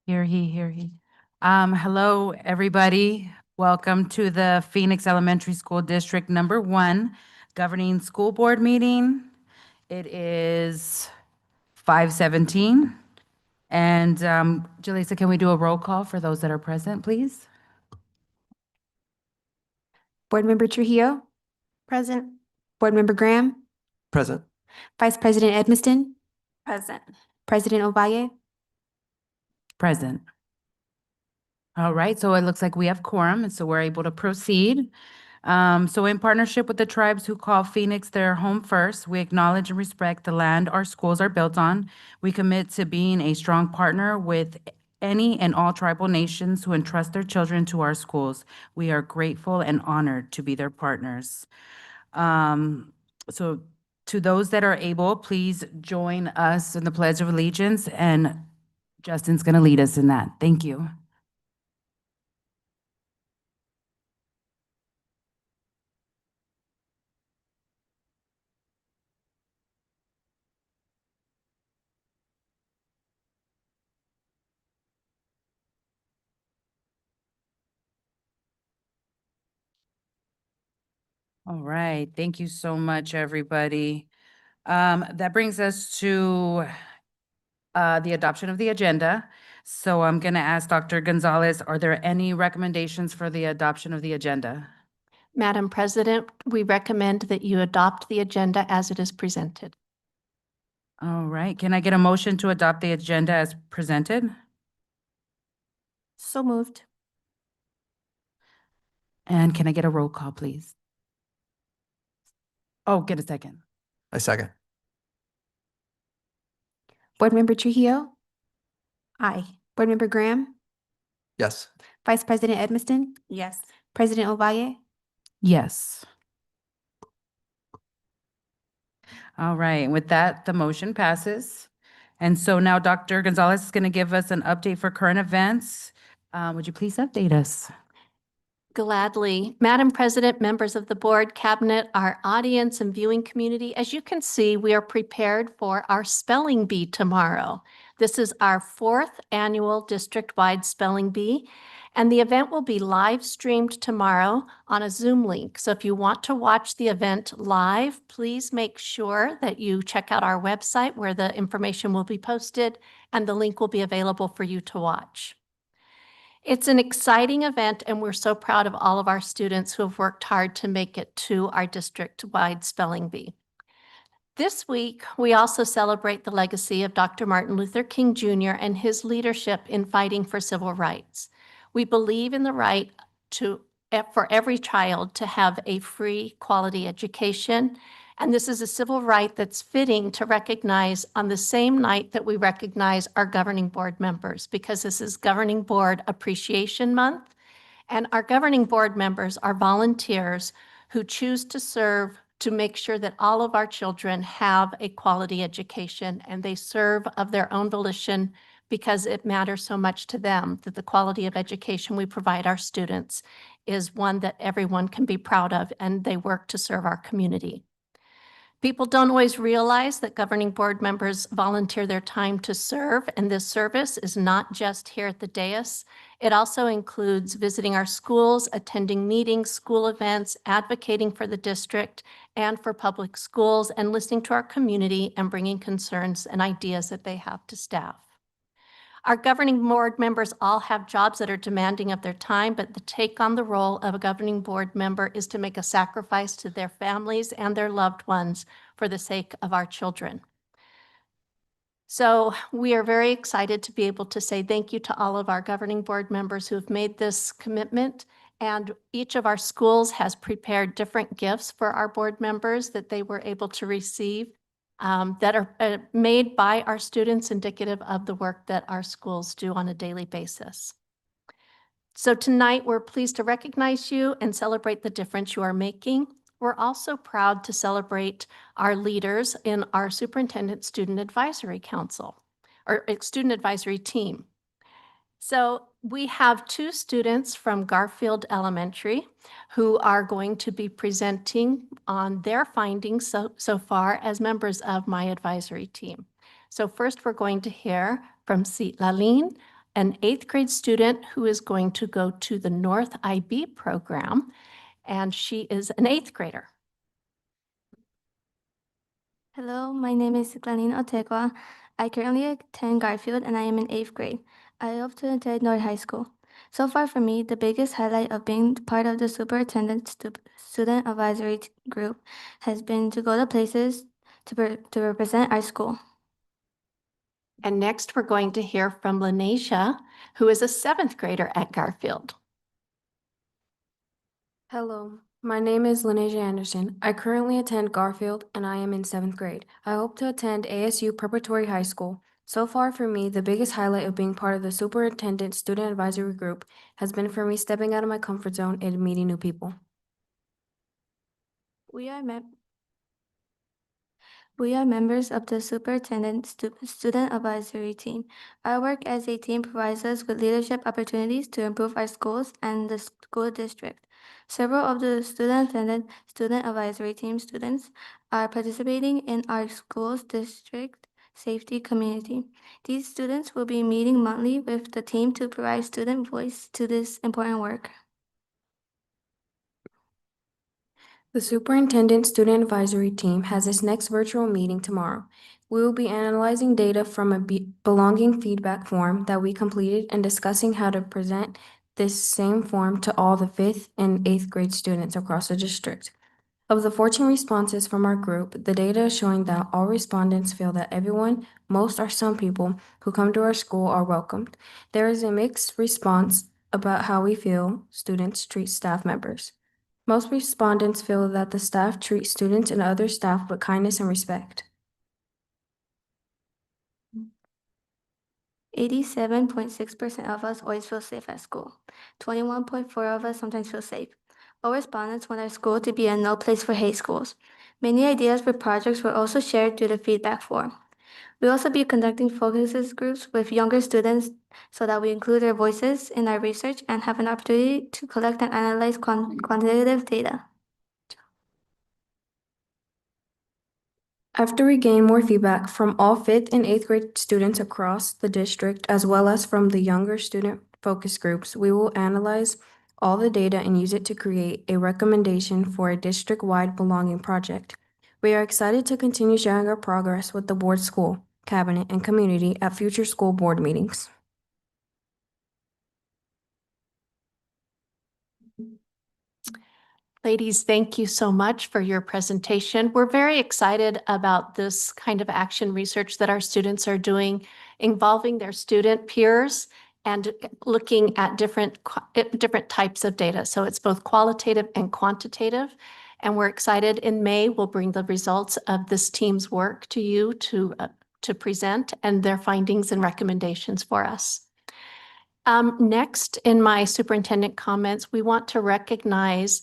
Here he. Hello, everybody. Welcome to the Phoenix Elementary School District Number 1 Governing School Board meeting. It is 5:17. And Jaleesa, can we do a roll call for those that are present, please? Board Member Trujillo? Present. Board Member Graham? Present. Vice President Edmiston? Present. President Ovalle? Present. All right, so it looks like we have quorum, and so we're able to proceed. So in partnership with the tribes who call Phoenix their home first, we acknowledge and respect the land our schools are built on. We commit to being a strong partner with any and all tribal nations who entrust their children to our schools. We are grateful and honored to be their partners. So to those that are able, please join us in the Pledge of Allegiance, and Justin's going to lead us in that. Thank you. All right, thank you so much, everybody. That brings us to the adoption of the agenda. So I'm going to ask Dr. Gonzalez, are there any recommendations for the adoption of the agenda? Madam President, we recommend that you adopt the agenda as it is presented. All right, can I get a motion to adopt the agenda as presented? So moved. And can I get a roll call, please? Oh, get a second. I second. Board Member Trujillo? Aye. Board Member Graham? Yes. Vice President Edmiston? Yes. President Ovalle? Yes. All right, with that, the motion passes. And so now Dr. Gonzalez is going to give us an update for current events. Would you please update us? Gladly. Madam President, members of the board, cabinet, our audience and viewing community, as you can see, we are prepared for our spelling bee tomorrow. This is our 4th annual district-wide spelling bee, and the event will be live streamed tomorrow on a Zoom link. So if you want to watch the event live, please make sure that you check out our website where the information will be posted and the link will be available for you to watch. It's an exciting event, and we're so proud of all of our students who have worked hard to make it to our district-wide spelling bee. This week, we also celebrate the legacy of Dr. Martin Luther King Jr. and his leadership in fighting for civil rights. We believe in the right for every child to have a free, quality education. And this is a civil right that's fitting to recognize on the same night that we recognize our governing board members, because this is Governing Board Appreciation Month. And our governing board members are volunteers who choose to serve to make sure that all of our children have a quality education, and they serve of their own volition because it matters so much to them that the quality of education we provide our students is one that everyone can be proud of, and they work to serve our community. People don't always realize that governing board members volunteer their time to serve, and this service is not just here at the dais. It also includes visiting our schools, attending meetings, school events, advocating for the district and for public schools, and listening to our community and bringing concerns and ideas that they have to staff. Our governing board members all have jobs that are demanding of their time, but the take on the role of a governing board member is to make a sacrifice to their families and their loved ones for the sake of our children. So we are very excited to be able to say thank you to all of our governing board members who have made this commitment. And each of our schools has prepared different gifts for our board members that they were able to receive. That are made by our students, indicative of the work that our schools do on a daily basis. So tonight, we're pleased to recognize you and celebrate the difference you are making. We're also proud to celebrate our leaders in our Superintendent Student Advisory Council, or Student Advisory Team. So we have 2 students from Garfield Elementary who are going to be presenting on their findings so far as members of my advisory team. So first, we're going to hear from Citlaline an 8th grade student who is going to go to the North IB program, and she is an 8th grader. Hello, my name is Glenine Otegua. I currently attend Garfield and I am in 8th grade. I hope to attend North High School. So far for me, the biggest highlight of being part of the superintendent student advisory group has been to go to places to represent our school. And next, we're going to hear from Lanesha, who is a 7th grader at Garfield. Hello, my name is Lanesia Anderson. I currently attend Garfield and I am in 7th grade. I hope to attend ASU Preparatory High School. So far for me, the biggest highlight of being part of the Superintendent Student Advisory Group has been for me stepping out of my comfort zone and meeting new people. We are members of the Superintendent Student Advisory Team. Our work as a team provides us with leadership opportunities to improve our schools and the school district. Several of the Student Advisory Team students are participating in our school's district safety community. These students will be meeting monthly with the team to provide student voice to this important work. The Superintendent Student Advisory Team has its next virtual meeting tomorrow. We will be analyzing data from a belonging feedback form that we completed and discussing how to present this same form to all the 5th and 8th grade students across the district. Of the 14 responses from our group, the data is showing that all respondents feel that everyone, most or some people, who come to our school are welcomed. There is a mixed response about how we feel students treat staff members. Most respondents feel that the staff treat students and other staff with kindness and respect. 87.6% of us always feel safe at school. 21.4% of us sometimes feel safe. All respondents want our school to be a no place for hate schools. Many ideas for projects were also shared through the feedback form. We'll also be conducting focus groups with younger students so that we include their voices in our research and have an opportunity to collect and analyze quantitative data. After we gain more feedback from all 5th and 8th grade students across the district, as well as from the younger student focus groups, we will analyze all the data and use it to create a recommendation for a district-wide belonging project. We are excited to continue sharing our progress with the board, school, cabinet, and community at future school board meetings. Ladies, thank you so much for your presentation. We're very excited about this kind of action research that our students are doing, involving their student peers and looking at different types of data. So it's both qualitative and quantitative. And we're excited in May, we'll bring the results of this team's work to you to present and their findings and recommendations for us. Next, in my superintendent comments, we want to recognize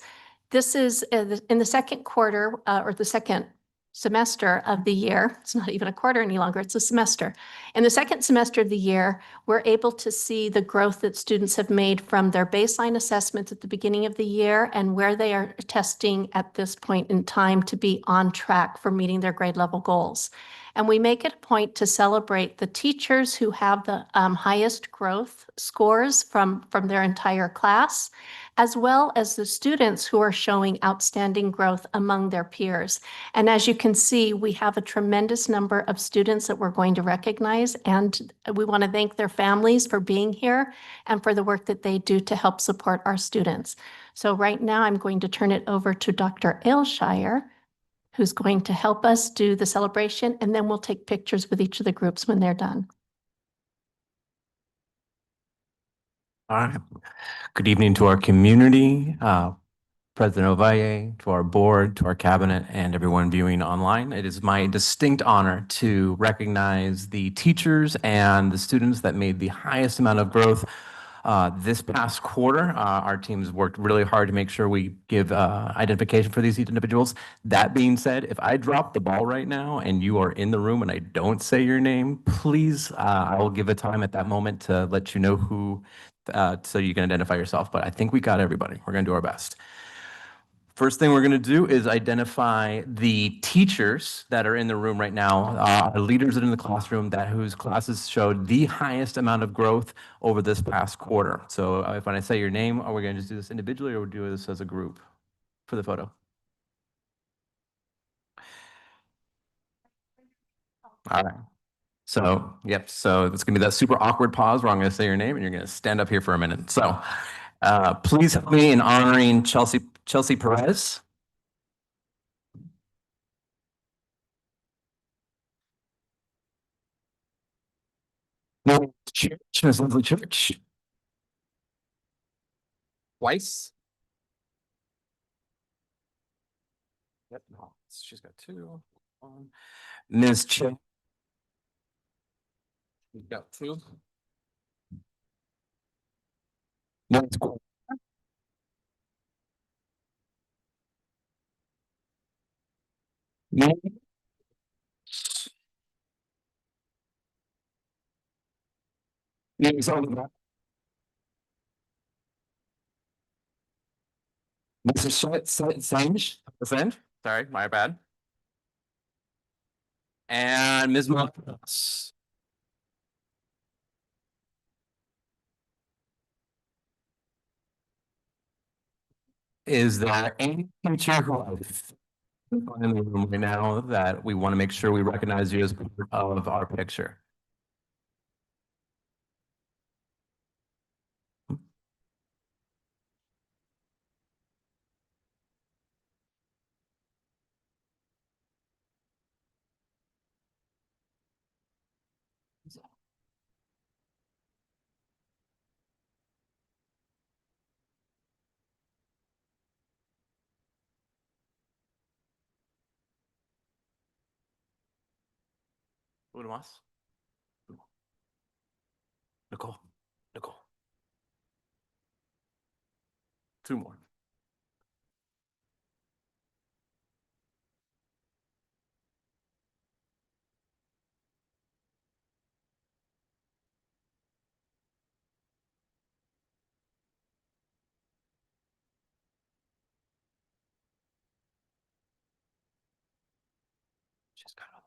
this is in the second quarter or the second semester of the year. It's not even a quarter any longer, it's a semester. In the second semester of the year, we're able to see the growth that students have made from their baseline assessments at the beginning of the year and where they are testing at this point in time to be on track for meeting their grade level goals. And we make it a point to celebrate the teachers who have the highest growth scores from their entire class, as well as the students who are showing outstanding growth among their peers. And as you can see, we have a tremendous number of students that we're going to recognize, and we want to thank their families for being here and for the work that they do to help support our students. So right now, I'm going to turn it over to Dr. Ailshire, who's going to help us do the celebration, and then we'll take pictures with each of the groups when they're done. All right. Good evening to our community, President Ovalle, to our board, to our cabinet, and everyone viewing online. It is my distinct honor to recognize the teachers and the students that made the highest amount of growth this past quarter. Our teams worked really hard to make sure we give identification for these individuals. That being said, if I drop the ball right now and you are in the room and I don't say your name, please, I will give a time at that moment to let you know who, so you can identify yourself. But I think we got everybody. We're going to do our best. First thing we're going to do is identify the teachers that are in the room right now, leaders that are in the classroom that whose classes showed the highest amount of growth over this past quarter. So if when I say your name, are we going to just do this individually or we'll do this as a group for the photo? All right. So, yep. So it's going to be that super awkward pause where I'm going to say your name and you're going to stand up here for a minute. So please help me in honoring Chelsea Perez. No, Church, Miss Leslie Church. Twice. Yep, no, she's got two. One. Ms. Chen. We've got two. Ms. Guo. Ms. Oliver. Mr. Sanj. Sorry, my bad. And Ms. Moss. Is there any teacher who in the room right now that we want to make sure we recognize you as part of our picture? Uno más. Nicole. Nicole. Two more. She's got it.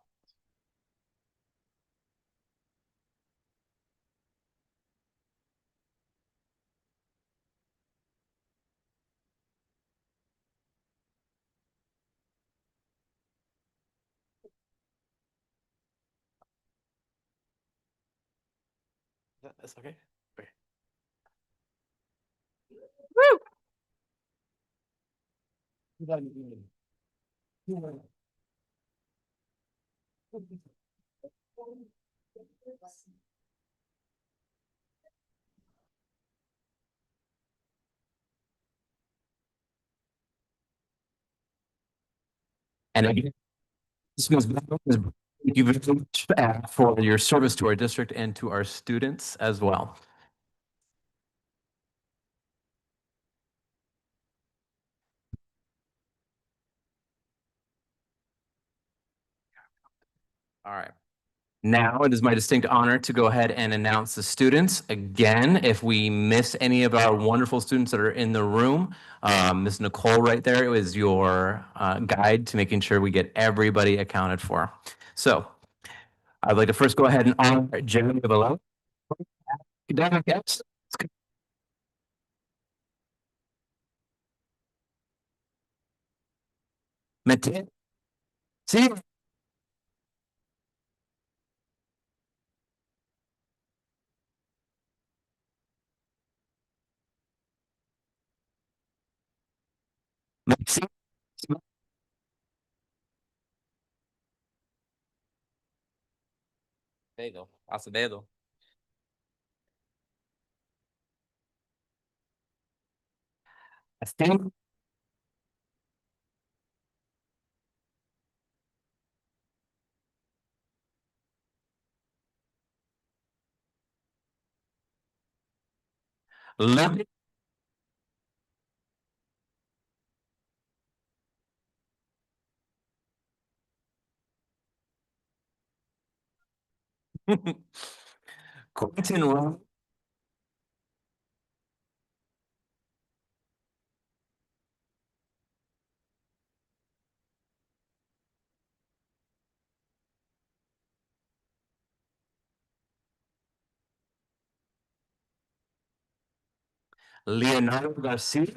That's okay. Okay. Woo! And again, this goes back to thank you very much for your service to our district and to our students as well. All right. Now it is my distinct honor to go ahead and announce the students. Again, if we miss any of our wonderful students that are in the room, Ms. Nicole right there is your guide to making sure we get everybody accounted for. So I'd like to first go ahead and honor Jeremy Below. Academic excellence. Matin. See? Maxine. Acevedo. Acevedo. Esteban. Levy. Quentin Rowe. Leonardo Garcia.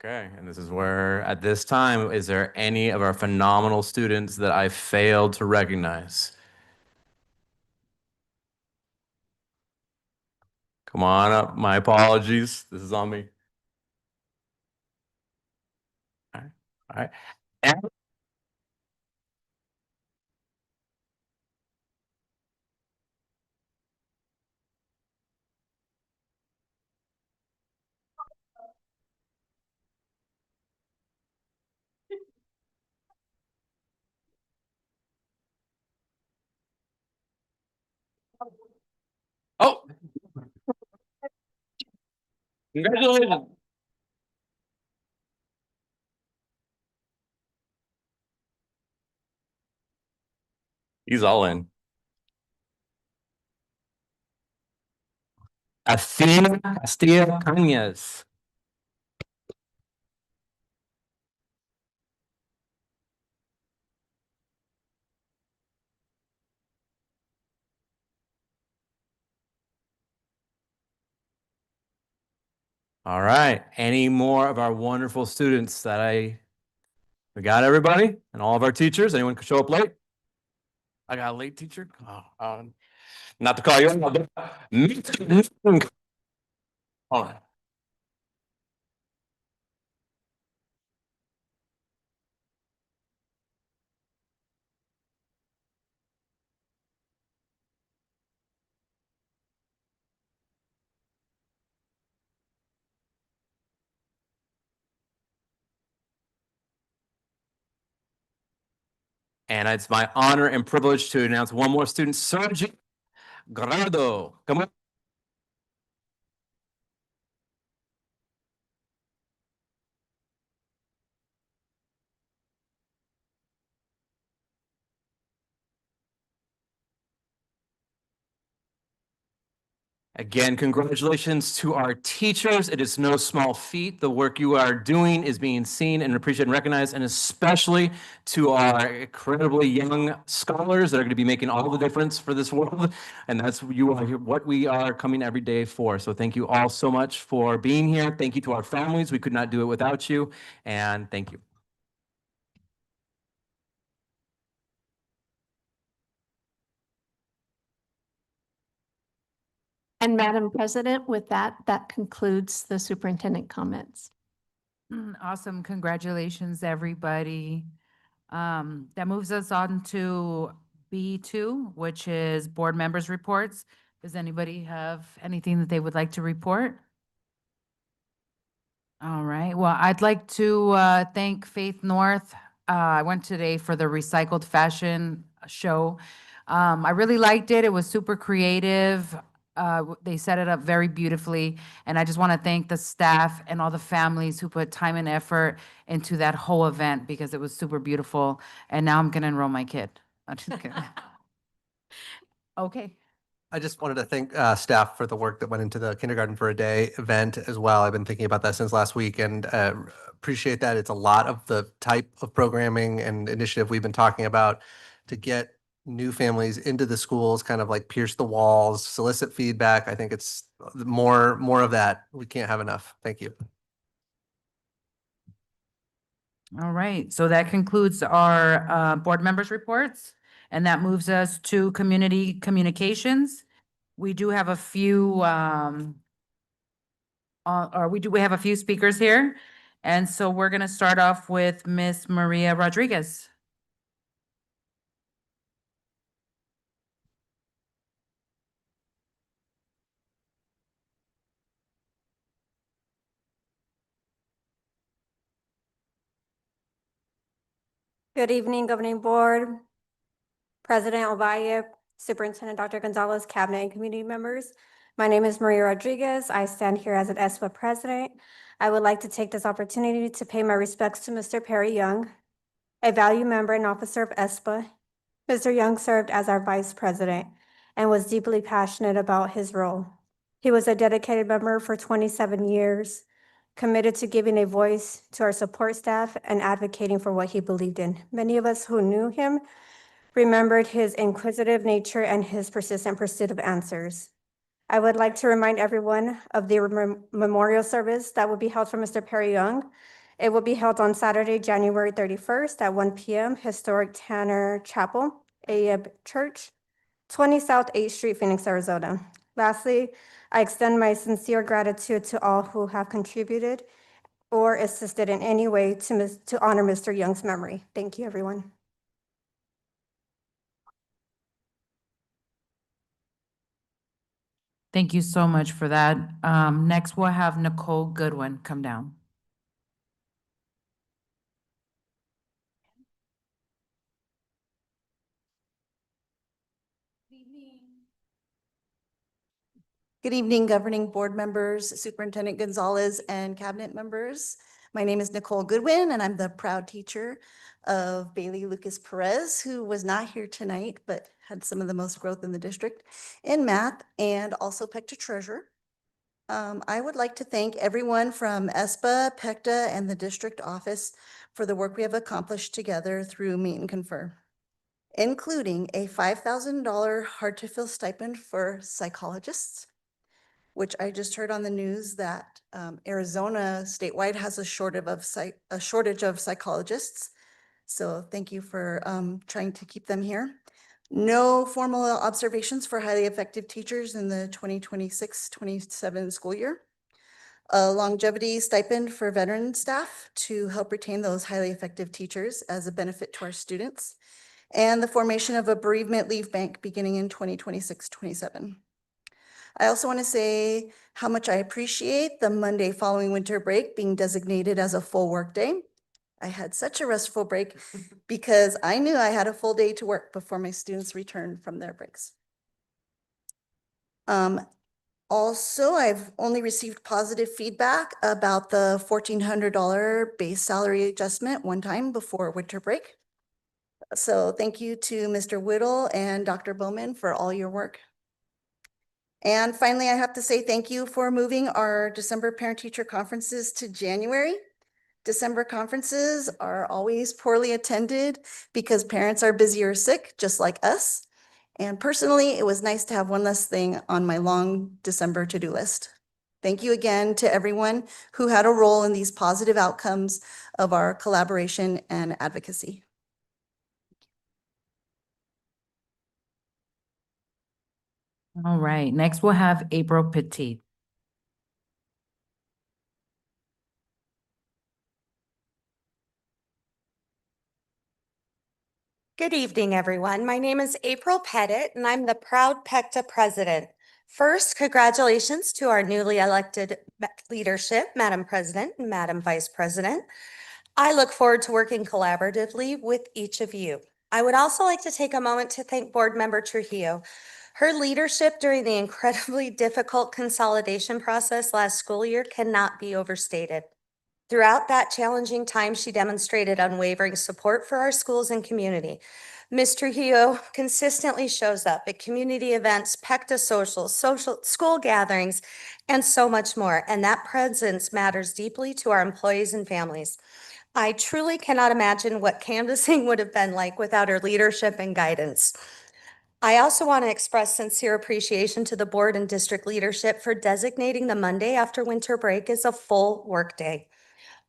Okay, and this is where, at this time, is there any of our phenomenal students that I failed to recognize? Come on up. My apologies. This is on me. All right. All right. And- Oh, congratulations. He's all in. Athena Castillo Cañas. All right. Any more of our wonderful students we got everybody and all of our teachers? Anyone could show up late? I got a late teacher. Oh, not to call you out, but Mr. Hold on. And it's my honor and privilege to announce one more student, Sergio Grado. Come on. Again, congratulations to our teachers. It is no small feat. The work you are doing is being seen and appreciated and recognized, and especially to our incredibly young scholars that are going to be making all the difference for this world. And that's what we are coming every day for. So thank you all so much for being here. Thank you to our families. We could not do it without you. And thank you. And Madam President, with that, that concludes the superintendent comments. Awesome. Congratulations, everybody. That moves us on to B2, which is board members' reports. Does anybody have anything that they would like to report? All right. Well, I'd like to thank Faith North. I went today for the recycled fashion show. I really liked it. It was super creative. They set it up very beautifully. And I just want to thank the staff and all the families who put time and effort into that whole event because it was super beautiful. And now I'm going to enroll my kid. I'm just kidding. Okay. I just wanted to thank staff for the work that went into the Kindergarten for a Day event as well. I've been thinking about that since last week and appreciate that. It's a lot of the type of programming and initiative we've been talking about to get new families into the schools, kind of like pierce the walls, solicit feedback. I think it's more of that. We can't have enough. Thank you. All right, so that concludes our board members' reports, and that moves us to community communications. We do have a few, we have a few speakers here, and so we're gonna start off with Miss Maria Rodriguez. Good evening, Governing Board, President Ovalle, Superintendent Dr. Gonzalez, Cabinet and community members. My name is Maria Rodriguez. I stand here as an ESPA president. I would like to take this opportunity to pay my respects to Mr. Perry Young, a valued member and officer of ESPA. Mr. Young served as our vice president and was deeply passionate about his role. He was a dedicated member for 27 years, committed to giving a voice to our support staff and advocating for what he believed in. Many of us who knew him remembered his inquisitive nature and his persistent pursuit of answers. I would like to remind everyone of the memorial service that will be held for Mr. Perry Young. It will be held on Saturday, January 31st at 1 p.m. Historic Tanner Chapel, AEB Church, 20 South 8th Street, Phoenix, Arizona. Lastly, I extend my sincere gratitude to all who have contributed or assisted in any way to honor Mr. Young's memory. Thank you, everyone. Thank you so much for that. Next, we'll have Nicole Goodwin come down. Good evening, governing board members, Superintendent Gonzalez, and cabinet members. My name is Nicole Goodwin, and I'm the proud teacher of Bailey Lucas Perez, who was not here tonight, but had some of the most growth in the district in math and also PECTA treasurer. I would like to thank everyone from ESPA, PECTA, and the district office for the work we have accomplished together through Meet and Confer, including a $5,000 hard-to-fill stipend for psychologists, which I just heard on the news that Arizona statewide has a shortage of psychologists. So thank you for trying to keep them here. No formal observations for highly effective teachers in the 2026-27 school year. A longevity stipend for veteran staff to help retain those highly effective teachers as a benefit to our students. And the formation of a bereavement leave bank beginning in 2026-27. I also want to say how much I appreciate the Monday following winter break being designated as a full work day. I had such a restful break because I knew I had a full day to work before my students returned from their breaks. Also, I've only received positive feedback about the $1,400 base salary adjustment one time before winter break. So thank you to Mr. Whittle and Dr. Bowman for all your work. And finally, I have to say thank you for moving our December parent-teacher conferences to January. December conferences are always poorly attended because parents are busy or sick, just like us. And personally, it was nice to have one less thing on my long December to-do list. Thank you again to everyone who had a role in these positive outcomes of our collaboration and advocacy. All right, next we'll have April Petit. Good evening, everyone. My name is April Pettit, and I'm the proud PECTA president. First, congratulations to our newly elected leadership, Madam President and Madam Vice President. I look forward to working collaboratively with each of you. I would also like to take a moment to thank Board Member Trujillo. Her leadership during the incredibly difficult consolidation process last school year cannot be overstated. Throughout that challenging time, she demonstrated unwavering support for our schools and community. Ms. Trujillo consistently shows up at community events, PECTA socials, school gatherings, and so much more. And that presence matters deeply to our employees and families. I truly cannot imagine what canvassing would have been like without her leadership and guidance. I also want to express sincere appreciation to the board and district leadership for designating the Monday after winter break as a full workday.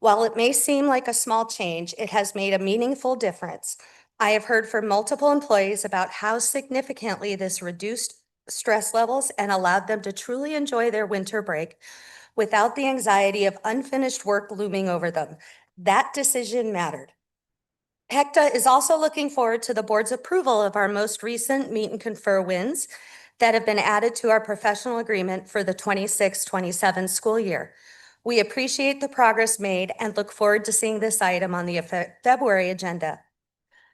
While it may seem like a small change, it has made a meaningful difference. I have heard from multiple employees about how significantly this reduced stress levels and allowed them to truly enjoy their winter break without the anxiety of unfinished work looming over them. That decision mattered. PECTA is also looking forward to the board's approval of our most recent Meet and Confer wins that have been added to our professional agreement for the 26-27 school year. We appreciate the progress made and look forward to seeing this item on the February agenda.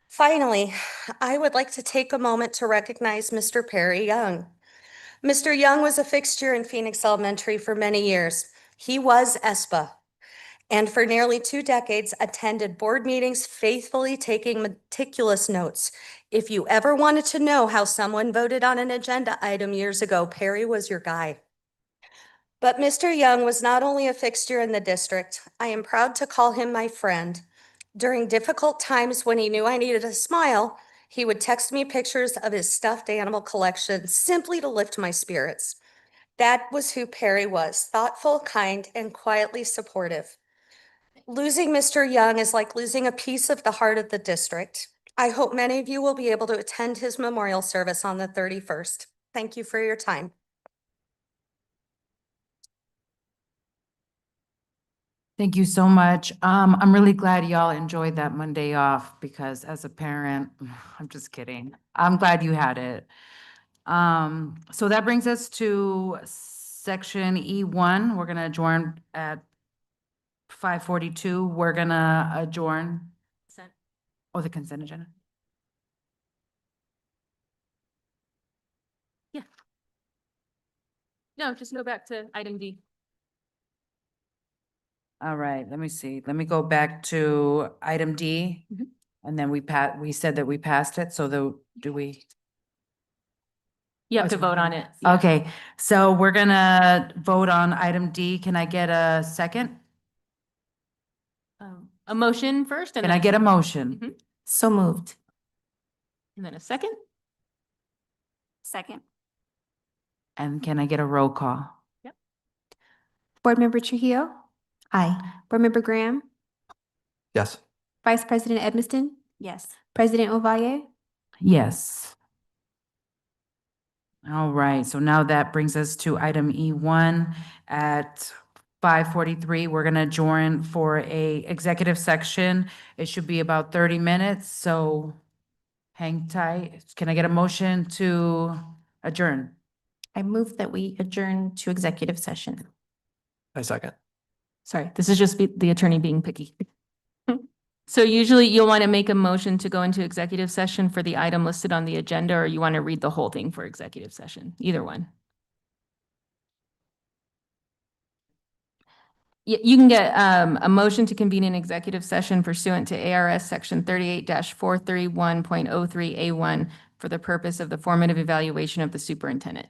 Finally, I would like to take a moment to recognize Mr. Perry Young. Mr. Young was a fixture in Phoenix Elementary for many years. He was ESPA, and for nearly 2 decades attended board meetings, faithfully taking meticulous notes. If you ever wanted to know how someone voted on an agenda item years ago, Perry was your guy. But Mr. Young was not only a fixture in the district, I am proud to call him my friend. During difficult times when he knew I needed a smile, he would text me pictures of his stuffed animal collection simply to lift my spirits. That was who Perry was, thoughtful, kind, and quietly supportive. Losing Mr. Young is like losing a piece of the heart of the district. I hope many of you will be able to attend his memorial service on the 31st. Thank you for your time. Thank you so much. I'm really glad y'all enjoyed that Monday off because as a parent, I'm just kidding. I'm glad you had it. So that brings us to section E1. We're gonna adjourn at 5:42. We're gonna adjourn. Oh, the consent agenda. No, just go back to item D. All right, let me see. Let me go back to item D. Mhm. And then we said that we passed it, so do we? You have to vote on it. Yeah. Okay, so we're gonna vote on item D. Can I get a second? A motion first and Can then I get a motion? Mhm. So moved. And then a second? Second. And can I get a roll call? Board Member Trujillo? Aye. Board Member Graham? Yes. Vice President Edmiston? Yes. President Ovalle? Yes. All right, so now that brings us to item E1 at 5:43. We're gonna adjourn for a executive section. It should be about 30 minutes, so hang tight. Can I get a motion to adjourn? I move that we adjourn to executive session. I second. Sorry, this is just the attorney being picky. So usually you'll want to make a motion to go into executive session for the item listed on the agenda, or you want to read the whole thing for executive session, either one. You can get a motion to convene an executive session pursuant to ARS Section 38-431.03A1 for the purpose of the formative evaluation of the superintendent.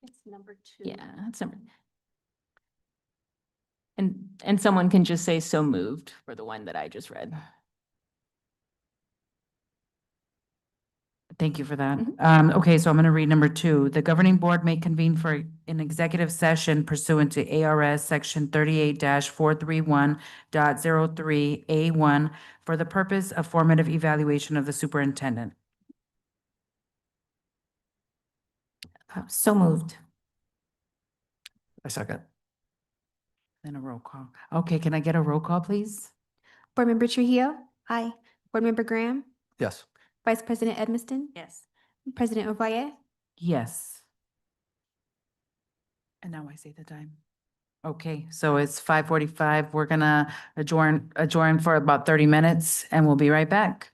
It's number 2. Yeah, that's number. And someone can just say so moved for the one that I just read. Thank you for that. Mhm. Okay, so I'm going to read number 2. The governing board may convene for an executive session pursuant to ARS Section 38-431.03A1 for the purpose of formative evaluation of the superintendent. So moved. I second. Then a roll call. Okay, can I get a roll call, please? Board Member Trujillo? Aye. Board Member Graham? Yes. Vice President Edmiston? Yes. President Ovalle? Yes. And now I say the time. Okay, so it's 5:45. We're gonna adjourn for about 30 minutes and we'll be right back.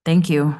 Thank you.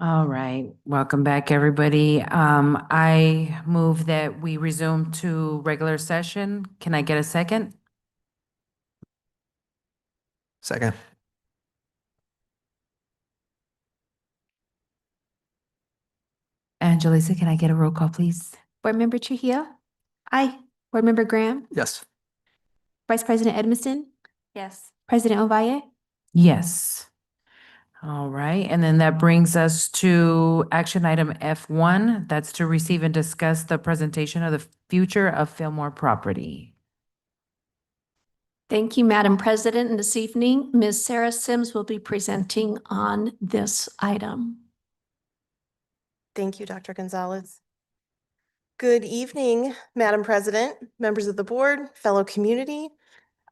All right, welcome back, everybody. I move that we resume to regular session. Can I get a second? Second. Angelisa, can I get a roll call, please? Board Member Trujillo? Aye. Board Member Graham? Yes. Vice President Edmiston? Yes. President Ovalle? Yes. All right, and then that brings us to action item F1. That's to receive and discuss the presentation of the future of Fillmore property. Thank you, Madam President. And this evening, Ms. Sarah Sims will be presenting on this item. Thank you, Dr. Gonzalez. Good evening, Madam President, members of the board, fellow community.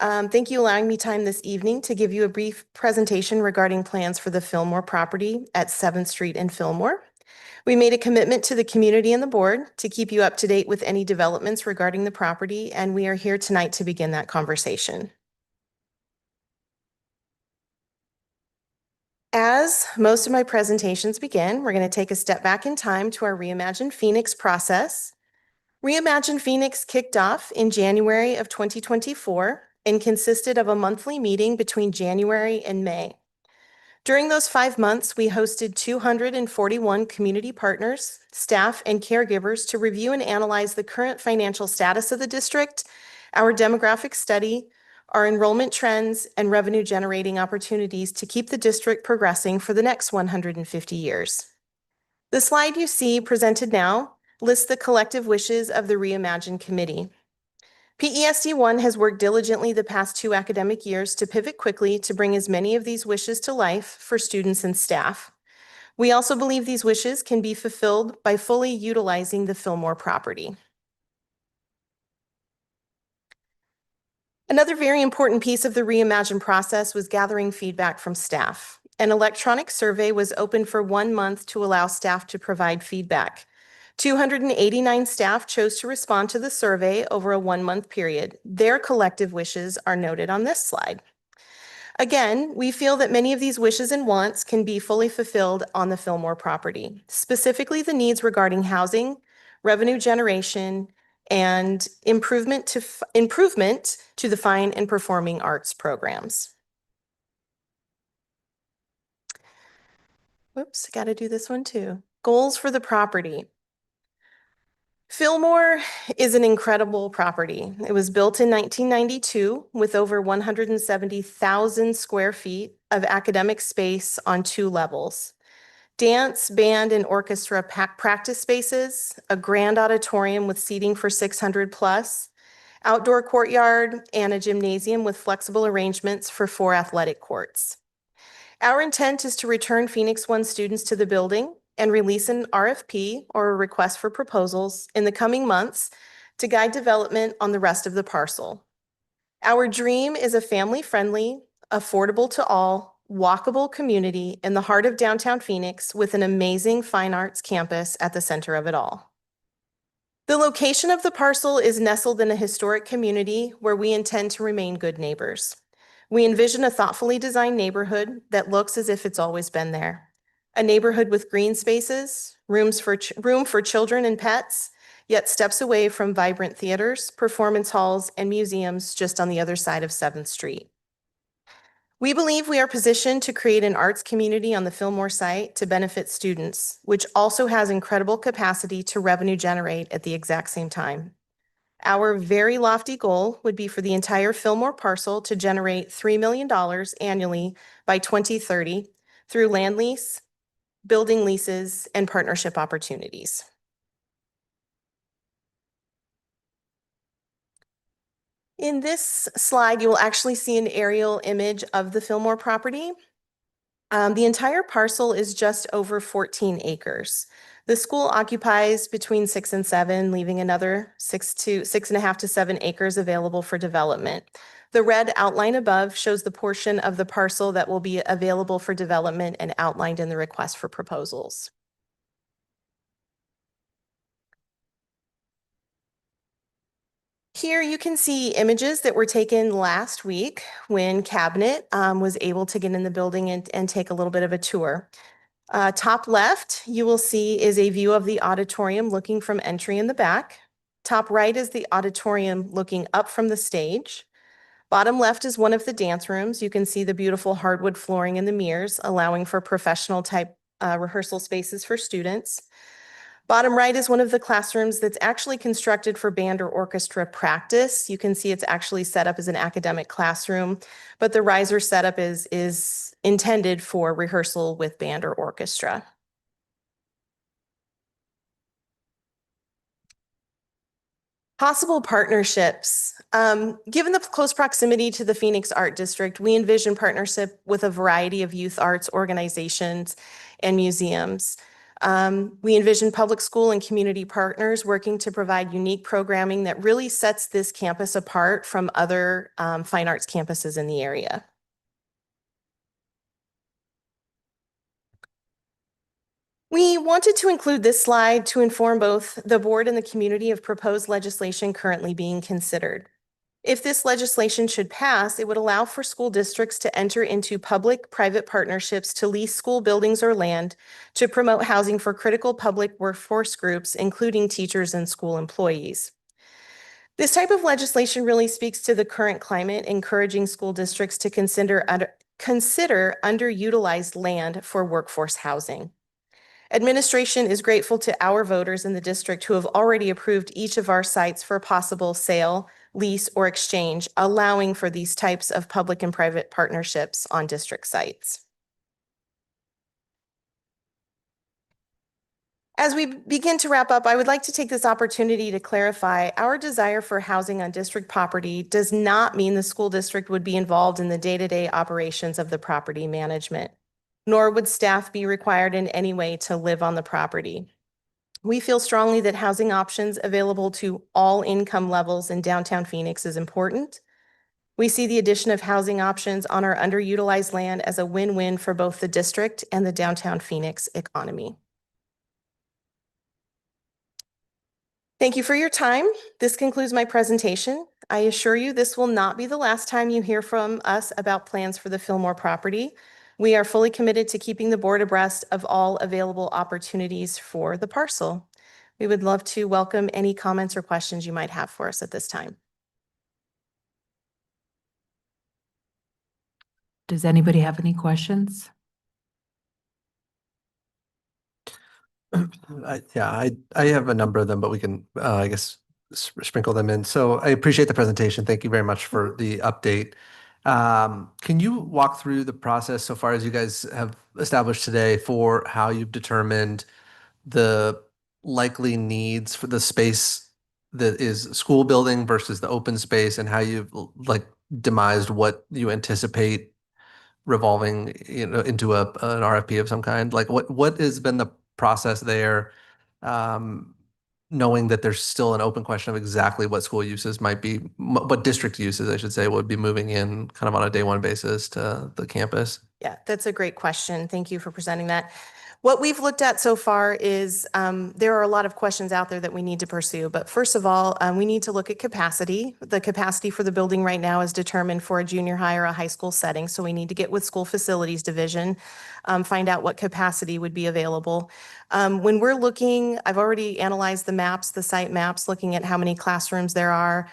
Thank you for allowing me time this evening to give you a brief presentation regarding plans for the Fillmore property at 7th Street in Fillmore. We made a commitment to the community and the board to keep you up to date with any developments regarding the property, and we are here tonight to begin that conversation. As most of my presentations begin, we're going to take a step back in time to our Reimagine Phoenix process. Reimagine Phoenix kicked off in January of 2024 and consisted of a monthly meeting between January and May. During those 5 months, we hosted 241 community partners, staff, and caregivers to review and analyze the current financial status of the district, our demographic study, our enrollment trends, and revenue generating opportunities to keep the district progressing for the next 150 years. The slide you see presented now lists the collective wishes of the Reimagine Committee. PESD 1 has worked diligently the past 2 academic years to pivot quickly to bring as many of these wishes to life for students and staff. We also believe these wishes can be fulfilled by fully utilizing the Fillmore property. Another very important piece of the Reimagine process was gathering feedback from staff. An electronic survey was open for 1 month to allow staff to provide feedback. 289 staff chose to respond to the survey over a 1-month period. Their collective wishes are noted on this slide. Again, we feel that many of these wishes and wants can be fully fulfilled on the Fillmore property, specifically the needs regarding housing, revenue generation, and improvement to the fine and performing arts programs. Whoops, I got to do this one too. Goals for the property. Fillmore is an incredible property. It was built in 1992 with over 170,000 square feet of academic space on 2 levels. Dance, band, and orchestra practice spaces, a grand auditorium with seating for 600 plus, outdoor courtyard, and a gymnasium with flexible arrangements for 4 athletic courts. Our intent is to return Phoenix 1 students to the building and release an RFP or a request for proposals in the coming months to guide development on the rest of the parcel. Our dream is a family-friendly, affordable to all, walkable community in the heart of downtown Phoenix with an amazing fine arts campus at the center of it all. The location of the parcel is nestled in a historic community where we intend to remain good neighbors. We envision a thoughtfully designed neighborhood that looks as if it's always been there. A neighborhood with green spaces, room for children and pets, yet steps away from vibrant theaters, performance halls, and museums just on the other side of 7th Street. We believe we are positioned to create an arts community on the Fillmore site to benefit students, which also has incredible capacity to revenue generate at the exact same time. Our very lofty goal would be for the entire Fillmore parcel to generate $3 million annually by 2030 through land lease, building leases, and partnership opportunities. In this slide, you will actually see an aerial image of the Fillmore property. The entire parcel is just over 14 acres. The school occupies between 6 and 7, leaving another 6.5 to 7 acres available for development. The red outline above shows the portion of the parcel that will be available for development and outlined in the request for proposals. Here you can see images that were taken last week when Cabinet was able to get in the building and take a little bit of a tour. Top left, you will see is a view of the auditorium looking from entry in the back. Top right is the auditorium looking up from the stage. Bottom left is one of the dance rooms. You can see the beautiful hardwood flooring in the mirrors, allowing for professional type rehearsal spaces for students. Bottom right is one of the classrooms that's actually constructed for band or orchestra practice. You can see it's actually set up as an academic classroom, but the riser setup is intended for rehearsal with band or orchestra. Possible partnerships. Given the close proximity to the Phoenix Art District, we envision partnership with a variety of youth arts organizations and museums. We envision public school and community partners working to provide unique programming that really sets this campus apart from other fine arts campuses in the area. We wanted to include this slide to inform both the board and the community of proposed legislation currently being considered. If this legislation should pass, it would allow for school districts to enter into public-private partnerships to lease school buildings or land to promote housing for critical public workforce groups, including teachers and school employees. This type of legislation really speaks to the current climate, encouraging school districts to consider underutilized land for workforce housing. Administration is grateful to our voters in the district who have already approved each of our sites for possible sale, lease, or exchange, allowing for these types of public and private partnerships on district sites. As we begin to wrap up, I would like to take this opportunity to clarify our desire for housing on district property does not mean the school district would be involved in the day-to-day operations of the property management, nor would staff be required in any way to live on the property. We feel strongly that housing options available to all income levels in downtown Phoenix is important. We see the addition of housing options on our underutilized land as a win-win for both the district and the downtown Phoenix economy. Thank you for your time. This concludes my presentation. I assure you this will not be the last time you hear from us about plans for the Fillmore property. We are fully committed to keeping the board abreast of all available opportunities for the parcel. We would love to welcome any comments or questions you might have for us at this time. Does anybody have any questions? I have a number of them, but we can, I guess, sprinkle them in. So I appreciate the presentation. Thank you very much for the update. Can you walk through the process so far as you guys have established today for how you've determined the likely needs for the space that is school building versus the open space, and how you've like demised what you anticipate revolving, into an RFP of some kind? Like what has been the process there? Knowing that there's still an open question of exactly what school uses might be, what district uses, I should say, would be moving in kind of on a day one basis to the campus. Yeah, that's a great question. Thank you for presenting that. What we've looked at so far is there are a lot of questions out there that we need to pursue. But first of all, we need to look at capacity. The capacity for the building right now is determined for a junior high or a high school setting. So we need to get with School Facilities Division, find out what capacity would be available. When we're looking, I've already analyzed the maps, the site maps, looking at how many classrooms there are.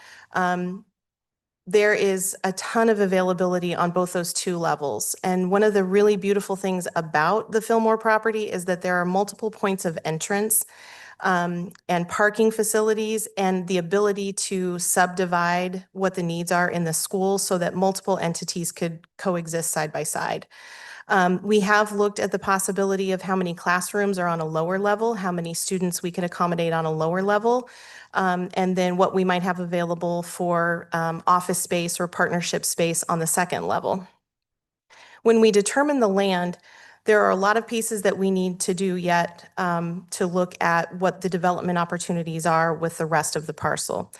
There is a ton of availability on both those two levels. And one of the really beautiful things about the Fillmore property is that there are multiple points of entrance and parking facilities, and the ability to subdivide what the needs are in the school so that multiple entities could coexist side by side. We have looked at the possibility of how many classrooms are on a lower level, how many students we could accommodate on a lower level, and then what we might have available for office space or partnership space on the second level. When we determine the land, there are a lot of pieces that we need to do yet to look at what the development opportunities are with the rest of the parcel.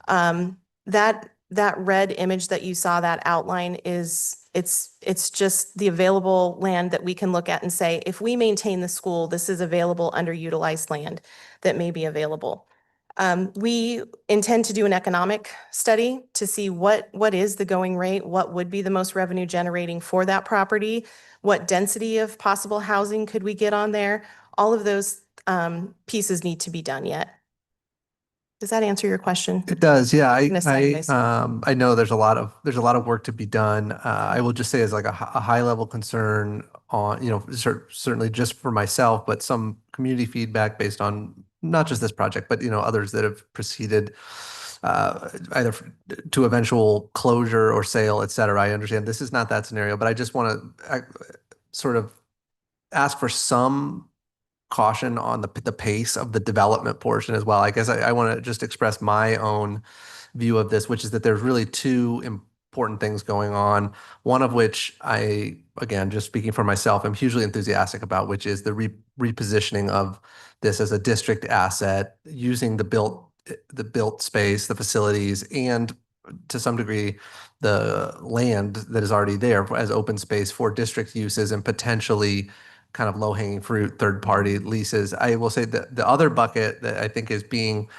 That red image that you saw, that outline, it's just the available land that we can look at and say, if we maintain the school, this is available underutilized land that may be available. We intend to do an economic study to see what is the going rate, what would be the most revenue generating for that property, what density of possible housing could we get on there. All of those pieces need to be done yet. Does that answer your question? It does, yeah. Gonna cite myself. I know there's a lot of work to be done. I will just say as like a high level concern on, certainly just for myself, but some community feedback based on not just this project, but others that have proceeded either to eventual closure or sale, et cetera. I understand this is not that scenario, but I just want to sort of ask for some caution on the pace of the development portion as well. I guess I want to just express my own view of this, which is that there's really two important things going on. One of which again, just speaking for myself, I'm hugely enthusiastic about, which is the repositioning of this as a district asset, using the built space, the facilities, and to some degree, the land that is already there as open space for district uses and potentially kind of low-hanging fruit, third-party leases. I will say that the other bucket that I think is being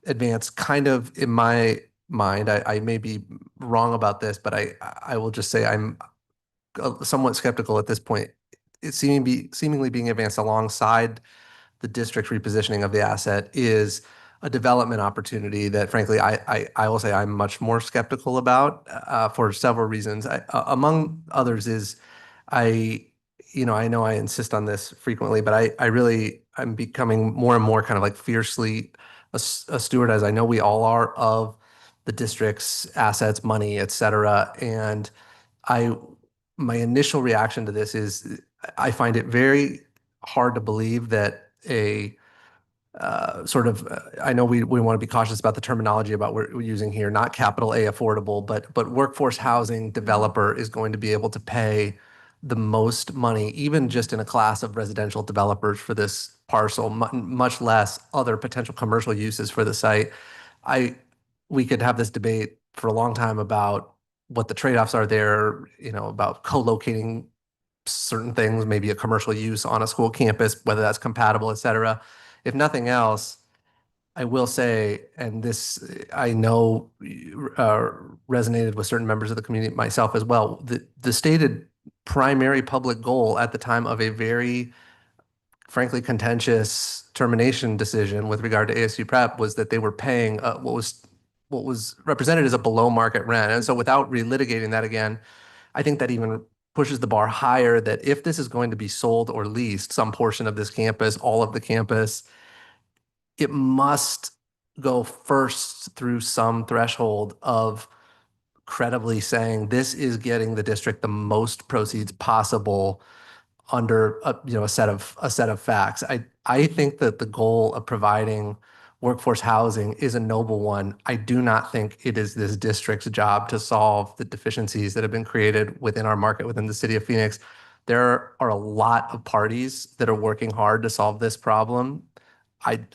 advanced kind of in my mind, I may be wrong about this, but I will just say I'm somewhat skeptical at this point. It's seemingly being advanced alongside the district's repositioning of the asset is a development opportunity that frankly I will say I'm much more skeptical about for several reasons. Among others is I I know I insist on this frequently, but I'm becoming more and more kind of like fiercely a steward, as I know we all are, of the district's assets, money, et cetera. And I my initial reaction to this is I find it very hard to believe that I know we want to be cautious about the terminology about what we're using here, not capital A affordable, but workforce housing developer is going to be able to pay the most money, even just in a class of residential developers for this parcel, much less other potential commercial uses for the site. We could have this debate for a long time about what the trade-offs are there, about co-locating certain things, maybe a commercial use on a school campus, whether that's compatible, et cetera. If nothing else, I will say, and this I know resonated with certain members of the community, myself as well, the stated primary public goal at the time of a very frankly contentious termination decision with regard to ASU Prep was that they were paying what was represented as a below market rent. And so without relitigating that again, I think that even pushes the bar higher that if this is going to be sold or leased, some portion of this campus, all of the campus, it must go first through some threshold of credibly saying this is getting the district the most proceeds possible under a set of facts. I think that the goal of providing workforce housing is a noble one. I do not think it is this district's job to solve the deficiencies that have been created within our market within the city of Phoenix. There are a lot of parties that are working hard to solve this problem.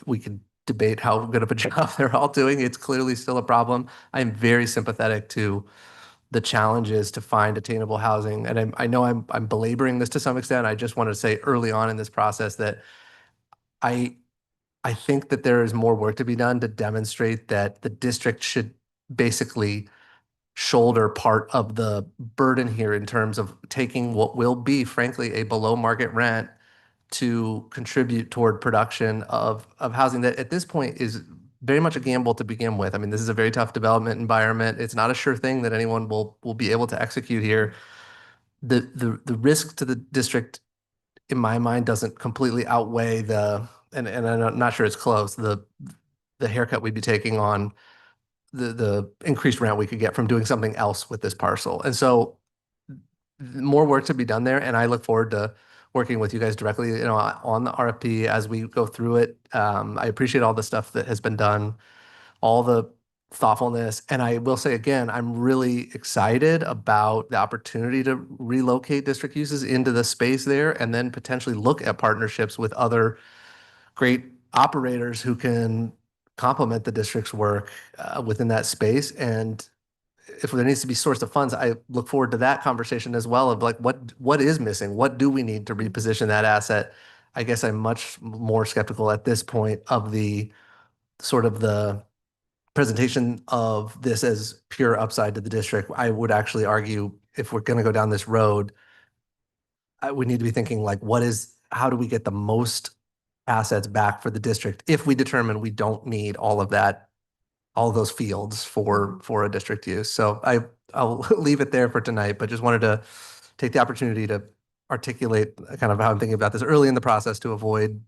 We could debate how good of a job they're all doing. It's clearly still a problem. I am very sympathetic to the challenges to find attainable housing. And I know I'm belaboring this to some extent. I just wanted to say early on in this process that I I think that there is more work to be done to demonstrate that the district should basically shoulder part of the burden here in terms of taking what will be, frankly, a below market rent to contribute toward production of housing that at this point is very much a gamble to begin with. I mean, this is a very tough development environment. It's not a sure thing that anyone will be able to execute here. The risk to the district, in my mind, doesn't completely outweigh and I'm not sure it's close, the haircut we'd be taking on the increased rent we could get from doing something else with this parcel. And so more work to be done there. And I look forward to working with you guys directly, on the RFP as we go through it. I appreciate all the stuff that has been done, all the thoughtfulness. And I will say again, I'm really excited about the opportunity to relocate district uses into the space there and then potentially look at partnerships with other great operators who can complement the district's work within that space. And if there needs to be source of funds, I look forward to that conversation as well of like, what is missing? What do we need to reposition that asset? I guess I'm much more skeptical at this point of the sort of the presentation of this as pure upside to the district. I would actually argue if we're going to go down this road, we need to be thinking like, how do we get the most assets back for the district if we determine we don't need all of that, all those fields for a district use. So I'll leave it there for tonight, but just wanted to take the opportunity to articulate kind of how I'm thinking about this early in the process to avoid,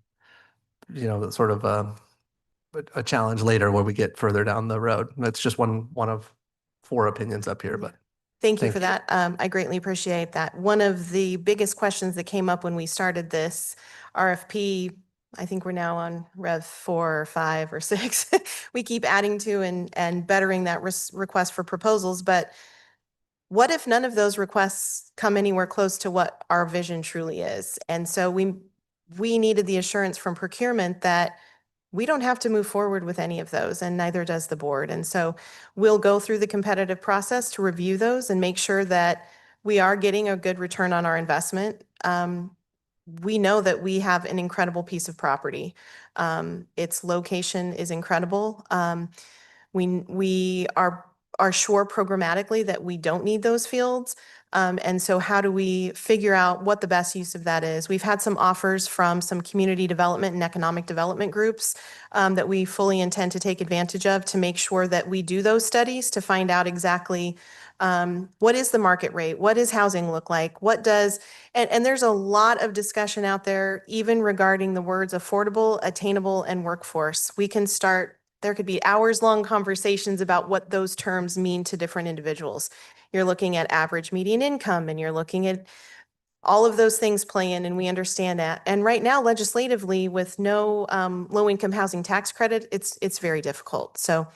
sort of a challenge later when we get further down the road. That's just one of four opinions up here, but Thank you Thank for you. that. I greatly appreciate that. One of the biggest questions that came up when we started this RFP, I think we're now on Rev 4 or 5 or 6. We keep adding to and bettering that request for proposals, but what if none of those requests come anywhere close to what our vision truly is? And so we needed the assurance from procurement that we don't have to move forward with any of those, and neither does the board. And so we'll go through the competitive process to review those and make sure that we are getting a good return on our investment. We know that we have an incredible piece of property. Its location is incredible. We are sure programmatically that we don't need those fields. And so how do we figure out what the best use of that is? We've had some offers from some community development and economic development groups that we fully intend to take advantage of to make sure that we do those studies to find out exactly what is the market rate? What does housing look like? And there's a lot of discussion out there, even regarding the words affordable, attainable, and workforce. There could be hours-long conversations about what those terms mean to different individuals. You're looking at average median income, and you're looking at all of those things play in, and we understand that. And right now, legislatively, with no low-income housing tax credit, it's very difficult. So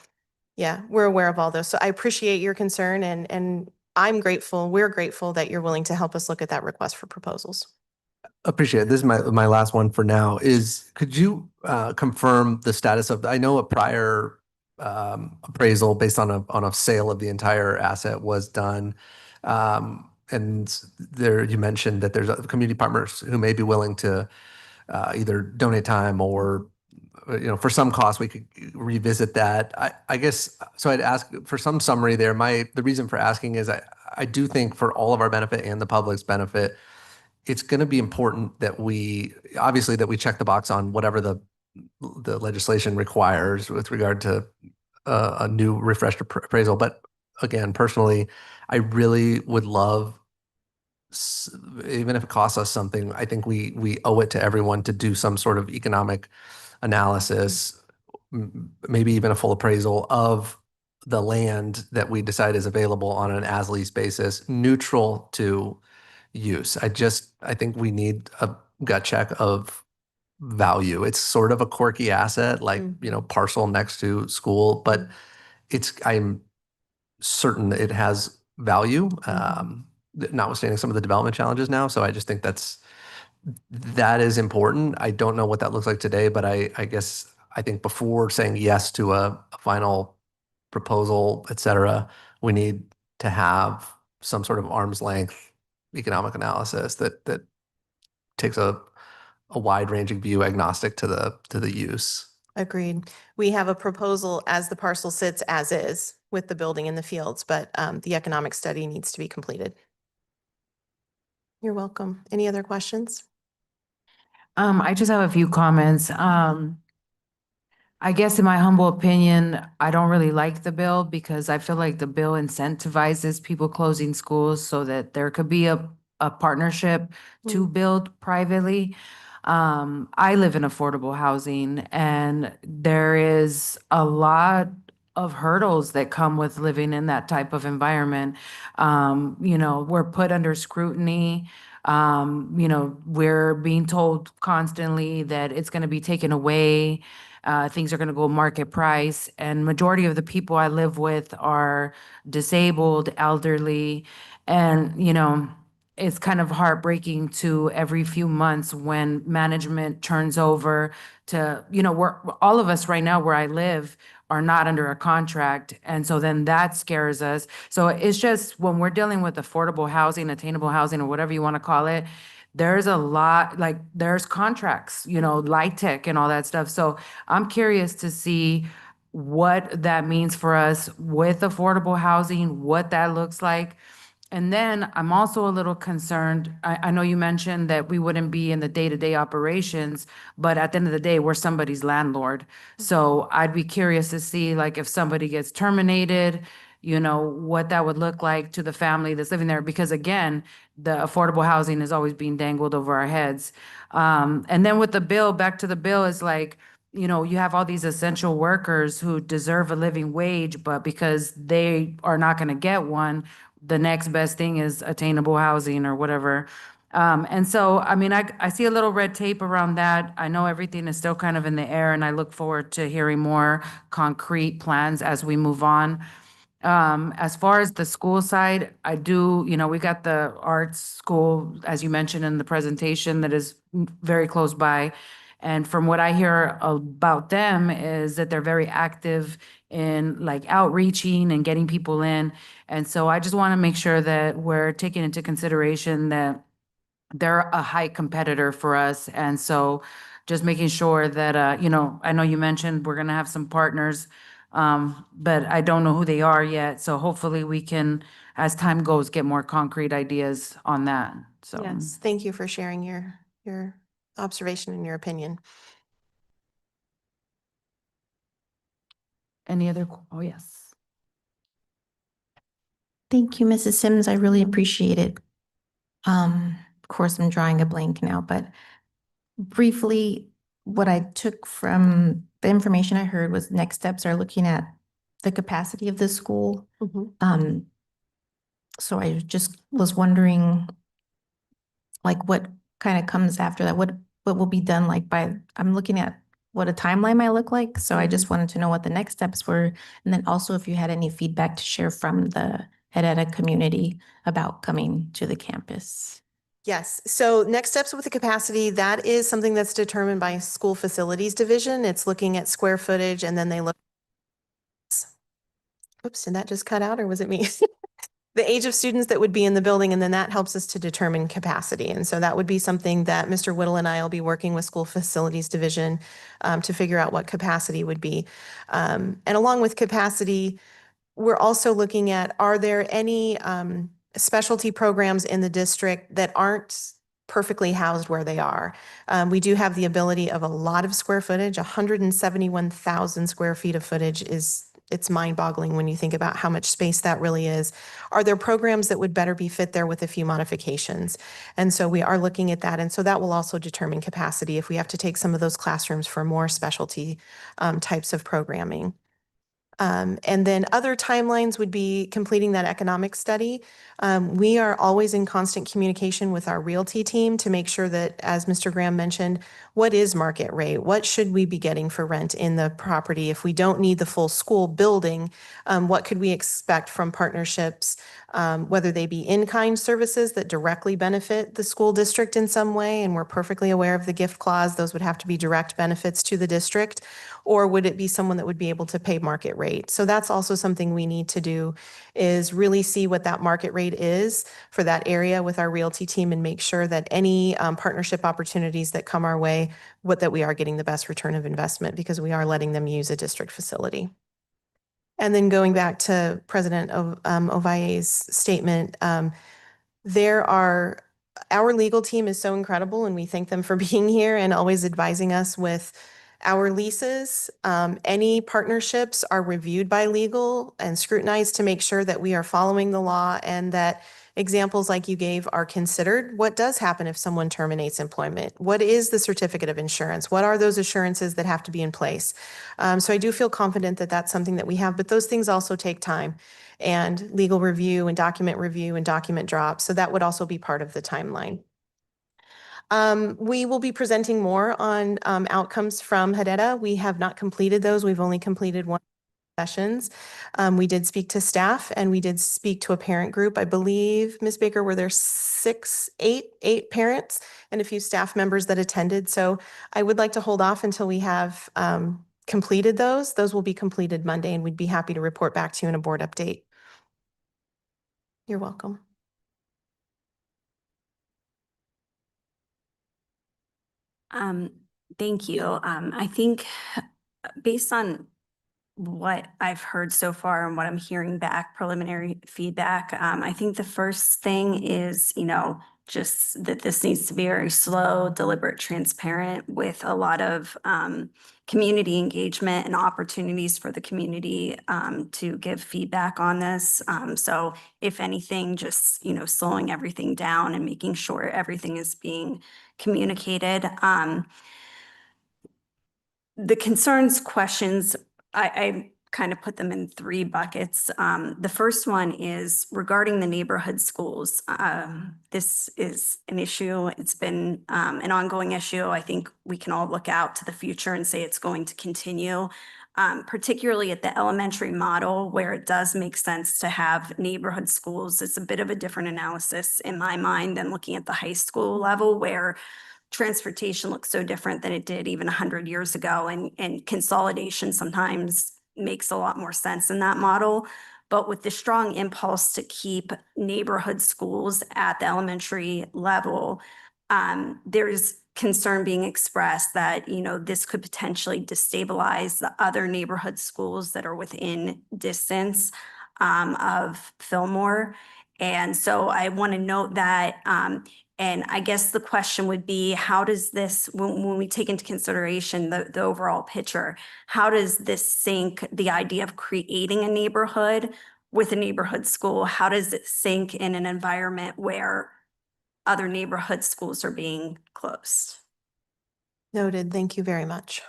yeah, we're aware of all those. So I appreciate your concern, and we're grateful that you're willing to help us look at that request for proposals. appreciate it. This is my last one for now. Could you confirm the status of, I know a prior appraisal based on a sale of the entire asset was done. And there you mentioned that there's community partners who may be willing to either donate time or for some cost, we could revisit that. I guess, so I'd ask for some summary there. The reason for asking is I do think for all of our benefit and the public's benefit, it's going to be important that obviously that we check the box on whatever the legislation requires with regard to a new refreshed appraisal. But again, personally, I really would love, even if it costs us something, I think we owe it to everyone to do some sort of economic analysis, maybe even a full appraisal of the land that we decide is available on an as-lease basis, neutral to use. I think we need a gut check of value. It's sort of a quirky asset, like, parcel next to school, but I'm certain that it has value, notwithstanding some of the development challenges now. So I just think that is important. I don't know what that looks like today, but I guess I think before saying yes to a final proposal, et cetera, we need to have some sort of arm's length economic analysis that takes a wide ranging view, agnostic to the use. Agreed. We have a proposal as the parcel sits as is with the building and the fields, but the economic study needs to be completed. You're welcome. Any other questions? I just have a few comments. I guess in my humble opinion, I don't really like the bill because I feel like the bill incentivizes people closing schools so that there could be a partnership to build privately. I live in affordable housing and there is a lot of hurdles that come with living in that type of environment. We're put under scrutiny. We're being told constantly that it's going to be taken away. Things are going to go market price, and majority of the people I live with are disabled, elderly, and it's kind of heartbreaking to every few months when management turns over to, all of us right now where I live are not under a contract. And so then that scares us. So it's just when we're dealing with affordable housing, attainable housing, or whatever you want to call it, there's a lot, like, there's contracts, you know, light tech and all that stuff. So I'm curious to see what that means for us with affordable housing, what that looks like. And then I'm also a little concerned. I know you mentioned that we wouldn't be in the day-to-day operations, but at the end of the day, we're somebody's landlord. So I'd be curious to see, like, if somebody gets terminated, you know, what that would look like to the family that's living there. Because again, the affordable housing is always being dangled over our heads. And then with the bill, back to the bill, is like, you know, you have all these essential workers who deserve a living wage, but because they are not going to get one, the next best thing is attainable housing or whatever. And so, I mean, I see a little red tape around that. I know everything is still kind of in the air, and I look forward to hearing more concrete plans as we move on. As far as the school side, I do, you know, we got the arts school, as you mentioned in the presentation, that is very close by. And from what I hear about them is that they're very active in like outreaching and getting people in. And so I just want to make sure that we're taking into consideration that they're a high competitor for us. And so just making sure that, you know, I know you mentioned we're gonna have some partners, but I don't know who they are yet. So hopefully we can, as time goes, get more concrete ideas on that. So. Yes, thank you for sharing your observation and your opinion. Any other, oh, yes. Thank you, Mrs. Sims. I really appreciate it. Of course, I'm drawing a blank now, but briefly, what I took from the information I heard was next steps are looking at the capacity of the school. So I just was wondering, like, what kind of comes after that? What will be done, like, by, I'm looking at what a timeline might look like. So I just wanted to know what the next steps were. And then also if you had any feedback to share from the Herrera community about coming to the campus. Yes, so next steps with the capacity, that is something that's determined by school facilities division. It's looking at square footage and then they look. Oops, did that just cut out or was it me? The age of students that would be in the building, and then that helps us to determine capacity. And so that would be something that Mr. Whittle and I will be working with School Facilities Division to figure out what capacity would be. And along with capacity, we're also looking at, are there any specialty programs in the district that aren't perfectly housed where they are? We do have the ability of a lot of square footage, 171,000 square feet of footage it's mind-boggling when you think about how much space that really is. Are there programs that would better be fit there with a few modifications? And so we are looking at that. And so that will also determine capacity if we have to take some of those classrooms for more specialty types of programming. And then other timelines would be completing that economic study. We are always in constant communication with our realty team to make sure that, as Mr. Graham mentioned, what is market rate? What should we be getting for rent in the property? If we don't need the full school building, what could we expect from partnerships, whether they be in-kind services that directly benefit the school district in some way? And we're perfectly aware of the gift clause. Those would have to be direct benefits to the district. Or would it be someone that would be able to pay market rate? So that's also something we need to do, is really see what that market rate is for that area with our realty team and make sure that any partnership opportunities that come our way, that we are getting the best return of investment because we are letting them use a district facility. And then going back to President Ovalles's statement, our legal team is so incredible and we thank them for being here and always advising us with our leases. Any partnerships are reviewed by legal and scrutinized to make sure that we are following the law and that examples like you gave are considered. What does happen if someone terminates employment? What is the certificate of insurance? What are those assurances that have to be in place? So I do feel confident that that's something that we have, but those things also take time and legal review and document drop. So that would also be part of the timeline. We will be presenting more on outcomes from Herrera. We have not completed those. We've only completed one sessions. We did speak to staff and we did speak to a parent group. I believe, Ms. Baker, were there eight parents and a few staff members that attended. So I would like to hold off until we have completed those. Those will be completed Monday and we'd be happy to report back to you in a board update. You're welcome. Thank you. I think based on what I've heard so far and what I'm hearing back, preliminary feedback, I think the first thing is, just that this needs to be very slow, deliberate, transparent with a lot of community engagement and opportunities for the community to give feedback on this. So if anything, just, slowing everything down and making sure everything is being communicated. The concerns, questions, I kind of put them in three buckets. The first one is regarding the neighborhood schools. This is an issue. It's been an ongoing issue. I think we can all look out to the future and say it's going to continue, particularly at the elementary model where it does make sense to have neighborhood schools. It's a bit of a different analysis in my mind than looking at the high school level where transportation looks so different than it did even 100 years ago, and consolidation sometimes makes a lot more sense in that model. But with the strong impulse to keep neighborhood schools at the elementary level, there's concern being expressed that, this could potentially destabilize the other neighborhood schools that are within distance of Fillmore. And so I want to note that, and I guess the question would be, how does this, when we take into consideration the overall picture, how does this sync the idea of creating a neighborhood with a neighborhood school? How does it sync in an environment where other neighborhood schools are being closed? Noted. Thank you very much.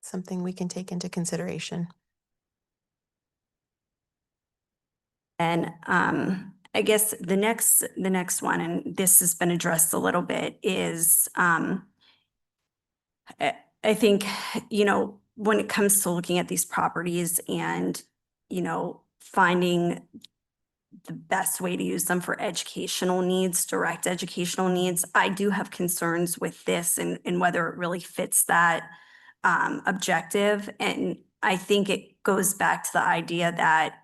Something we can take into consideration. And I guess the next one, and this has been addressed a little bit, is I think, when it comes to looking at these properties and, finding the best way to use them for educational needs, direct educational needs, I do have concerns with this and whether it really fits that objective. And I think it goes back to the idea that,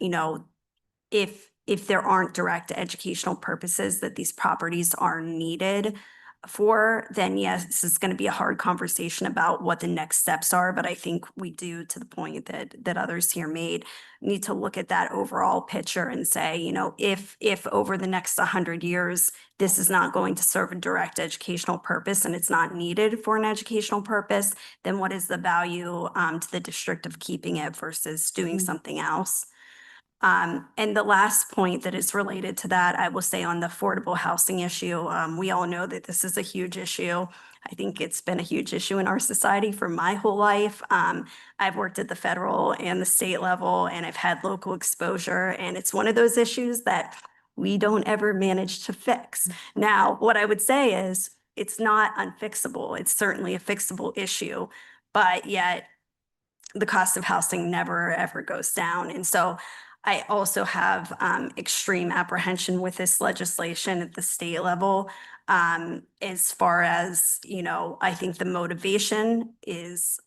if there aren't direct educational purposes that these properties are needed for, then yes, this is going to be a hard conversation about what the next steps are. But I think we do, to the point that others here made, need to look at that overall picture and say, if over the next 100 years, this is not going to serve a direct educational purpose and it's not needed for an educational purpose, then what is the value to the district of keeping it versus doing something else? And the last point that is related to that, I will say on the affordable housing issue, we all know that this is a huge issue. I think it's been a huge issue in our society for my whole life. I've worked at the federal and the state level, and I've had local exposure, and it's one of those issues that we don't ever manage to fix. Now, what I would say is it's not unfixable. It's certainly a fixable issue, but yet the cost of housing never, ever goes down. And so I also have extreme apprehension with this legislation at the state level. As far as, I think the motivation is,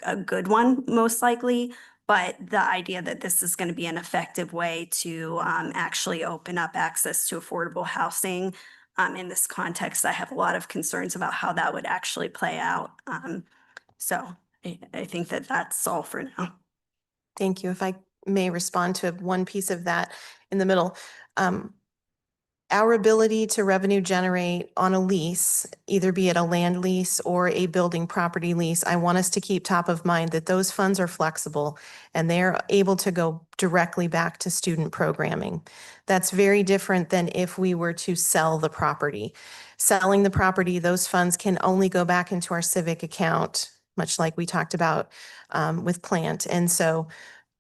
a good one, most likely. But the idea that this is going to be an effective way to actually open up access to affordable housing in this context, I have a lot of concerns about how that would actually play out. So I think that that's all for now. Thank you. If I may respond to one piece of that in the middle. Our ability to revenue generate on a lease, either be it a land lease or a building property lease, I want us to keep top of mind that those funds are flexible and they're able to go directly back to student programming. That's very different than if we were to sell the property. Selling the property, those funds can only go back into our civic account, much like we talked about with Plant. And so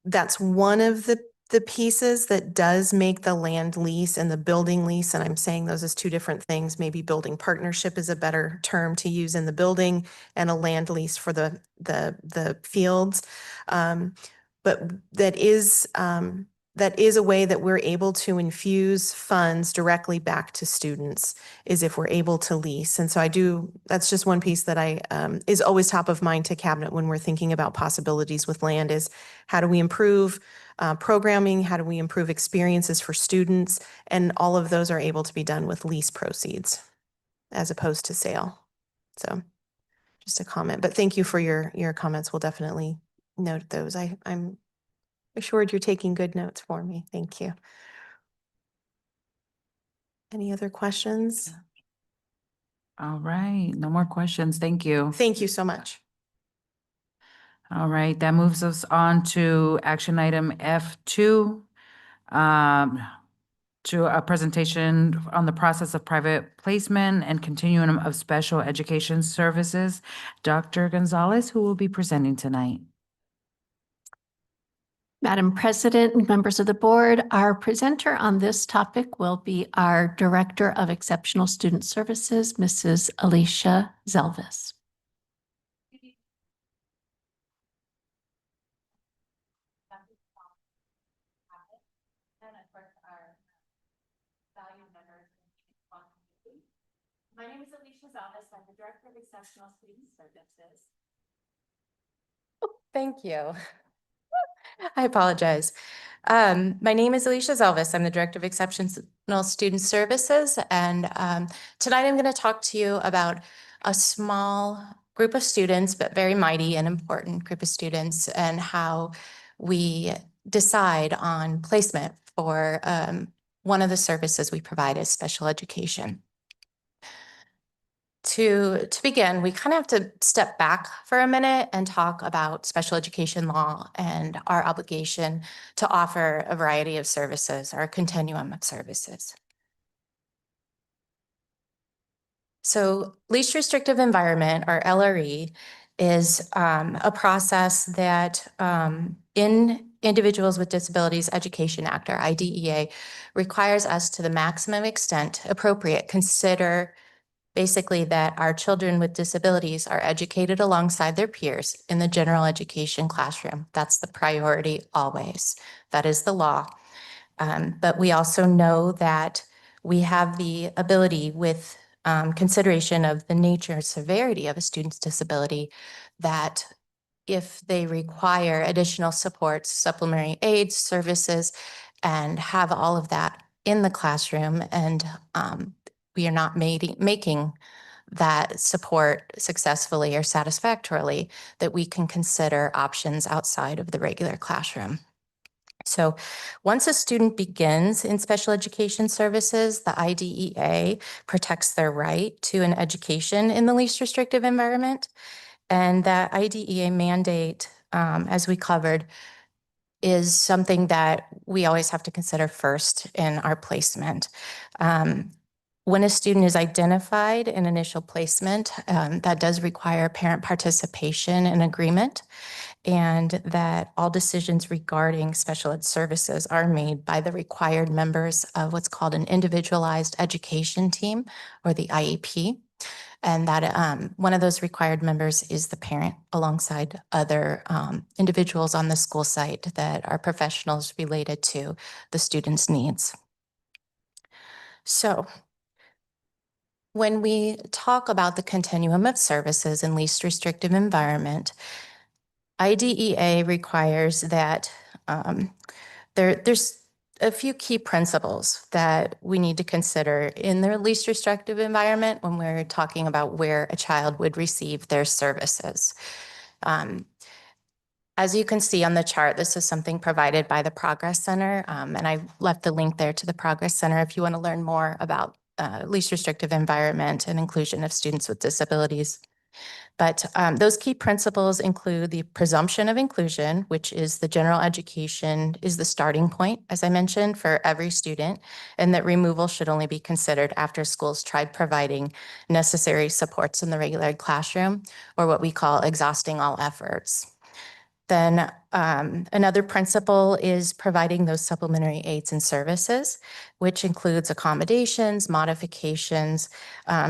that's one of the pieces that does make the land lease and the building lease, and I'm saying those as two different things. Maybe building partnership is a better term to use in the building, and a land lease for the fields. But that is a way that we're able to infuse funds directly back to students, is if we're able to lease. And so that's just one piece that is always top of mind to Cabinet when we're thinking about possibilities with land, is how do we improve programming? How do we improve experiences for students? And all of those are able to be done with lease proceeds as opposed to sale. So just a comment, but thank you for your comments. We'll definitely note those. I'm assured you're taking good notes for me. Thank you. Any other questions? All right, no more questions. Thank you. Thank you so much. All right, that moves us on to action item F2. To a presentation on the process of private placement and continuum of special education services. Dr. Gonzalez, who will be presenting tonight. Madam President, members of the board, our presenter on this topic will be our Director of Exceptional Student Services, Mrs. Alicia Zelvis. My name is Alicia Zelvis. I'm the Director of Exceptional Student Services. Thank you. I apologize. My name is Alicia Zelvis. I'm the Director of Exceptional Student Services. And tonight I'm going to talk to you about a small group of students, but very mighty and important group of students, and how we decide on placement for one of the services we provide as special education. To begin, we kind of have to step back for a minute and talk about special education law and our obligation to offer a variety of services, or a continuum of services. So least restrictive environment, or LRE, is a process that in Individuals with Disabilities Education Act, or IDEA, requires us to the maximum extent appropriate consider basically that our children with disabilities are educated alongside their peers in the general education classroom. That's the priority always. That is the law. But we also know that we have the ability, with consideration of the nature and severity of a student's disability, that if they require additional supports, supplementary aids, services, and have all of that in the classroom, and we are not making that support successfully or satisfactorily, that we can consider options outside of the regular classroom. So once a student begins in special education services, the IDEA protects their right to an education in the least restrictive environment. And that IDEA mandate, as we covered, is something that we always have to consider first in our placement. When a student is identified in initial placement, that does require parent participation and agreement, and that all decisions regarding special ed services are made by the required members of what's called an individualized education team, or the IEP. And that one of those required members is the parent, alongside other individuals on the school site that are professionals related to the student's needs. So when we talk about the continuum of services in least restrictive environment, IDEA requires that there's a few key principles that we need to consider in the least restrictive environment when we're talking about where a child would receive their services. As you can see on the chart, this is something provided by the Progress Center, and I left the link there to the Progress Center if you want to learn more about least restrictive environment and inclusion of students with disabilities. But those key principles include the presumption of inclusion, which is the general education is the starting point, as I mentioned, for every student, and that removal should only be considered after schools tried providing necessary supports in the regular classroom, or what we call exhausting all efforts. Then another principle is providing those supplementary aids and services, which includes accommodations, modifications,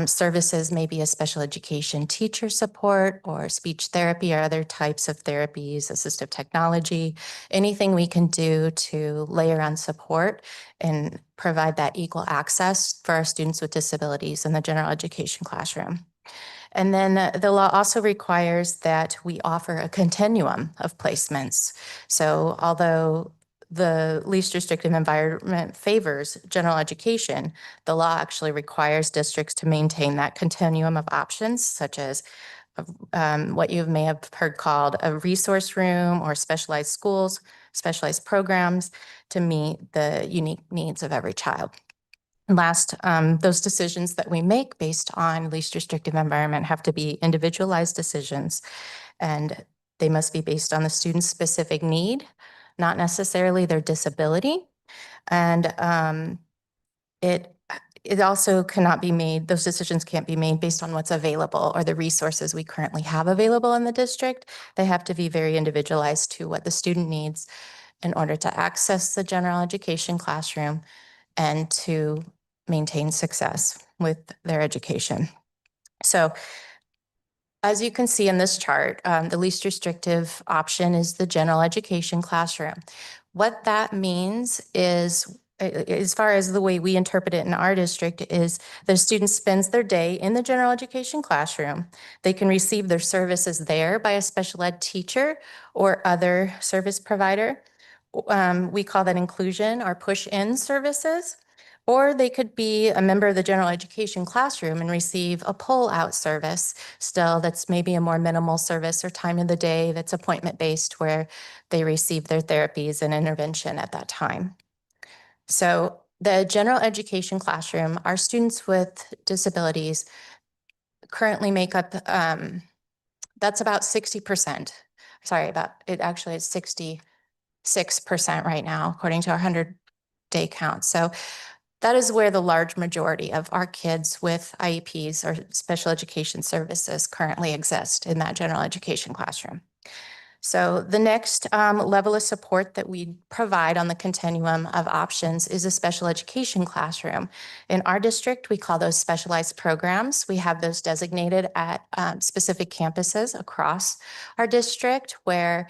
services, maybe a special education teacher support, or speech therapy, or other types of therapies, assistive technology, anything we can do to layer on support and provide that equal access for our students with disabilities in the general education classroom. And then the law also requires that we offer a continuum of placements. So although the least restrictive environment favors general education, the law actually requires districts to maintain that continuum of options, such as what you may have heard called a resource room or specialized schools, specialized programs to meet the unique needs of every child. Last, those decisions that we make based on least restrictive environment have to be individualized decisions, and they must be based on the student's specific need, not necessarily their disability. And it also cannot be made, those decisions can't be made based on what's available or the resources we currently have available in the district. They have to be very individualized to what the student needs in order to access the general education classroom and to maintain success with their education. So as you can see in this chart, the least restrictive option is the general education classroom. What that means is, as far as the way we interpret it in our district, is the student spends their day in the general education classroom. They can receive their services there by a special ed teacher or other service provider. We call that inclusion or push-in services. Or they could be a member of the general education classroom and receive a pull-out service still that's maybe a more minimal service or time of the day that's appointment-based where they receive their therapies and intervention at that time. So the general education classroom, our students with disabilities currently make up, that's about 60%. Sorry, actually it's 66% right now, according to our 100-day count. So that is where the large majority of our kids with IEPs or special education services currently exist, in that general education classroom. So the next level of support that we provide on the continuum of options is a special education classroom. In our district, we call those specialized programs. We have those designated at specific campuses across our district where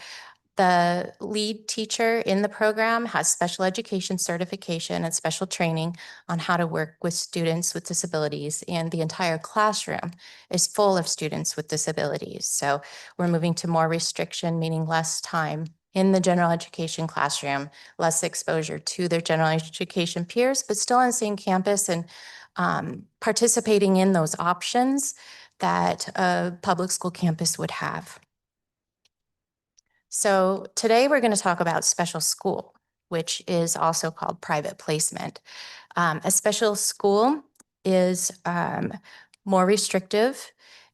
the lead teacher in the program has special education certification and special training on how to work with students with disabilities, and the entire classroom is full of students with disabilities. So we're moving to more restriction, meaning less time in the general education classroom, less exposure to their general education peers, but still on the same campus and participating in those options that a public school campus would have. So today we're going to talk about special school, which is also called private placement. A special school is more restrictive.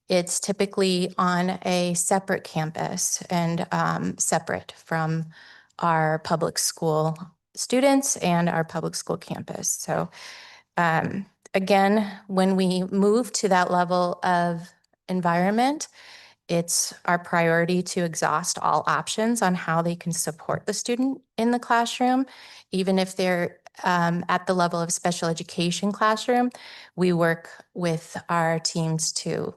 It's typically on a separate campus and separate from our public school students and our public school campus. So again, when we move to that level of environment, it's our priority to exhaust all options on how they can support the student in the classroom. Even if they're at the level of special education classroom, we work with our teams to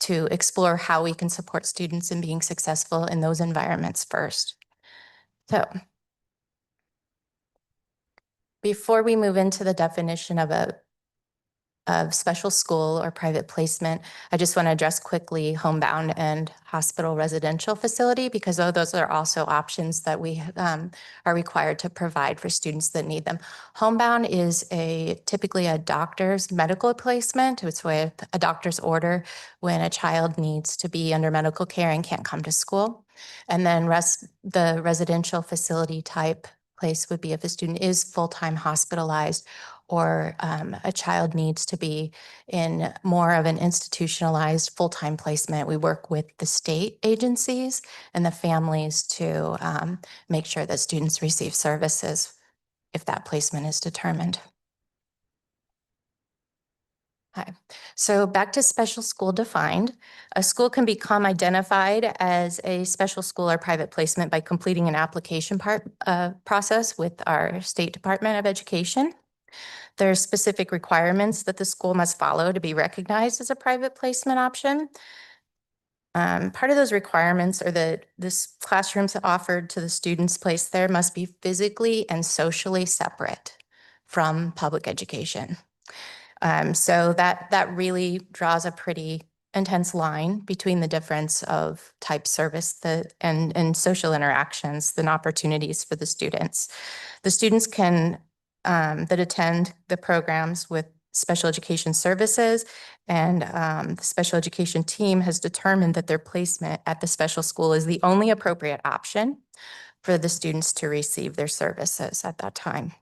explore how we can support students in being successful in those environments first. So before we move into the definition of special school or private placement, I just want to address quickly homebound and hospital residential facility, because those are also options that we are required to provide for students that need them. Homebound is typically a doctor's medical placement. It's with a doctor's order when a child needs to be under medical care and can't come to school. And then the residential facility type place would be if a student is full-time hospitalized or a child needs to be in more of an institutionalized full-time placement. We work with the state agencies and the families to make sure that students receive services if that placement is determined. Okay. So back to special school defined. A school can become identified as a special school or private placement by completing an application process with our State Department of Education. There are specific requirements that the school must follow to be recognized as a private placement option. Part of those requirements are that this classrooms offered to the students placed there must be physically and socially separate from public education. So that really draws a pretty intense line between the difference of type service and social interactions than opportunities for the students. The students can that attend the programs with special education services and the special education team has determined that their placement at the special school is the only appropriate option for the students to receive their services at that time.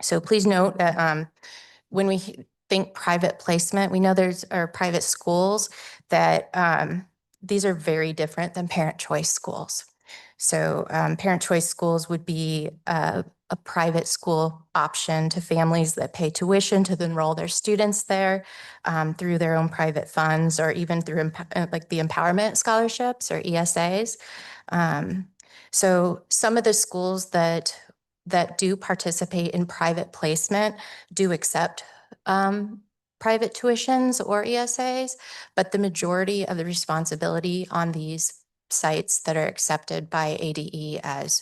So please note that when we think private placement, we know there's private schools that these are very different than parent choice schools. So parent choice schools would be a private school option to families that pay tuition to enroll their students there through their own private funds or even through like the empowerment scholarships or ESAs. So some of the schools that do participate in private placement do accept private tuitions or ESAs, but the majority of the responsibility on these sites that are accepted by ADE as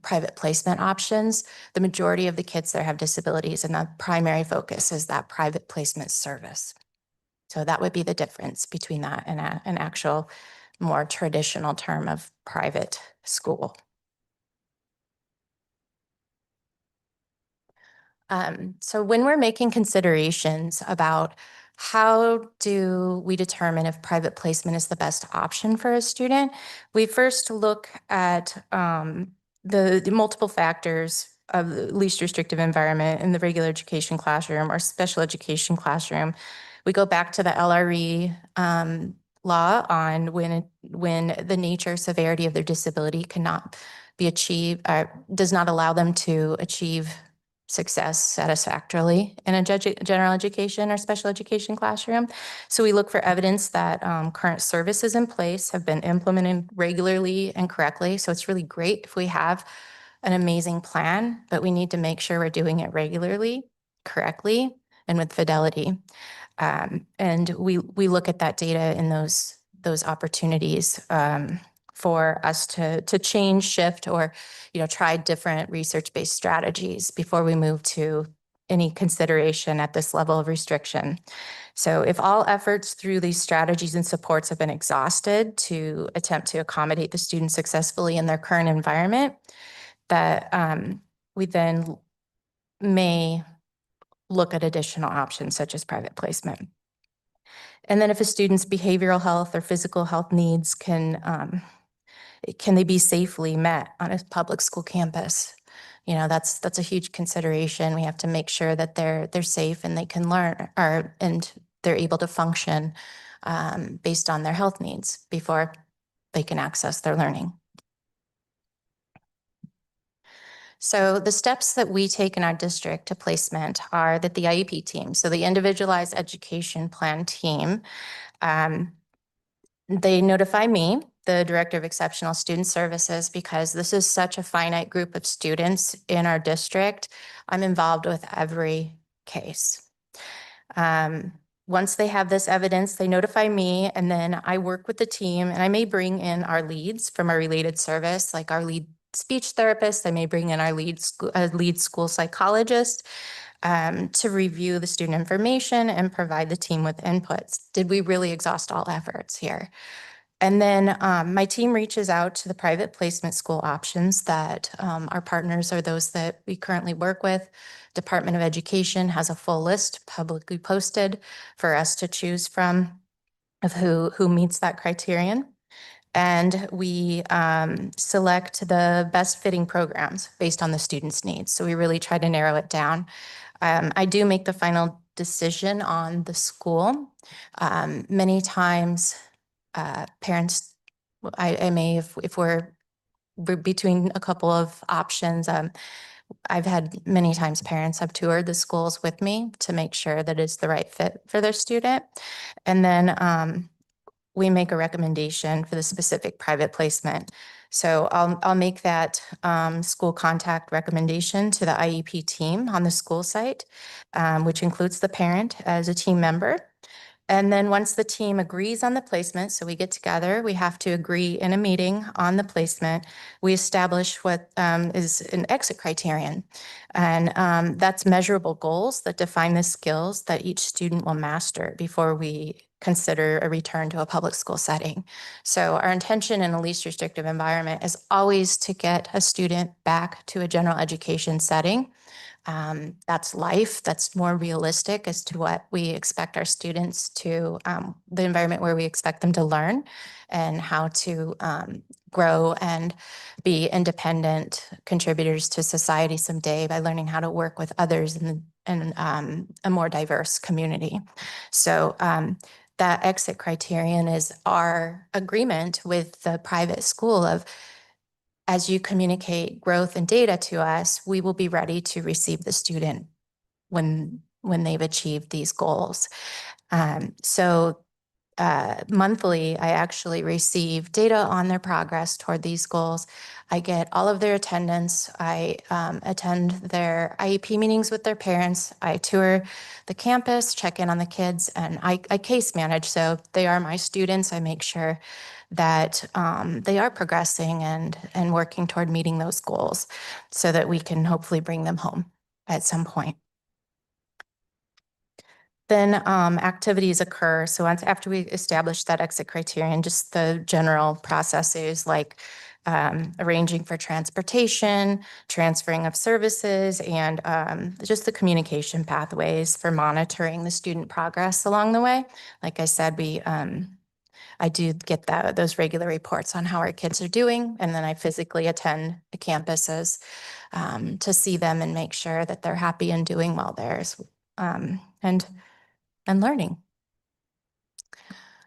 private placement options, the majority of the kids there have disabilities and the primary focus is that private placement service. So that would be the difference between that and an actual more traditional term of private school. So when we're making considerations about how do we determine if private placement is the best option for a student, we first look at the multiple factors of the least restrictive environment in the regular education classroom or special education classroom. We go back to the LRE law on when the nature, severity of their disability cannot be achieved, does not allow them to achieve success satisfactorily in a general education or special education classroom. So we look for evidence that current services in place have been implemented regularly and correctly. So it's really great if we have an amazing plan, but we need to make sure we're doing it regularly, correctly, and with fidelity. And we look at that data in those opportunities for us to change, shift, or try different research-based strategies before we move to any consideration at this level of restriction. So if all efforts through these strategies and supports have been exhausted to attempt to accommodate the students successfully in their current environment, that we then may look at additional options such as private placement. And then if a student's behavioral health or physical health needs can they be safely met on a public school campus? That's a huge consideration. We have to make sure that they're safe and they can learn and they're able to function based on their health needs before they can access their learning. So the steps that we take in our district to placement are that the IEP team, so the Individualized Education Plan team, they notify me, the Director of Exceptional Student Services, because this is such a finite group of students in our district. I'm involved with every case. Once they have this evidence, they notify me, and then I work with the team, and I may bring in our leads from our related service, like our lead speech therapist. I may bring in our lead school psychologist to review the student information and provide the team with inputs. Did we really exhaust all efforts here? And then my team reaches out to the private placement school options that our partners are those that we currently work with. Department of Education has a full list publicly posted for us to choose from of who meets that criterion. And we select the best fitting programs based on the student's needs. So we really try to narrow it down. I do make the final decision on the school. Many times, parents, I may, if we're between a couple of options, I've had many times parents have toured the schools with me to make sure that it's the right fit for their student. And then we make a recommendation for the specific private placement. So I'll make that school contact recommendation to the IEP team on the school site, which includes the parent as a team member. And then once the team agrees on the placement, so we get together, we have to agree in a meeting on the placement. We establish what is an exit criterion. And that's measurable goals that define the skills that each student will master before we consider a return to a public school setting. So our intention in a least restrictive environment is always to get a student back to a general education setting. That's life. That's more realistic as to what we expect our students to, the environment where we expect them to learn and how to grow and be independent contributors to society someday by learning how to work with others in a more diverse community. So that exit criterion is our agreement with the private school of, as you communicate growth and data to us, we will be ready to receive the student when they've achieved these goals. Monthly, I actually receive data on their progress toward these goals. I get all of their attendance. I attend their IEP meetings with their parents. I tour the campus, check in on the kids, and I case manage. So they are my students. I make sure that they are progressing and working toward meeting those goals so that we can hopefully bring them home at some point. Then activities occur. So once after we establish that exit criterion, just the general processes like arranging for transportation, transferring of services, and just the communication pathways for monitoring the student progress along the way. Like I said, I do get those regular reports on how our kids are doing, and then I physically attend the campuses to see them and make sure that they're happy and doing well there, and learning.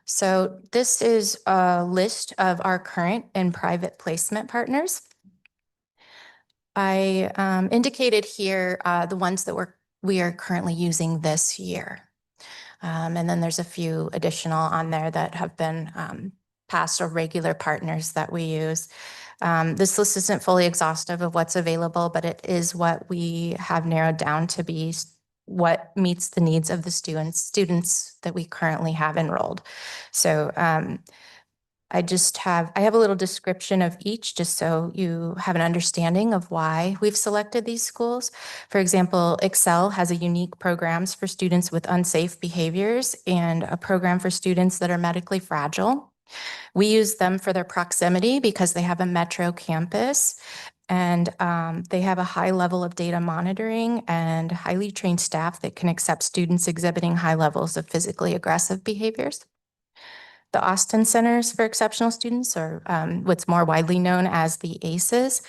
So this is a list of our current and private placement partners. I indicated here the ones that we are currently using this year. And then there's a few additional on there that have been past or regular partners that we use. This list isn't fully exhaustive of what's available, but it is what we have narrowed down to be what meets the needs of the students that we currently have enrolled. So I have a little description of each just so you have an understanding of why we've selected these schools. For example, Excel has a unique programs for students with unsafe behaviors and a program for students that are medically fragile. We use them for their proximity because they have a metro campus and they have a high level of data monitoring and highly trained staff that can accept students exhibiting high levels of physically aggressive behaviors. The Austin Centers for Exceptional Students, or what's more widely known as the ACEs,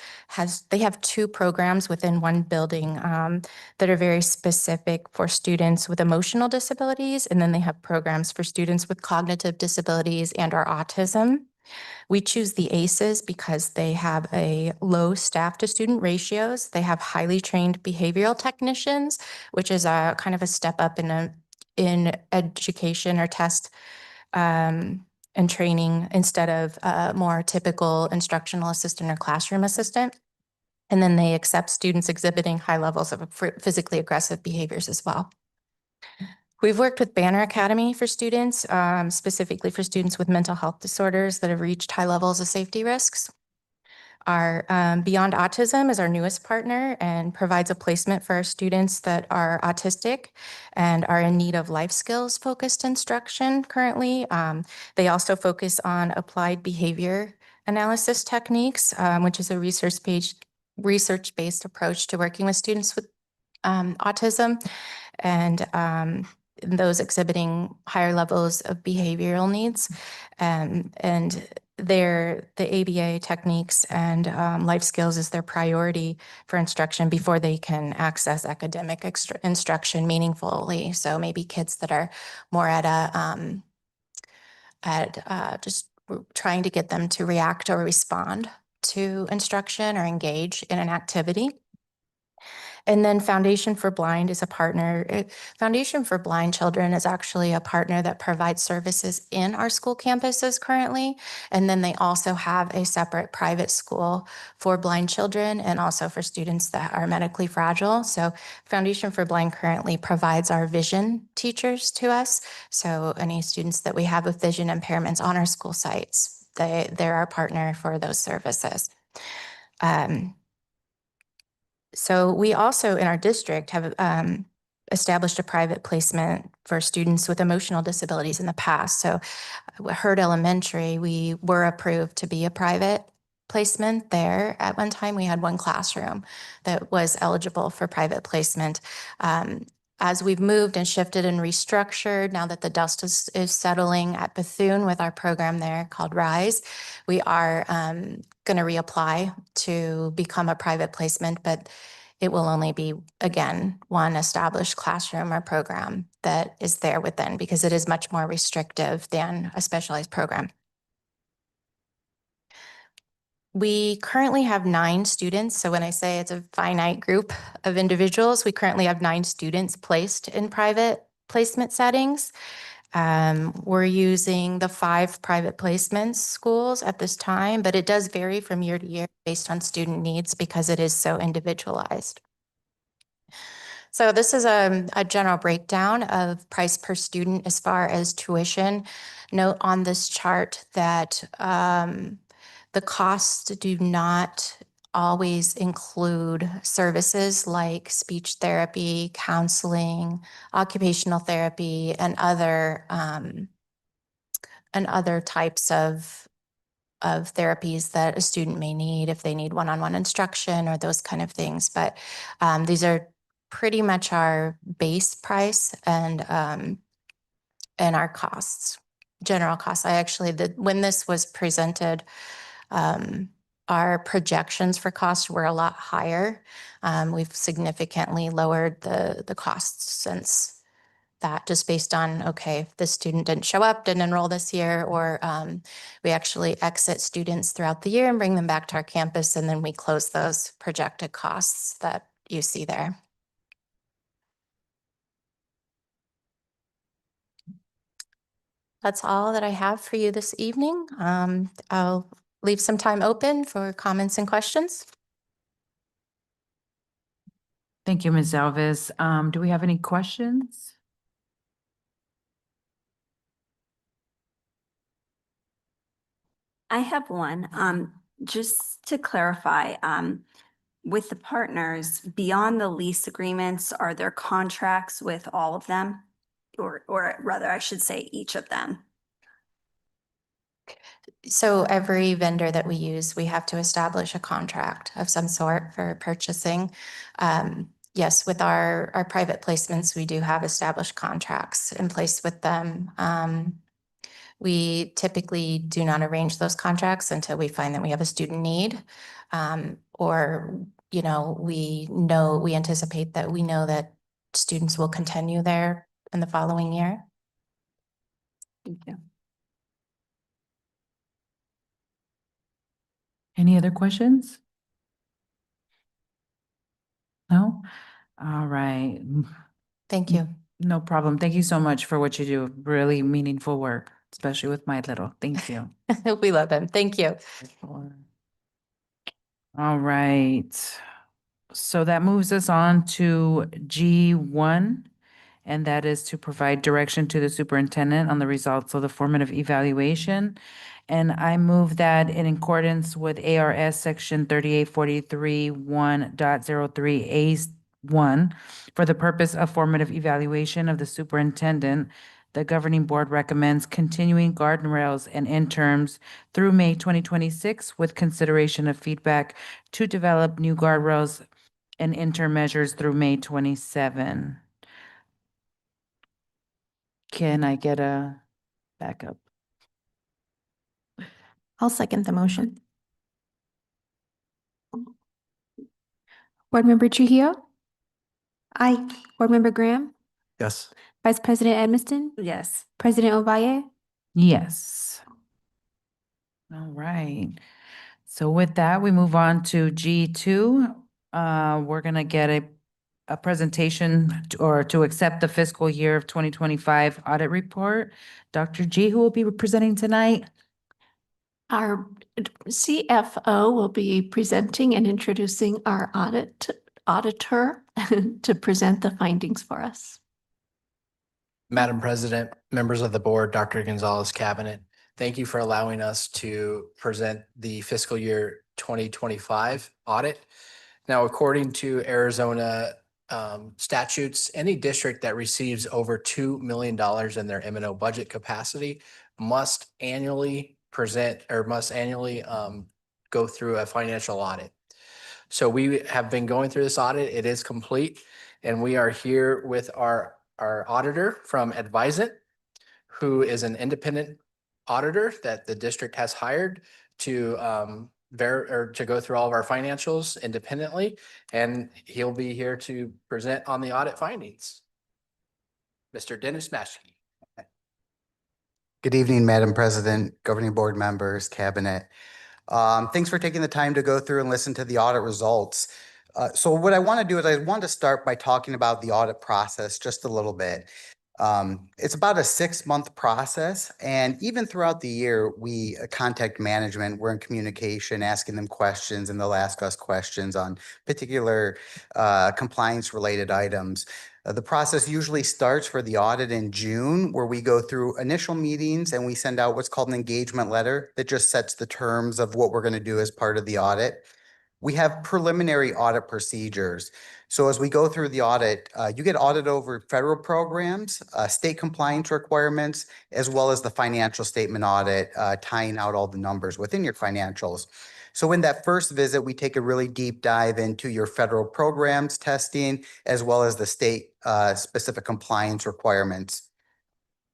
they have two programs within one building that are very specific for students with emotional disabilities, and then they have programs for students with cognitive disabilities and or autism. We choose the ACEs because they have a low staff to student ratios. They have highly trained behavioral technicians, which is a kind of a step up in education or test and training instead of a more typical instructional assistant or classroom assistant. And then they accept students exhibiting high levels of physically aggressive behaviors as well. We've worked with Banner Academy for students, specifically for students with mental health disorders that have reached high levels of safety risks. Our Beyond Autism is our newest partner and provides a placement for our students that are autistic and are in need of life skills focused instruction currently. They also focus on applied behavior analysis techniques, which is a research-based approach to working with students with autism and those exhibiting higher levels of behavioral needs. And the ABA techniques and life skills is their priority for instruction before they can access academic instruction meaningfully. So maybe kids that are more just trying to get them to react or respond to instruction or engage in an activity. And then Foundation for Blind is a partner. Foundation for Blind Children is actually a partner that provides services in our school campuses currently. And then they also have a separate private school for blind children and also for students that are medically fragile. So Foundation for Blind currently provides our vision teachers to us. So any students that we have with vision impairments on our school sites, they're our partner for those services. So we also in our district have established a private placement for students with emotional disabilities in the past. So Hurd Elementary, we were approved to be a private placement there. At one time, we had one classroom that was eligible for private placement. As we've moved and shifted and restructured, now that the dust is settling at Bethune with our program there called RISE, we are going to reapply to become a private placement, but it will only be, again, one established classroom or program that is there within, because it is much more restrictive than a specialized program. We currently have 9 students. So when I say it's a finite group of individuals, we currently have 9 students placed in private placement settings. We're using the 5 private placement schools at this time, but it does vary from year to year based on student needs because it is so individualized. So this is a general breakdown of price per student as far as tuition. Note on this chart that the costs do not always include services like speech therapy, counseling, occupational therapy, and other types of therapies that a student may need if they need one-on-one instruction or those kind of things. But these are pretty much our base price and our costs, general costs. I actually, when this was presented, our projections for costs were a lot higher. We've significantly lowered the costs since that, just based on, okay, if the student didn't show up, didn't enroll this year, or we actually exit students throughout the year and bring them back to our campus, and then we close those projected costs that you see there. That's all that I have for you this evening. I'll leave some time open for comments and questions. Thank you, Ms. Alves. Do we have any questions? I have one. Just to clarify, with the partners, beyond the lease agreements, are there contracts with all of them? Or rather, I should say each of them? So every vendor that we use, we have to establish a contract of some sort for purchasing. Yes, with our private placements, we do have established contracts in place with them. We typically do not arrange those contracts until we find that we have a student need, or, you know, we anticipate that we know that students will continue there in the following year. Thank you. Any other questions? No? All right. Thank you. No problem. Thank you so much for what you do. Really meaningful work, especially with my little. Thank you. We love them. Thank you. All right. So that moves us on to G1, and that is to provide direction to the superintendent on the results of the formative evaluation. And I move that in accordance with ARS Section 3843(1.03)(a)(1), for the purpose of formative evaluation of the superintendent, the governing board recommends continuing guardrails and interns through May 2026 with consideration of feedback to develop new guardrails and interim measures through May 27. Can I get a backup? I'll second the motion. Board Member Trujillo? Aye. Board Member Graham? Yes. Vice President Edmiston? Yes. President Ovalle? Yes. All right. So with that, we move on to G2. We're gonna get a presentation or to accept the fiscal year of 2025 audit report. Dr. G, who will be presenting tonight? Our CFO will be presenting and introducing our auditor to present the findings for us. Madam President, members of the board, Dr. Gonzalez Cabinet, thank you for allowing us to present the fiscal year 2025 audit. Now, according to Arizona statutes, any district that receives over $2 million in their M&O budget capacity must annually go through a financial audit. So we have been going through this audit. It is complete. And we are here with our auditor from Advisant, who is an independent auditor that the district has hired to to go through all of our financials independently, and he'll be here to present on the audit findings. Mr. Dennis Maschke. Good evening, Madam President, governing board members, cabinet. Thanks for taking the time to go through and listen to the audit results. So what I want to do is I want to start by talking about the audit process just a little bit. It's about a 6-month process, and even throughout the year, we contact management. We're in communication, asking them questions, and they'll ask us questions on particular compliance-related items. The process usually starts for the audit in June, where we go through initial meetings and we send out what's called an engagement letter that just sets the terms of what we're going to do as part of the audit. We have preliminary audit procedures. So as we go through the audit, you get audited over federal programs, state compliance requirements, as well as the financial statement audit, tying out all the numbers within your financials. So in that first visit, we take a really deep dive into your federal programs testing, as well as the state specific compliance requirements.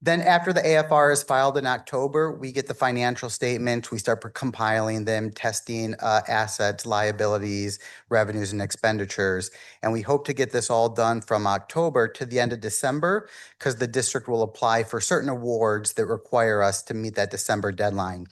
Then after the AFR is filed in October, we get the financial statements. We start compiling them, testing assets, liabilities, revenues, and expenditures. And we hope to get this all done from October to the end of December, because the district will apply for certain awards that require us to meet that December deadline.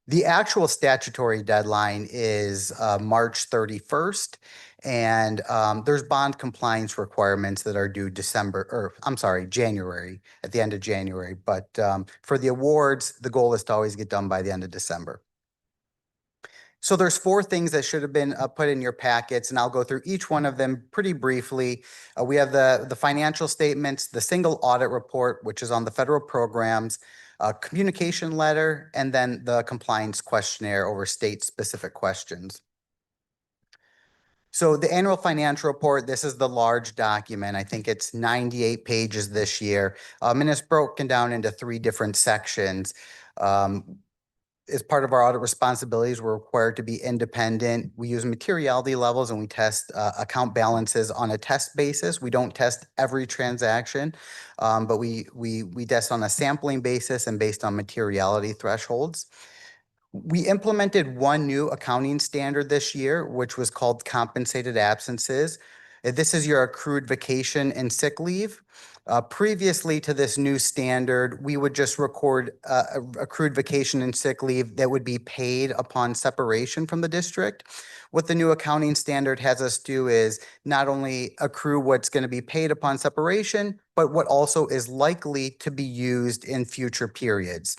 The actual statutory deadline is March 31st, and there's bond compliance requirements that are due January, at the end of January. But for the awards, the goal is to always get done by the end of December. So there's 4 things that should have been put in your packets, and I'll go through each one of them pretty briefly. We have the financial statements, the single audit report, which is on the federal programs, a communication letter, and then the compliance questionnaire over state-specific questions. So the annual financial report, this is the large document. I think it's 98 pages this year, and it's broken down into 3 different sections. As part of our audit responsibilities, we're required to be independent. We use materiality levels and we test account balances on a test basis. We don't test every transaction, but we test on a sampling basis and based on materiality thresholds. We implemented one new accounting standard this year, which was called compensated absences. This is your accrued vacation and sick leave. Previously to this new standard, we would just record accrued vacation and sick leave that would be paid upon separation from the district. What the new accounting standard has us do is not only accrue what's going to be paid upon separation, but what also is likely to be used in future periods.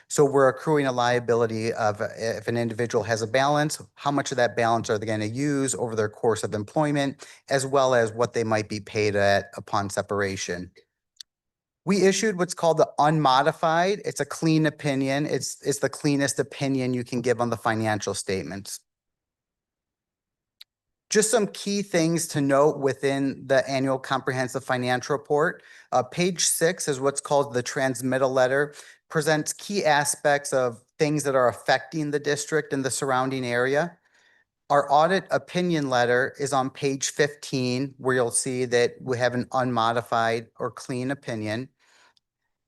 So we're accruing a liability of if an individual has a balance, how much of that balance are they going to use over their course of employment, as well as what they might be paid at upon separation. We issued what's called the unmodified. It's a clean opinion. It's the cleanest opinion you can give on the financial statements. Just some key things to note within the annual comprehensive financial report. Page 6 is what's called the transmittal letter, presents key aspects of things that are affecting the district and the surrounding area. Our audit opinion letter is on page 15, where you'll see that we have an unmodified or clean opinion.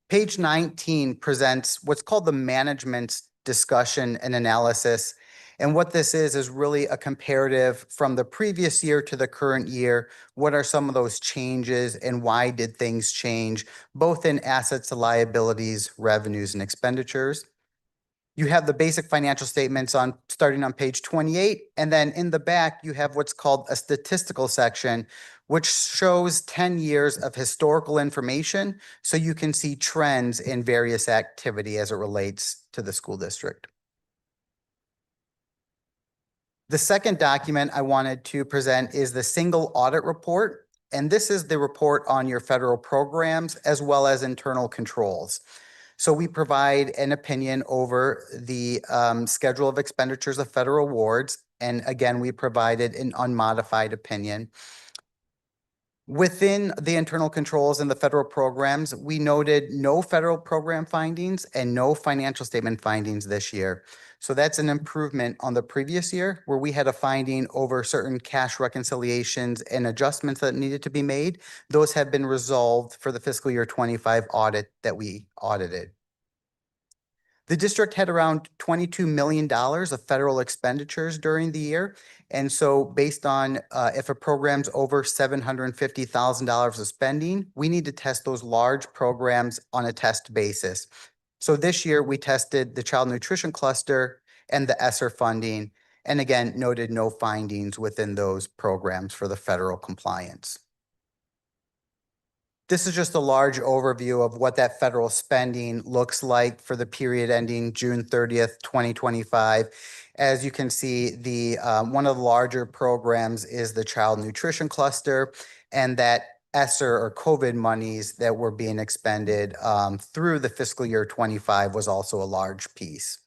Page 19 presents what's called the management's discussion and analysis. And what this is really a comparative from the previous year to the current year. What are some of those changes and why did things change, both in assets to liabilities, revenues, and expenditures? You have the basic financial statements starting on page 28. And then in the back, you have what's called a statistical section, which shows 10 years of historical information. So you can see trends in various activity as it relates to the school district. The second document I wanted to present is the single audit report. And this is the report on your federal programs as well as internal controls. So we provide an opinion over the schedule of expenditures of federal awards. And again, we provided an unmodified opinion. Within the internal controls and the federal programs, we noted no federal program findings and no financial statement findings this year. So that's an improvement on the previous year where we had a finding over certain cash reconciliations and adjustments that needed to be made. Those have been resolved for the fiscal year 25 audit that we audited. The district had around $22 million of federal expenditures during the year. And so based on if a program's over $750,000 of spending, we need to test those large programs on a test basis. So this year we tested the child nutrition cluster and the ESSER funding, and again, noted no findings within those programs for the federal compliance. This is just a large overview of what that federal spending looks like for the period ending June 30th, 2025. As you can see, the one of the larger programs is the child nutrition cluster, and that ESSER or COVID monies that were being expended through the fiscal year 25 was also a large piece.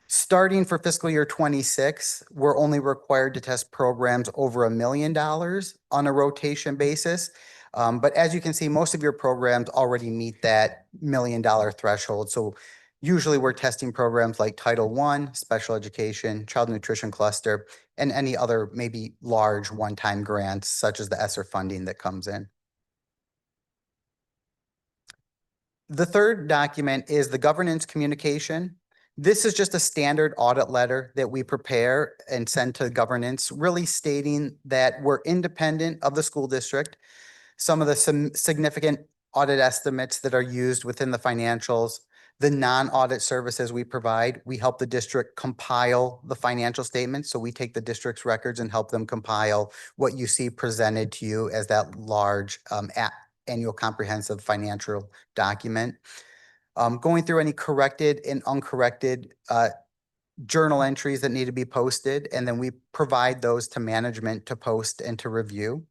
Starting for fiscal year 26, we're only required to test programs over $1 million on a rotation basis. But as you can see, most of your programs already meet that $1 million threshold. So usually we're testing programs like Title I, special education, child nutrition cluster, and any other maybe large one-time grants such as the ESSER funding that comes in. The third document is the governance communication. This is just a standard audit letter that we prepare and send to governance, really stating that we're independent of the school district. Some of the significant audit estimates that are used within the financials, the non-audit services we provide, we help the district compile the financial statements. So we take the district's records and help them compile what you see presented to you as that large annual comprehensive financial document. Going through any corrected and uncorrected journal entries that need to be posted, and then we provide those to management to post and to review.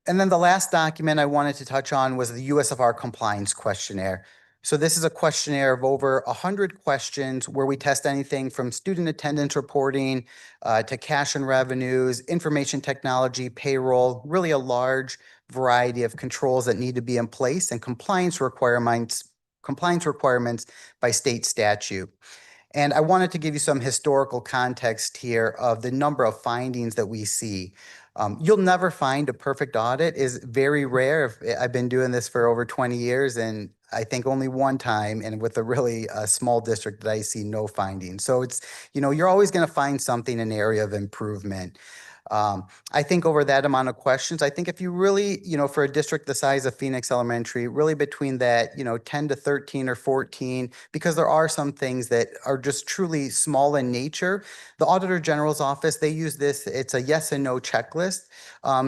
And then the last document I wanted to touch on was the USFR compliance questionnaire. So this is a questionnaire of over 100 questions where we test anything from student attendance reporting to cash and revenues, information technology, payroll, really a large variety of controls that need to be in place and compliance requirements by state statute. And I wanted to give you some historical context here of the number of findings that we see. You'll never find a perfect audit, is very rare. I've been doing this for over 20 years, and I think only one time, and with a really small district, that I see no findings. So it's, you're always going to find something, an area of improvement. I think over that amount of questions, I think if you really, for a district the size of Phoenix Elementary, really between that, 10 to 13 or 14, because there are some things that are just truly small in nature. The Auditor General's office, they use this, it's a yes and no checklist.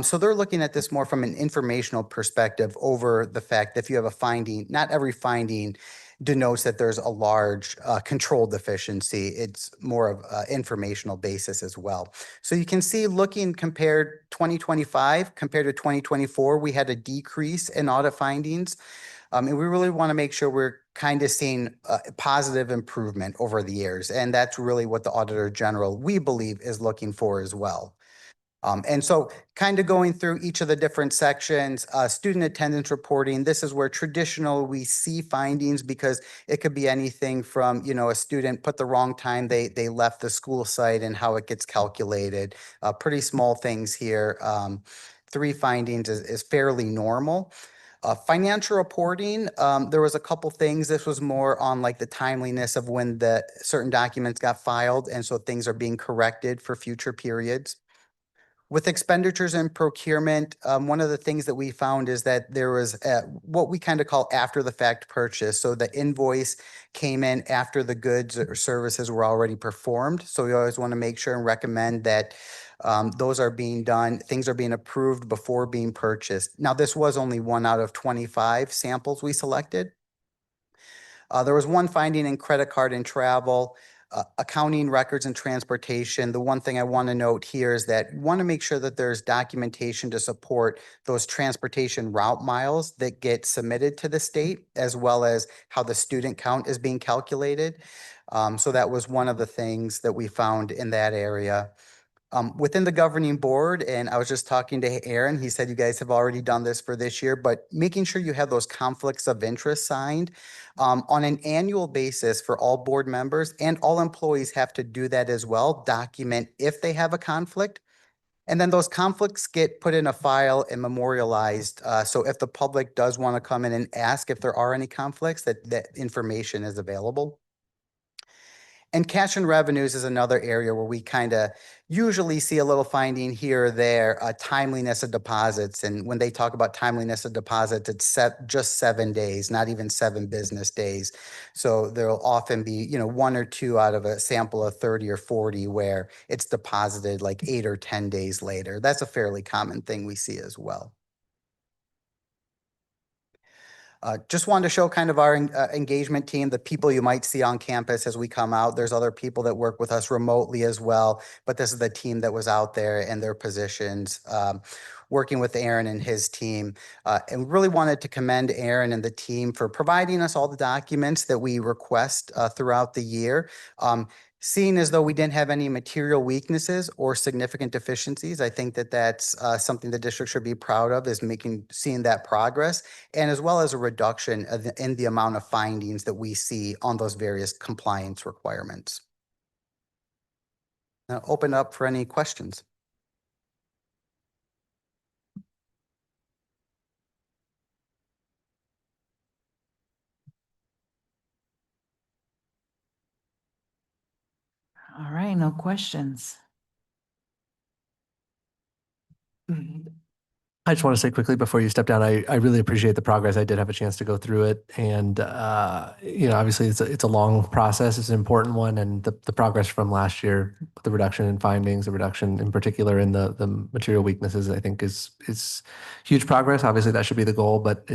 So they're looking at this more from an informational perspective over the fact that if you have a finding, not every finding denotes that there's a large control deficiency. It's more of an informational basis as well. So you can see looking compared 2025 compared to 2024, we had a decrease in audit findings. And we really want to make sure we're kind of seeing positive improvement over the years. And that's really what the Auditor General, we believe, is looking for as well. And so kind of going through each of the different sections, student attendance reporting, this is where traditional we see findings because it could be anything from, a student put the wrong time they left the school site and how it gets calculated. Pretty small things here. 3 findings is fairly normal. Financial reporting, there was a couple things. This was more on like the timeliness of when the certain documents got filed. And so things are being corrected for future periods. With expenditures and procurement, one of the things that we found is that there was what we kind of call after the fact purchase. So the invoice came in after the goods or services were already performed. So we always want to make sure and recommend that those are being done, things are being approved before being purchased. Now, this was only 1 out of 25 samples we selected. There was one finding in credit card and travel. Accounting records and transportation. The one thing I want to note here is that we want to make sure that there's documentation to support those transportation route miles that get submitted to the state, as well as how the student count is being calculated. So that was one of the things that we found in that area. Within the governing board, and I was just talking to Aaron, he said you guys have already done this for this year, but making sure you have those conflicts of interest signed on an annual basis for all board members, and all employees have to do that as well, document if they have a conflict. And then those conflicts get put in a file and memorialized. So if the public does want to come in and ask if there are any conflicts, that information is available. And cash and revenues is another area where we kind of usually see a little finding here or there, timeliness of deposits. And when they talk about timeliness of deposits, it's just 7 days, not even 7 business days. So there'll often be, 1 or 2 out of a sample of 30 or 40 where it's deposited like 8 or 10 days later. That's a fairly common thing we see as well. Just wanted to show kind of our engagement team, the people you might see on campus as we come out. There's other people that work with us remotely as well, but this is the team that was out there and their positions, working with Aaron and his team. And really wanted to commend Aaron and the team for providing us all the documents that we request throughout the year. Seeing as though we didn't have any material weaknesses or significant deficiencies, I think that that's something the district should be proud of, is seeing that progress, and as well as a reduction in the amount of findings that we see on those various compliance requirements. Now, open up for any questions. All right, no questions. I just want to say quickly before you step down, I really appreciate the progress. I did have a chance to go through it, and obviously it's a long process. It's an important one, and the progress from last year, the reduction in findings, the reduction in particular in the material weaknesses, I think is huge progress. Obviously, that should be the goal, but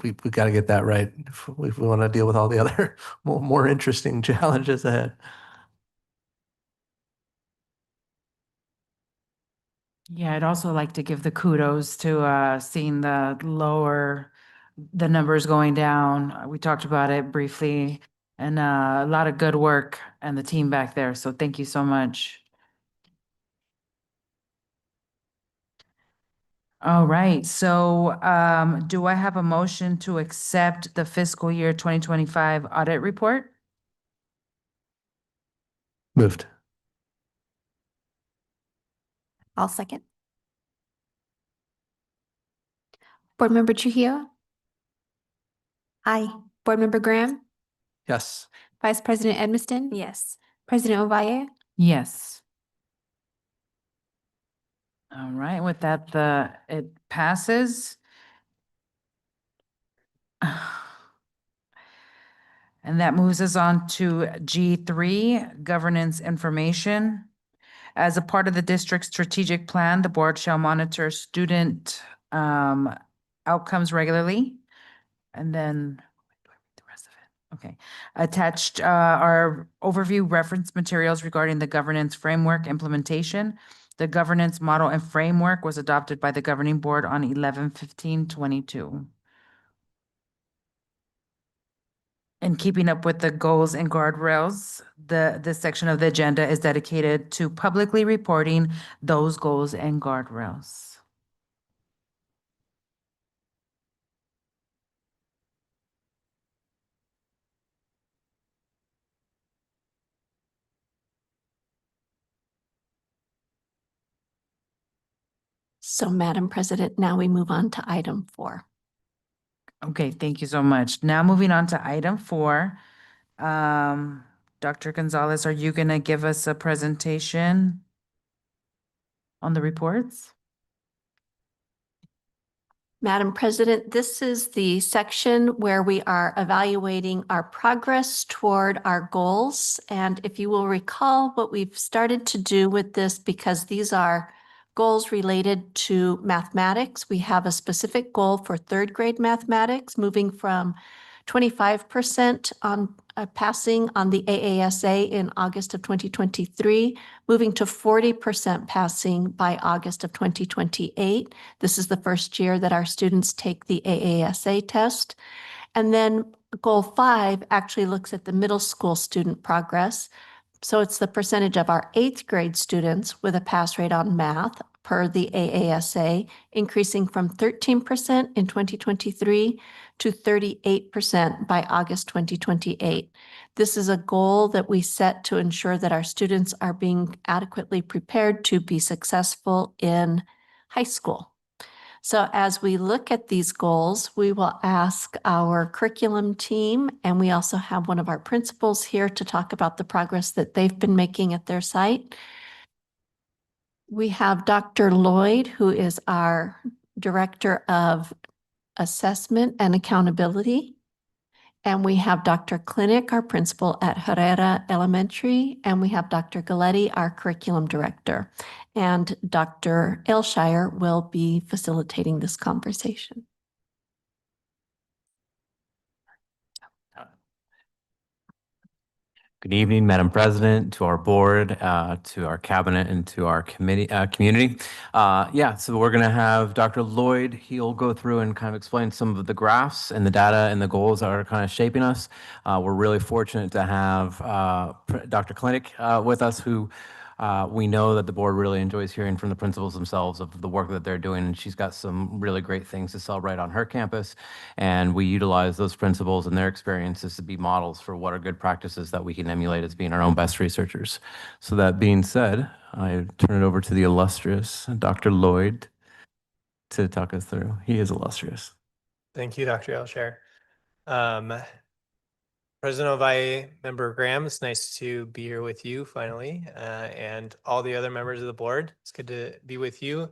we got to get that right if we want to deal with all the other more interesting challenges ahead. Yeah, I'd also like to give the kudos to seeing the numbers going down. We talked about it briefly, and a lot of good work and the team back there. So thank you so much. All right, so do I have a motion to accept the fiscal year 2025 audit report? Moved. I'll second. Board Member Trujillo? Aye. Board Member Graham? Yes. Vice President Edmiston? Yes. President Ovalle? Yes. All right, with that, it passes. And that moves us on to G3, governance information. As a part of the district's strategic plan, the board shall monitor student outcomes regularly. And then the rest of it. Okay. Attached are overview reference materials regarding the governance framework implementation. The governance model and framework was adopted by the governing board on 11/15/22. In keeping up with the goals and guardrails, this section of the agenda is dedicated to publicly reporting those goals and guardrails. So Madam President, now we move on to item 4. Okay, thank you so much. Now moving on to item 4. Dr. Gonzalez, are you going to give us a presentation on the reports? Madam President, this is the section where we are evaluating our progress toward our goals. And if you will recall what we've started to do with this, because these are goals related to mathematics, we have a specific goal for 3rd grade mathematics, moving from 25% on passing on the AASA in August of 2023, moving to 40% passing by August of 2028. This is the first year that our students take the AASA test. And then goal 5 actually looks at the middle school student progress, So it's the percentage of our eighth grade students with a pass rate on math per the AASA, increasing from 13% in 2023 to 38% by August 2028. This is a goal that we set to ensure that our students are being adequately prepared to be successful in high school. So as we look at these goals, we will ask our curriculum team, and we also have one of our principals here to talk about the progress that they've been making at their site. We have Dr. Lloyd, who is our Director of Assessment and Accountability. And we have Dr. Clinic, our principal at Herrera Elementary, and we have Dr. Galetti, our curriculum director. And Dr. Elshire will be facilitating this conversation. Good evening, Madam President, to our board, to our cabinet, and to our community. So we're going to have Dr. Lloyd. He'll go through and kind of explain some of the graphs and the data and the goals that are kind of shaping us. We're really fortunate to have Dr. Clinic with us, who we know that the board really enjoys hearing from the principals themselves of the work that they're doing. And she's got some really great things to celebrate on her campus. And we utilize those principals and their experiences to be models for what are good practices that we can emulate as being our own best researchers. So that being said, I turn it over to the illustrious Dr. Lloyd to talk us through. He is illustrious. Thank you, Dr. Elshire. President Ovalle, Member Graham, it's nice to be here with you finally, and all the other members of the board. It's good to be with you.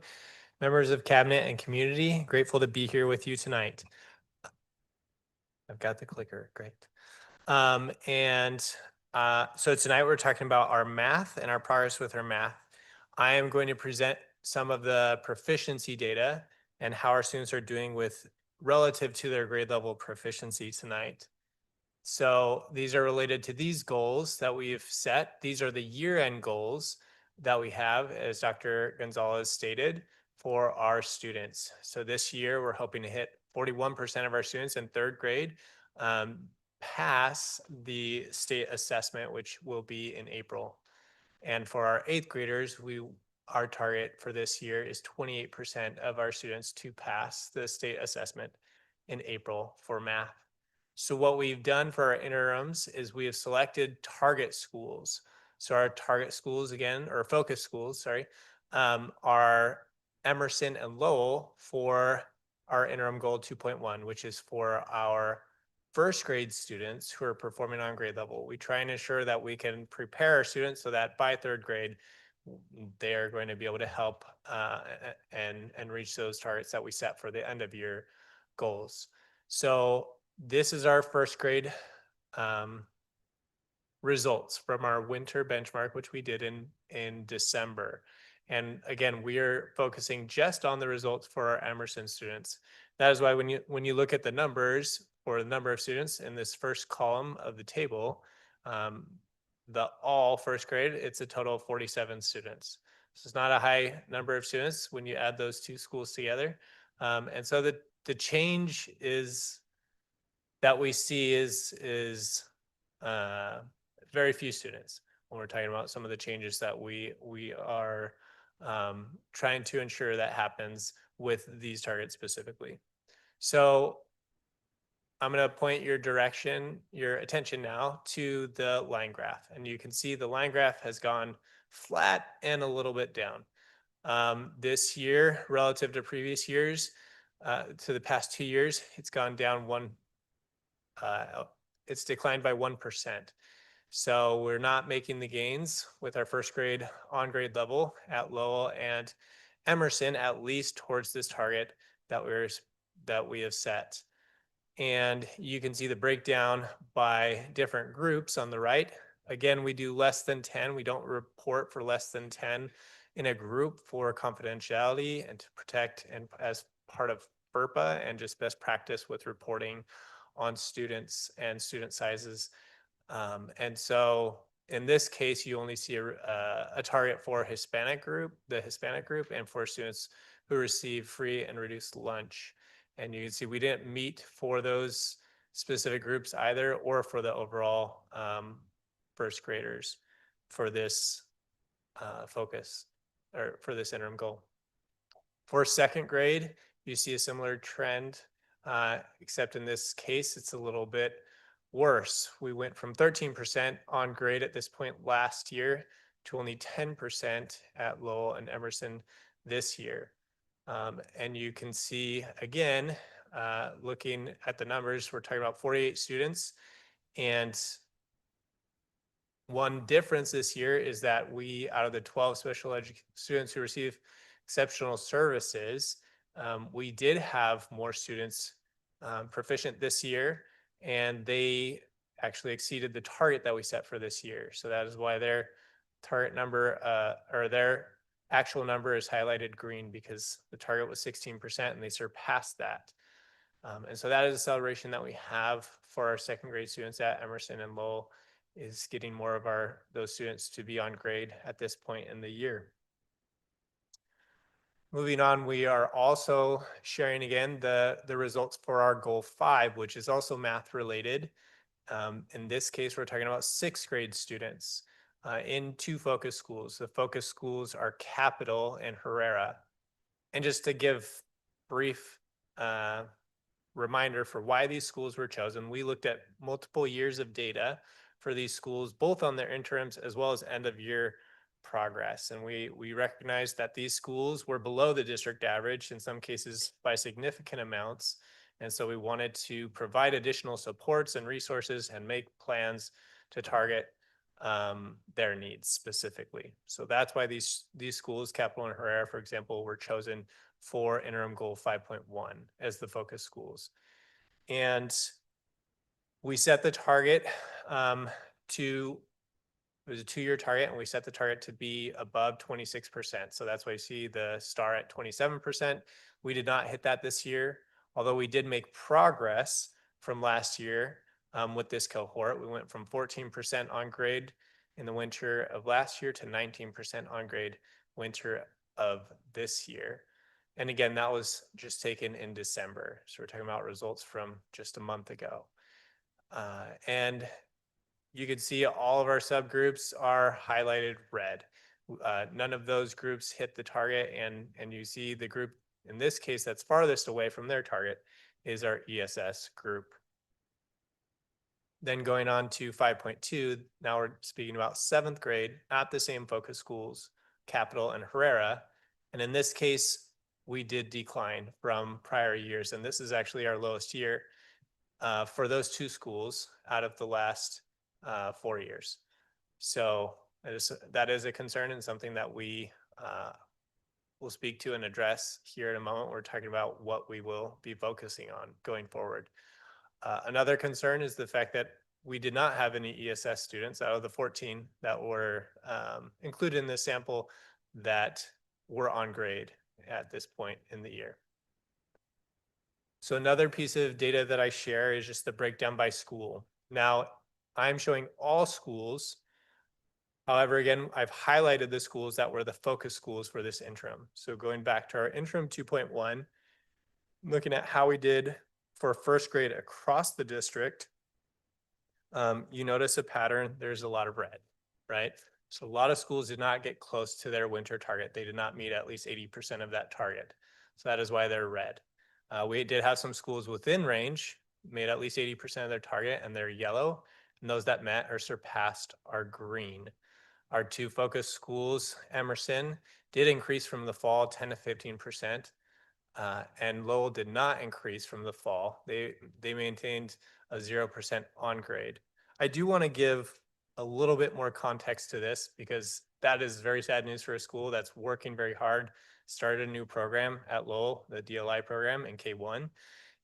Members of cabinet and community, grateful to be here with you tonight. I've got the clicker, great. So tonight we're talking about our math and our progress with our math. I am going to present some of the proficiency data and how our students are doing with relative to their grade level proficiency tonight. So these are related to these goals that we've set. These are the year-end goals that we have, as Dr. Gonzalez stated, for our students. So this year, we're hoping to hit 41% of our students in third grade pass the state assessment, which will be in April. And for our eighth graders, our target for this year is 28% of our students to pass the state assessment in April for math. So what we've done for our interims is we have selected target schools. So our target schools again, or focus schools, sorry, are Emerson and Lowell for our interim goal 2.1, which is for our first grade students who are performing on grade level. We try and ensure that we can prepare our students so that by third grade, they are going to be able to help and reach those targets that we set for the end of year goals. So this is our first grade results from our winter benchmark, which we did in December. And again, we are focusing just on the results for our Emerson students. That is why when you look at the numbers for the number of students in this first column of the table, the all first grade, it's a total of 47 students. So it's not a high number of students when you add those two schools together. And so the change is that we see is very few students when we're talking about some of the changes that we are trying to ensure that happens with these targets specifically. So I'm going to point your attention now to the line graph. And you can see the line graph has gone flat and a little bit down. This year, relative to previous years, to the past 2 years, it's gone down it's declined by 1%. So we're not making the gains with our first grade on grade level at Lowell and Emerson, at least towards this target that we have set. And you can see the breakdown by different groups on the right. Again, we do less than 10. We don't report for less than 10 in a group for confidentiality and to protect, and as part of FERPA and just best practice with reporting on students and student sizes. And so in this case, you only see a target for the Hispanic group, and for students who receive free and reduced lunch. And you can see we didn't meet for those specific groups either, or for the overall first graders. for this focus or for this interim goal. For second grade, you see a similar trend, except in this case, it's a little bit worse. We went from 13% on grade at this point last year to only 10% at Lowell and Emerson this year. And you can see, again, looking at the numbers, we're talking about 48 students. And one difference this year is that we, out of the 12 special education students who receive exceptional services, we did have more students proficient this year, and they actually exceeded the target that we set for this year. So that is why their target number or their actual number is highlighted green, because the target was 16% and they surpassed that. And so that is a celebration that we have for our second grade students at Emerson and Lowell, is getting more of those students to be on grade at this point in the year. Moving on, we are also sharing again the results for our goal 5, which is also math related. In this case, we're talking about sixth grade students in 2 focus schools. The focus schools are Capital and Herrera. And just to give brief reminder for why these schools were chosen, we looked at multiple years of data for these schools, both on their interims as well as end of year progress. And we recognized that these schools were below the district average, in some cases by significant amounts. And so we wanted to provide additional supports and resources and make plans to target their needs specifically. So that's why these schools, Capital and Herrera, for example, were chosen for interim goal 5.1 as the focus schools. And we set the target it was a 2-year target, and we set the target to be above 26%. So that's why you see the star at 27%. We did not hit that this year, although we did make progress from last year with this cohort. We went from 14% on grade in the winter of last year to 19% on grade winter of this year. And again, that was just taken in December. So we're talking about results from just a month ago. And you can see all of our subgroups are highlighted red. None of those groups hit the target, and you see the group in this case that's farthest away from their target is our ESS group. Then going on to 5.2, now we're speaking about 7th grade at the same focus schools, Capital and Herrera. And in this case, we did decline from prior years. And this is actually our lowest year for those 2 schools out of the last 4 years. So that is a concern and something that we will speak to and address here in a moment. We're talking about what we will be focusing on going forward. Another concern is the fact that we did not have any ESS students out of the 14 that were included in this sample that were on grade at this point in the year. So another piece of data that I share is just the breakdown by school. Now, I'm showing all schools. However, again, I've highlighted the schools that were the focus schools for this interim. So going back to our interim 2.1, looking at how we did for first grade across the district, you notice a pattern. There's a lot of red, right? So a lot of schools did not get close to their winter target. They did not meet at least 80% of that target. So that is why they're red. We did have some schools within range, made at least 80% of their target, and they're yellow. And those that met or surpassed are green. Our 2 focus schools, Emerson, did increase from the fall 10 to 15%, and Lowell did not increase from the fall. They maintained a 0% on grade. I do want to give a little bit more context to this, because that is very sad news for a school that's working very hard, started a new program at Lowell, the DLI program in K1.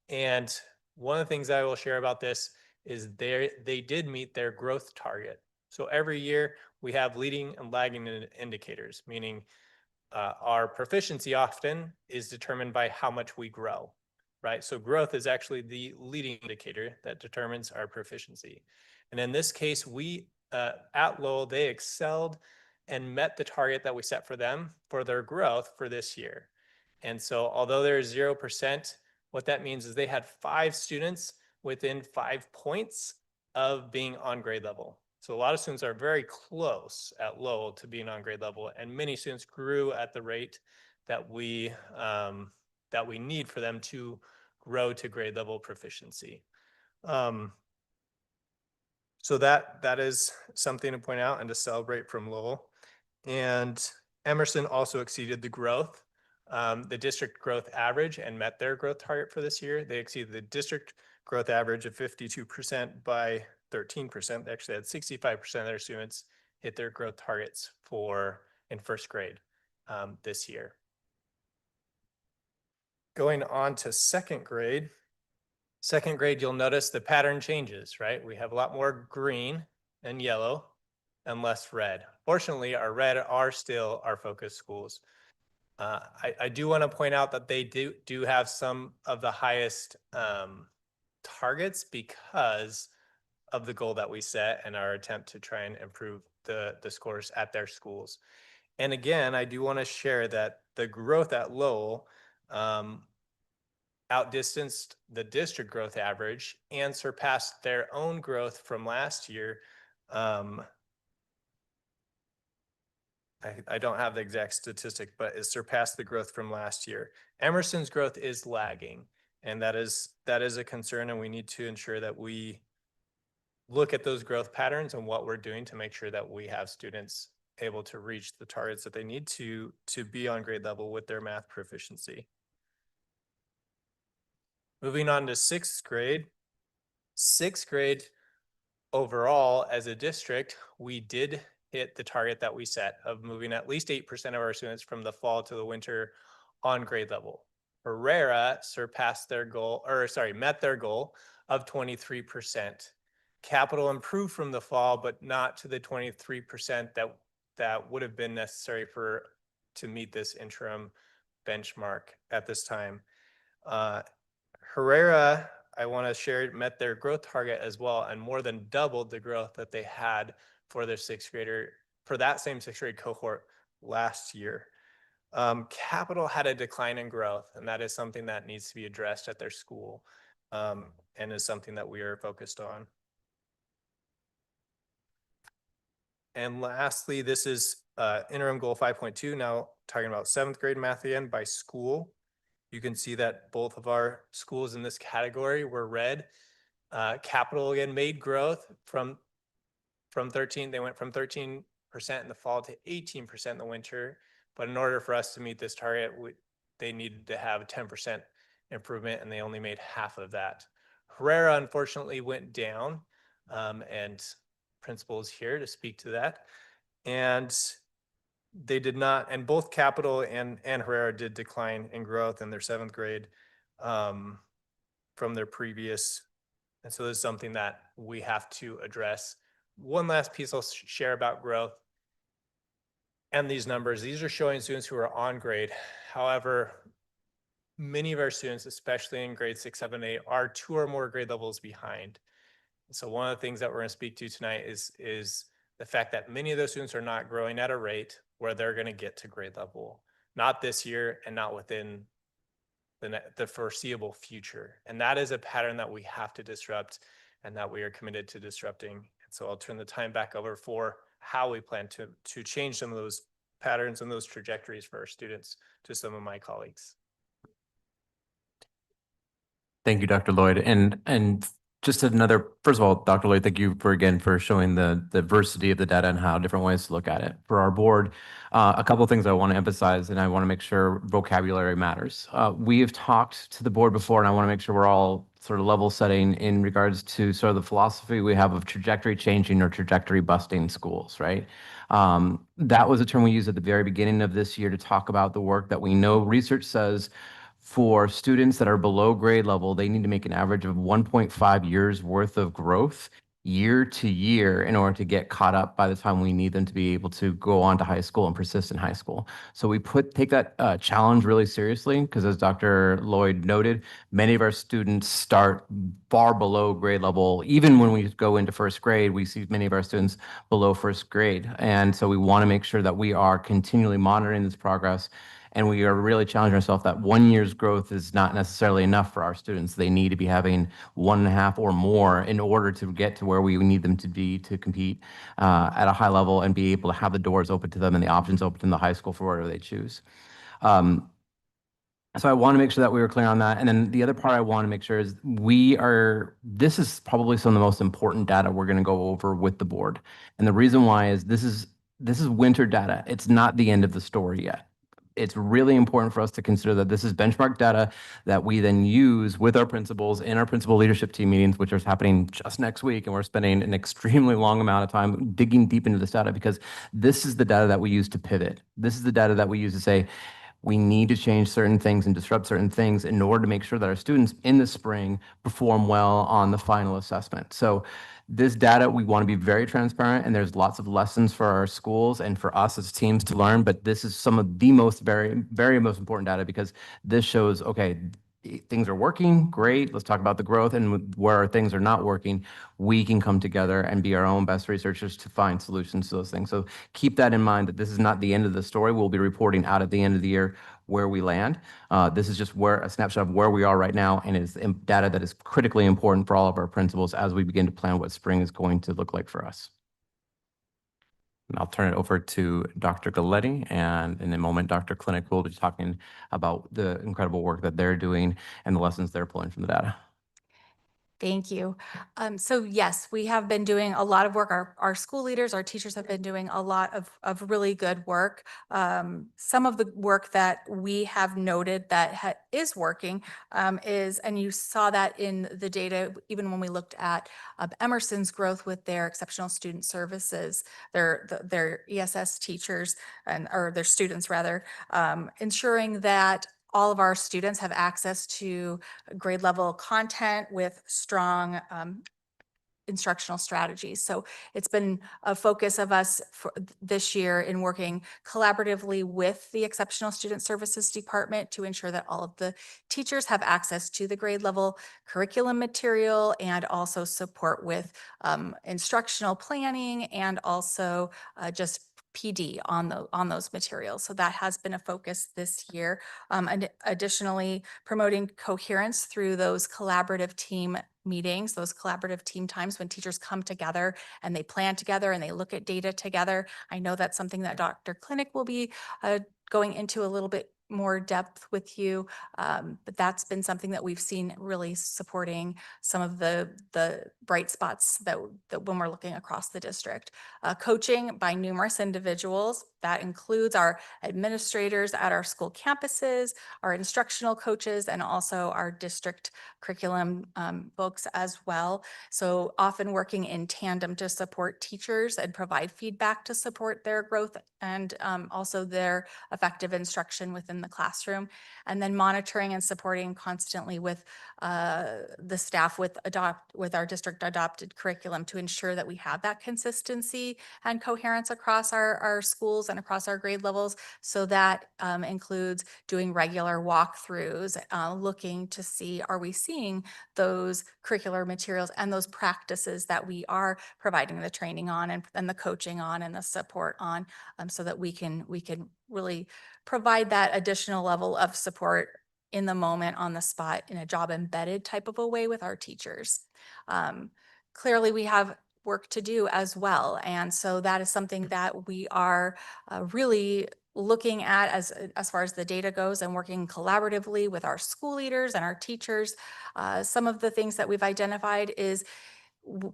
And one of the things I will share about this is they did meet their growth target. So every year we have leading and lagging indicators, meaning our proficiency often is determined by how much we grow, right? So growth is actually the leading indicator that determines our proficiency. And in this case, we at Lowell, they excelled and met the target that we set for them for their growth for this year. And so although there's 0%, what that means is they had 5 students within 5 points of being on grade level. So a lot of students are very close at Lowell to being on grade level, and many students grew at the rate that we need for them to grow to grade level proficiency. So that is something to point out and to celebrate from Lowell. And Emerson also exceeded the growth, the district growth average, and met their growth target for this year. They exceeded the district growth average of 52% by 13%. They actually had 65% of their students hit their growth targets in first grade this year. Going on to second grade, you'll notice the pattern changes, right? We have a lot more green and yellow and less red. Fortunately, our red are still our focus schools. I do want to point out that they do have some of the highest targets because of the goal that we set and our attempt to try and improve the scores at their schools. And again, I do want to share that the growth at Lowell outdistanced the district growth average and surpassed their own growth from last year. I don't have the exact statistic, but it surpassed the growth from last year. Emerson's growth is lagging, and that is a concern, and we need to ensure that we look at those growth patterns and what we're doing to make sure that we have students able to reach the targets that they need to be on grade level with their math proficiency. Moving on to sixth grade. Sixth grade overall as a district, we did hit the target that we set of moving at least 8% of our students from the fall to the winter on grade level. Herrera surpassed their goal, met their goal of 23%. Capital improved from the fall, but not to the 23% that would have been necessary to meet this interim benchmark at this time. Herrera, I want to share, met their growth target as well and more than doubled the growth that they had for their that same sixth grade cohort last year. Capital had a decline in growth, and that is something that needs to be addressed at their school and is something that we are focused on. And lastly, this is interim goal 5.2, now talking about seventh grade math again by school. You can see that both of our schools in this category were red. Capital again made growth from 13. They went from 13% in the fall to 18% in the winter. But in order for us to meet this target, they needed to have a 10% improvement, and they only made half of that. Herrera unfortunately went down, and principal is here to speak to that. And they did not, and both Capital and Herrera did decline in growth in their seventh grade from their previous. And so this is something that we have to address. One last piece I'll share about growth and these numbers. These are showing students who are on grade. However, many of our students, especially in grade 6, 7, 8, are 2 or more grade levels behind. So one of the things that we're going to speak to tonight is the fact that many of those students are not growing at a rate where they're going to get to grade level, not this year and not within the foreseeable future. And that is a pattern that we have to disrupt and that we are committed to disrupting. And so I'll turn the time back over for how we plan to change some of those patterns and those trajectories for our students to some of my colleagues. Thank you, Dr. Lloyd. And just another, first of all, Dr. Lloyd, thank you for showing the diversity of the data and how different ways to look at it. For our board, a couple of things I want to emphasize, and I want to make sure vocabulary matters. We have talked to the board before, and I want to make sure we're all sort of level setting in regards to sort of the philosophy we have of trajectory changing or trajectory busting schools, right? That was a term we used at the very beginning of this year to talk about the work that we know research says for students that are below grade level, they need to make an average of 1.5 years worth of growth year to year in order to get caught up by the time we need them to be able to go on to high school and persist in high school. So we take that challenge really seriously because, as Dr. Lloyd noted, many of our students start far below grade level. Even when we go into first grade, we see many of our students below first grade. And so we want to make sure that we are continually monitoring this progress And we are really challenging ourselves that 1 year's growth is not necessarily enough for our students. They need to be having 1.5 or more in order to get to where we need them to be to compete at a high level and be able to have the doors open to them and the options open in the high school for whatever they choose. So I want to make sure that we were clear on that. And then the other part I want to make sure is this is probably some of the most important data we're going to go over with the board. And the reason why is this is winter data. It's not the end of the story yet. It's really important for us to consider that this is benchmark data that we then use with our principals in our principal leadership team meetings, which are happening just next week. And we're spending an extremely long amount of time digging deep into this data because this is the data that we use to pivot. This is the data that we use to say, we need to change certain things and disrupt certain things in order to make sure that our students in the spring perform well on the final assessment. So this data, we want to be very transparent, and there's lots of lessons for our schools and for us as teams to learn, but this is some of the very most important data because this shows, okay, things are working, great, let's talk about the growth, and where things are not working, we can come together and be our own best researchers to find solutions to those things. So keep that in mind that this is not the end of the story. We'll be reporting out at the end of the year where we land. This is just a snapshot of where we are right now, and it's data that is critically important for all of our principals as we begin to plan what spring is going to look like for us. And I'll turn it over to Dr. Galletti, and in a moment, Dr. Clinic will be talking about the incredible work that they're doing and the lessons they're pulling from the data. Thank you. So yes, we have been doing a lot of work. Our school leaders, our teachers have been doing a lot of really good work. Some of the work that we have noted that is working is, and you saw that in the data, even when we looked at Emerson's growth with their exceptional student services, their ESS teachers or their students rather, ensuring that all of our students have access to grade level content with strong instructional strategies. So it's been a focus of us for this year in working collaboratively with the Exceptional Student Services Department to ensure that all of the teachers have access to the grade level curriculum material and also support with instructional planning and also just PD on those materials. So that has been a focus this year. And additionally, promoting coherence through those collaborative team meetings, those collaborative team times when teachers come together and they plan together and they look at data together. I know that's something that Dr. Clinic will be going into a little bit more depth with you, but that's been something that we've seen really supporting some of the bright spots that when we're looking across the district. Coaching by numerous individuals, that includes our administrators at our school campuses, our instructional coaches, and also our district curriculum folks as well. So often working in tandem to support teachers and provide feedback to support their growth and also their effective instruction within the classroom. And then monitoring and supporting constantly with the staff with our district adopted curriculum to ensure that we have that consistency and coherence across our schools and across our grade levels. So that includes doing regular walkthroughs, looking to see, are we seeing those curricular materials and those practices that we are providing the training on and the coaching on and the support on, so that we can really provide that additional level of support in the moment, on the spot, in a job embedded type of a way with our teachers. Clearly, we have work to do as well. And so that is something that we are really looking at as far as the data goes and working collaboratively with our school leaders and our teachers. Some of the things that we've identified is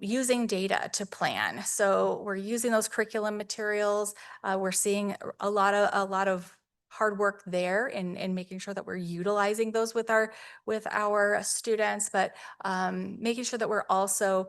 using data to plan. So we're using those curriculum materials. We're seeing a lot of hard work there in making sure that we're utilizing those with our students, but making sure that we're also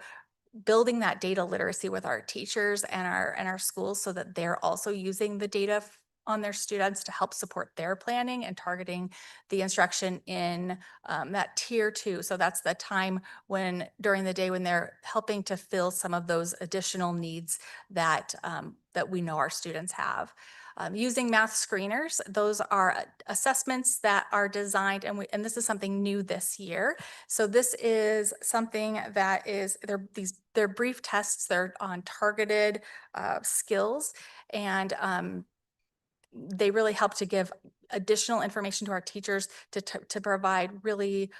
building that data literacy with our teachers and our schools so that they're also using the data on their students to help support their planning and targeting the instruction in that tier 2. So that's the time when during the day when they're helping to fill some of those additional needs that that we know our students have. Using math screeners, those are assessments that are designed, and this is something new this year. So this is something that is, they're brief tests, they're on targeted skills, and they really help to give additional information to our teachers to provide really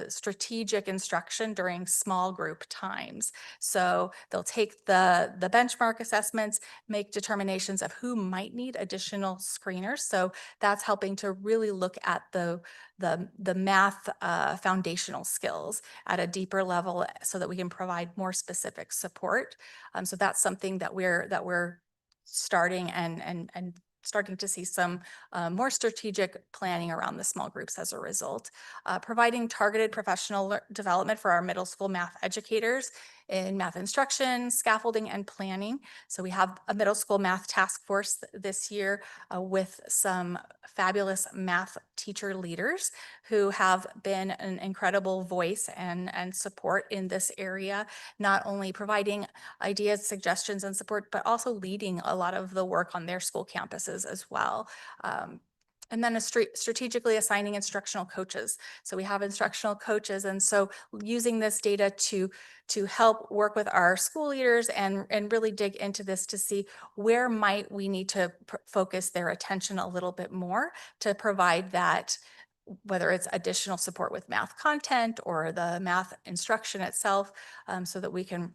strategic instruction during small group times. So they'll take the benchmark assessments, make determinations of who might need additional screeners. So that's helping to really look at the math foundational skills at a deeper level so that we can provide more specific support. So that's something that we're starting and starting to see some more strategic planning around the small groups as a result. Providing targeted professional development for our middle school math educators in math instruction, scaffolding, and planning. So we have a middle school math task force this year with some fabulous math teacher leaders who have been an incredible voice and support in this area, not only providing ideas, suggestions, and support, but also leading a lot of the work on their school campuses as well. And then strategically assigning instructional coaches. So we have instructional coaches. And so using this data to help work with our school leaders and really dig into this to see where might we need to focus their attention a little bit more to provide that, whether it's additional support with math content or the math instruction itself, so that we can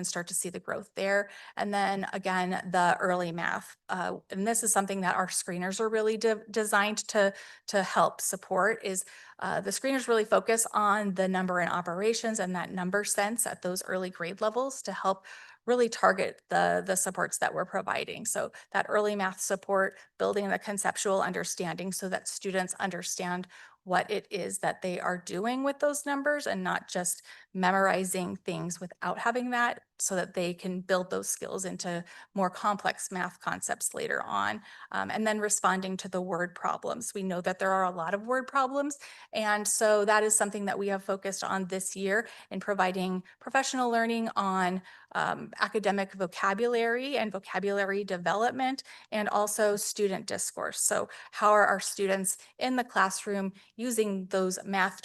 start to see the growth there. And then again, the early math. And this is something that our screeners are really designed to help support is the screeners really focus on the number and operations and that number sense at those early grade levels to help really target the supports that we're providing. So that early math support, building the conceptual understanding so that students understand what it is that they are doing with those numbers and not just memorizing things without having that, so that they can build those skills into more complex math concepts later on. And then responding to the word problems. We know that there are a lot of word problems. And so that is something that we have focused on this year in providing professional learning on academic vocabulary and vocabulary development, and also student discourse. So how are our students in the classroom using those math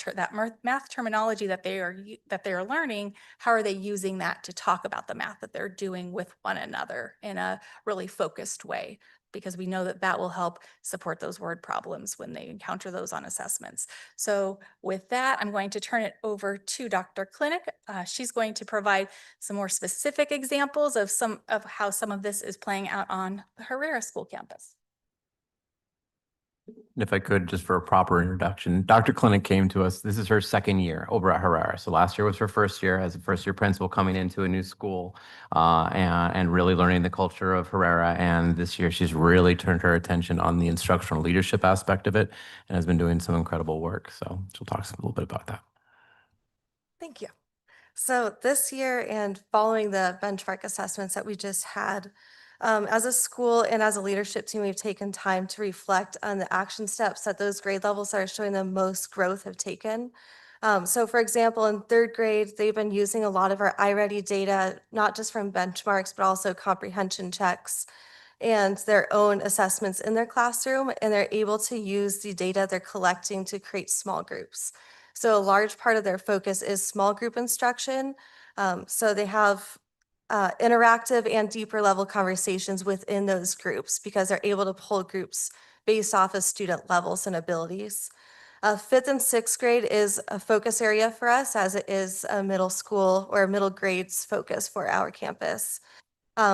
terminology that they are learning? How are they using that to talk about the math that they're doing with one another in a really focused way? Because we know that that will help support those word problems when they encounter those on assessments. So with that, I'm going to turn it over to Dr. Clinic. She's going to provide some more specific examples of how some of this is playing out on the Herrera School campus. And if I could, just for a proper introduction, Dr. Clinic came to us. This is her second year over at Herrera. So last year was her first year as a first-year principal coming into a new school and really learning the culture of Herrera. And this year, she's really turned her attention on the instructional leadership aspect of it and has been doing some incredible work. So she'll talk a little bit about that. Thank you. So this year and following the benchmark assessments that we just had, as a school and as a leadership team, we've taken time to reflect on the action steps that those grade levels that are showing the most growth have taken. So for example, in third grade, they've been using a lot of our iReady data, not just from benchmarks, but also comprehension checks and their own assessments in their classroom, and they're able to use the data they're collecting to create small groups. So a large part of their focus is small group instruction. So they have interactive and deeper level conversations within those groups because they're able to pull groups based off of student levels and abilities. Fifth and sixth grade is a focus area for us, as it is a middle school or middle grades focus for our campus.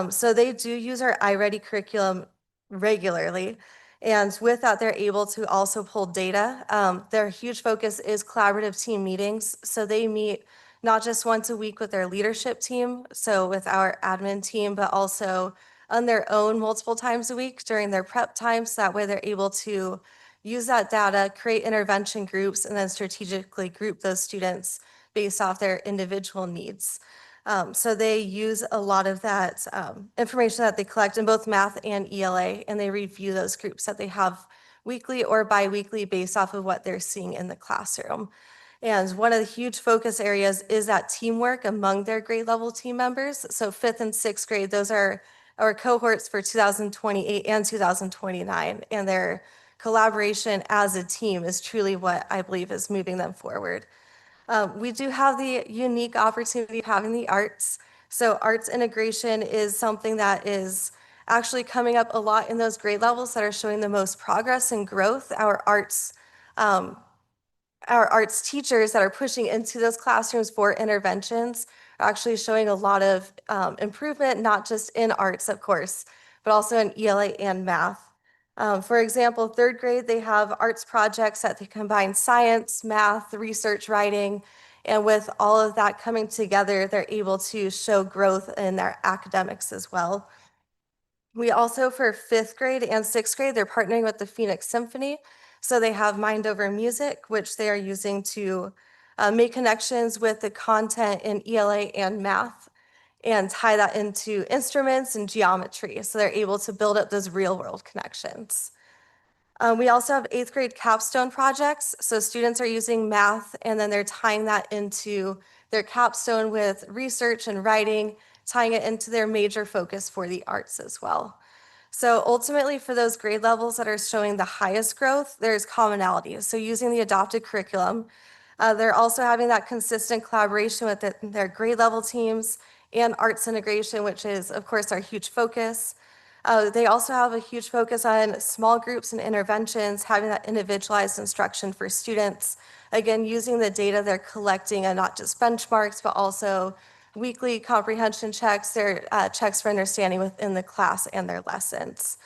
So they do use our iReady curriculum regularly. And with that, they're able to also pull data. Their huge focus is collaborative team meetings. So they meet not just once a week with their leadership team, so with our admin team, but also on their own multiple times a week during their prep times. So that way they're able to use that data, create intervention groups, and then strategically group those students based off their individual needs. So they use a lot of that information that they collect in both math and ELA, and they review those groups that they have weekly or biweekly based off of what they're seeing in the classroom. And one of the huge focus areas is that teamwork among their grade level team members. So fifth and sixth grade, those are our cohorts for 2028 and 2029, and their collaboration as a team is truly what I believe is moving them forward. We do have the unique opportunity of having the arts. So arts integration is something that is Actually coming up a lot in those grade levels that are showing the most progress and growth, our arts teachers that are pushing into those classrooms for interventions are actually showing a lot of improvement, not just in arts, of course, but also in ELA and math. For example, third grade, they have arts projects that they combine science, math, research, writing, and with all of that coming together, they're able to show growth in their academics as well. We also, for fifth grade and sixth grade, they're partnering with the Phoenix Symphony. So they have Mind Over Music, which they are using to make connections with the content in ELA and math and tie that into instruments and geometry. So they're able to build up those real world connections. We also have eighth grade capstone projects. So students are using math and then they're tying that into their capstone with research and writing, tying it into their major focus for the arts as well. So ultimately for those grade levels that are showing the highest growth, there's commonality. So using the adopted curriculum, they're also having that consistent collaboration with their grade level teams and arts integration, which is of course our huge focus. They also have a huge focus on small groups and interventions, having that individualized instruction for students. Again, using the data they're collecting and not just benchmarks, but also weekly comprehension checks, their checks for understanding within the class and their lessons.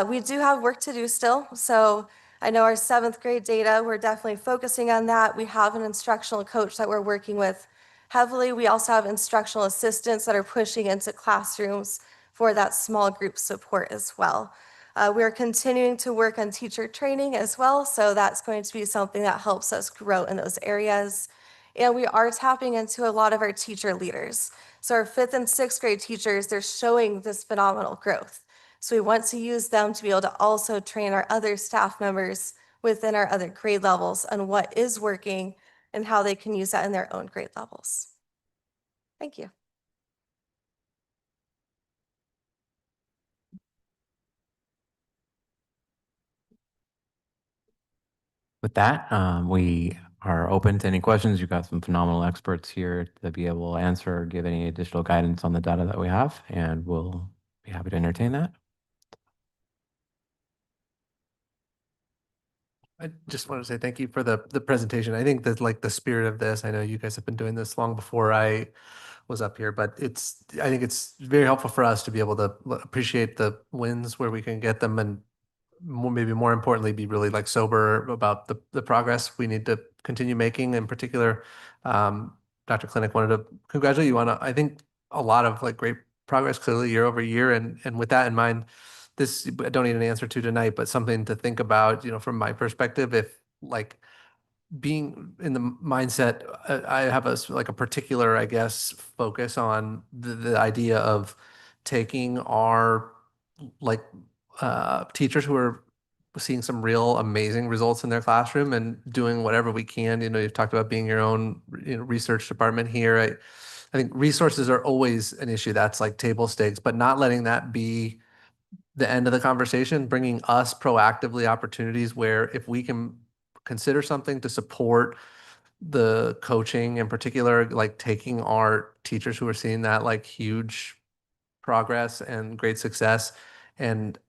We do have work to do still. So I know our seventh grade data, we're definitely focusing on that. We have an instructional coach that we're working with heavily. We also have instructional assistants that are pushing into classrooms for that small group support as well. We're continuing to work on teacher training as well. So that's going to be something that helps us grow in those areas. And we are tapping into a lot of our teacher leaders. So our fifth and sixth grade teachers, they're showing this phenomenal growth. So we want to use them to be able to also train our other staff members within our other grade levels on what is working and how they can use that in their own grade levels. Thank you. With that, we are open to any questions. You've got some phenomenal experts here to be able to answer or give any additional guidance on the data that we have, and we'll be happy to entertain that. I just want to say thank you for the presentation. I think that like the spirit of this, I know you guys have been doing this long before I was up here, but I think it's very helpful for us to be able to appreciate the wins where we can get them and maybe more importantly, be really like sober about the progress we need to continue making. In particular, Dr. Clinic wanted to congratulate you on, I think, a lot of like great progress clearly year over year. And with that in mind, this, I don't need an answer to tonight, but something to think about, from my perspective, if like being in the mindset, I have like a particular, I guess, focus on the idea of taking our like teachers who are seeing some real amazing results in their classroom and doing whatever we can. You've talked about being your own research department here. I think resources are always an issue. That's like table stakes, but not letting that be the end of the conversation, bringing us proactively opportunities where if we can consider something to support the coaching in particular, like taking our teachers who are seeing that like huge progress and great success and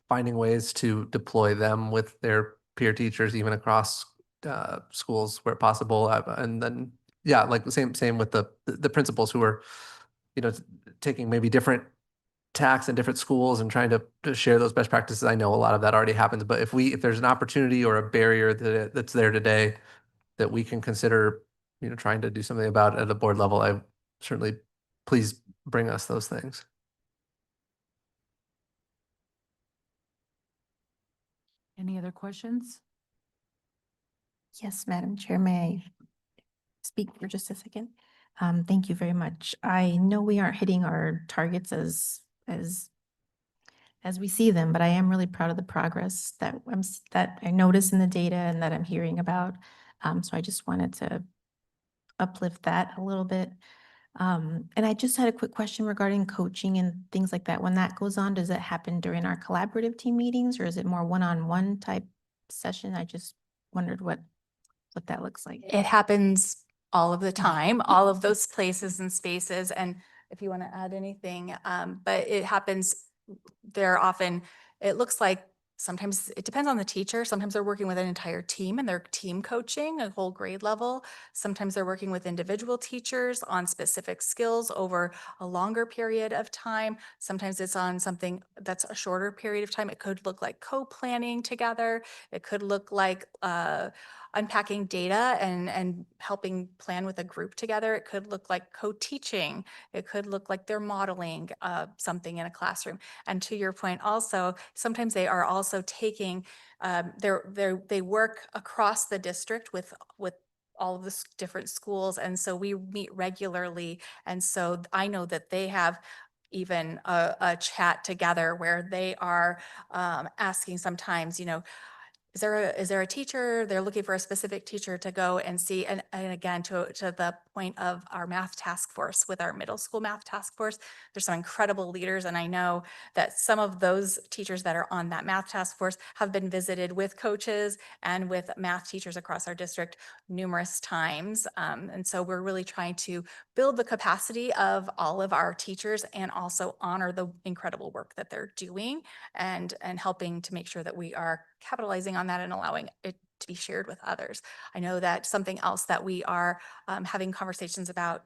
finding ways to deploy them with their peer teachers, even across schools where possible. And then, yeah, like the same with the principals who are, taking maybe different tacks in different schools and trying to share those best practices. I know a lot of that already happens, but if there's an opportunity or a barrier that's there today that we can consider, trying to do something about at the board level, I certainly, please bring us those things. Any other questions? Yes, Madam Chair, may I speak for just a second? Thank you very much. I know we aren't hitting our targets as we see them, but I am really proud of the progress that that I notice in the data and that I'm hearing about. So I just wanted to uplift that a little bit. And I just had a quick question regarding coaching and things like that. When that goes on, does it happen during our collaborative team meetings or is it more one-on-one type session? I just wondered what that looks like. It happens all of the time, all of those places and spaces. And if you want to add anything, but it happens they're often, it looks like sometimes it depends on the teacher. Sometimes they're working with an entire team and they're team coaching a whole grade level. Sometimes they're working with individual teachers on specific skills over a longer period of time. Sometimes it's on something that's a shorter period of time. It could look like co-planning together. It could look like unpacking data and helping plan with a group together. It could look like co-teaching. It could look like they're modeling something in a classroom. And to your point also, sometimes they are also taking, they work across the district with all of the different schools. And so we meet regularly. And so I know that they have even a chat together where they are asking sometimes, is there a teacher? They're looking for a specific teacher to go and see. And again, to the point of our math task force with our middle school math task force, there's some incredible leaders. And I know that some of those teachers that are on that math task force have been visited with coaches and with math teachers across our district numerous times. And so we're really trying to build the capacity of all of our teachers and also honor the incredible work that they're doing and helping to make sure that we are capitalizing on that and allowing it to be shared with others. I know that something else that we are having conversations about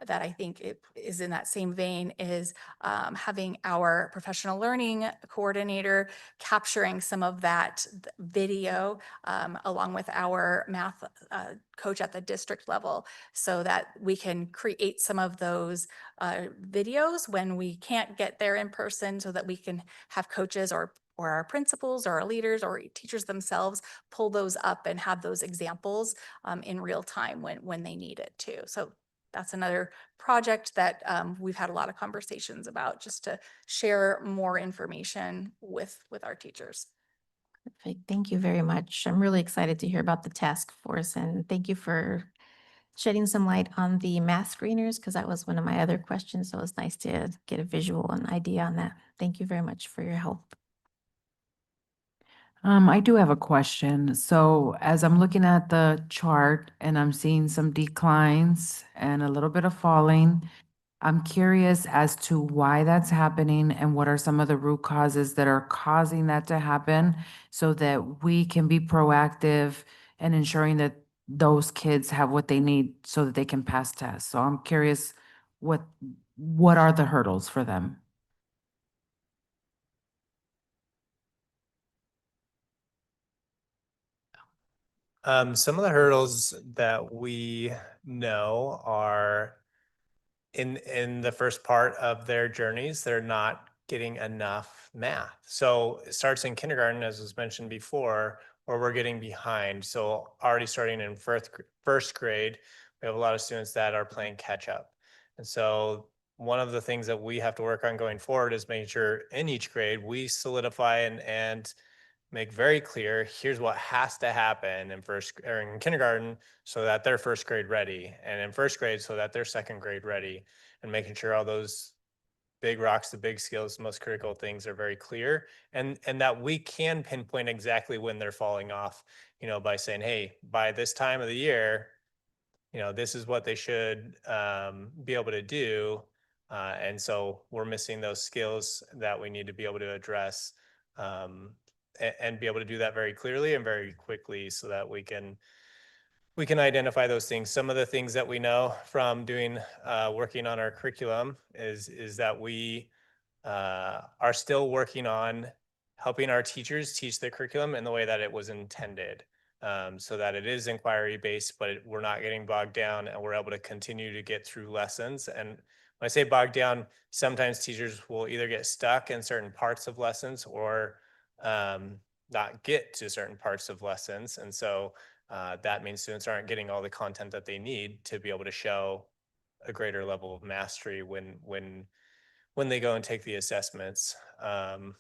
that I think it is in that same vein is having our professional learning coordinator capturing some of that video along with our math coach at the district level so that we can create some of those videos when we can't get there in person so that we can have coaches or our principals or our leaders or teachers themselves pull those up and have those examples in real time when they need it too. So that's another project that we've had a lot of conversations about just to share more information with our teachers. Perfect. Thank you very much. I'm really excited to hear about the task force and thank you for shedding some light on the math screeners because that was one of my other questions. So it's nice to get a visual and idea on that. Thank you very much for your help. I do have a question. So as I'm looking at the chart and I'm seeing some declines and a little bit of falling, I'm curious as to why that's happening and what are some of the root causes that are causing that to happen so that we can be proactive and ensuring that those kids have what they need so that they can pass tests. So I'm curious, what are the hurdles for them? Some of the hurdles that we know are in the first part of their journeys, they're not getting enough math. So it starts in kindergarten, as was mentioned before, where we're getting behind. So already starting in first grade, we have a lot of students that are playing catch up. And so one of the things that we have to work on going forward is making sure in each grade we solidify and make very clear, here's what has to happen in in kindergarten so that they're first grade ready, and in first grade so that they're second grade ready, and making sure all those big rocks, the big skills, most critical things are very clear, and that we can pinpoint exactly when they're falling off, by saying, hey, by this time of the year, this is what they should be able to do. And so we're missing those skills that we need to be able to address and be able to do that very clearly and very quickly so that we can identify those things. Some of the things that we know from doing working on our curriculum is that we are still working on helping our teachers teach the curriculum in the way that it was intended, so that it is inquiry based, but we're not getting bogged down and we're able to continue to get through lessons. And when I say bogged down, sometimes teachers will either get stuck in certain parts of lessons or not get to certain parts of lessons. And so that means students aren't getting all the content that they need to be able to show a greater level of mastery when they go and take the assessments. Trying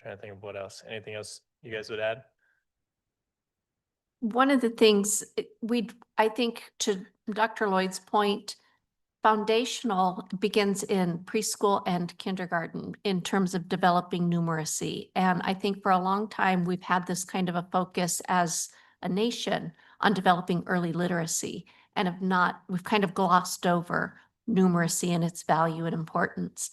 to think of what else. Anything else you guys would add? One of the things I think to Dr. Lloyd's point, foundational begins in preschool and kindergarten in terms of developing numeracy. And I think for a long time, we've had this kind of a focus as a nation on developing early literacy and we've kind of glossed over numeracy and its value and importance.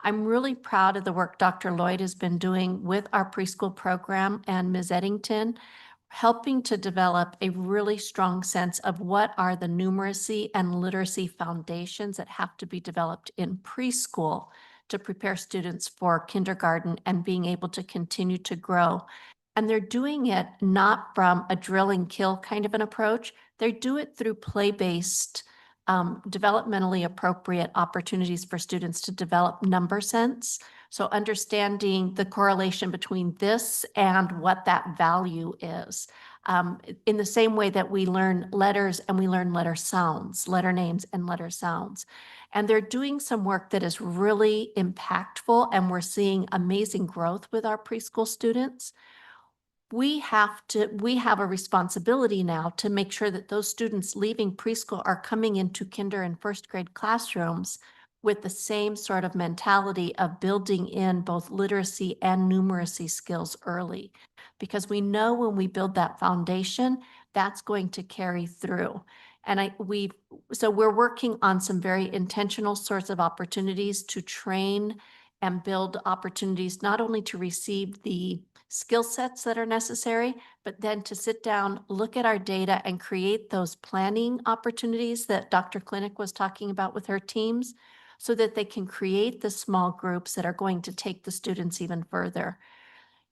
I'm really proud of the work Dr. Lloyd has been doing with our preschool program and Ms. Eddington, helping to develop a really strong sense of what are the numeracy and literacy foundations that have to be developed in preschool to prepare students for kindergarten and being able to continue to grow. And they're doing it not from a drill and kill kind of an approach. They do it through play-based, developmentally appropriate opportunities for students to develop number sense. So understanding the correlation between this and what that value is. In the same way that we learn letters and we learn letter sounds, letter names and letter sounds. And they're doing some work that is really impactful, and we're seeing amazing growth with our preschool students. We have a responsibility now to make sure that those students leaving preschool are coming into kinder and first grade classrooms with the same sort of mentality of building in both literacy and numeracy skills early. Because we know when we build that foundation, that's going to carry through. And so we're working on some very intentional sorts of opportunities to train and build opportunities, not only to receive the skill sets that are necessary, but then to sit down, look at our data, and create those planning opportunities that Dr. Clinic was talking about with her teams, so that they can create the small groups that are going to take the students even further.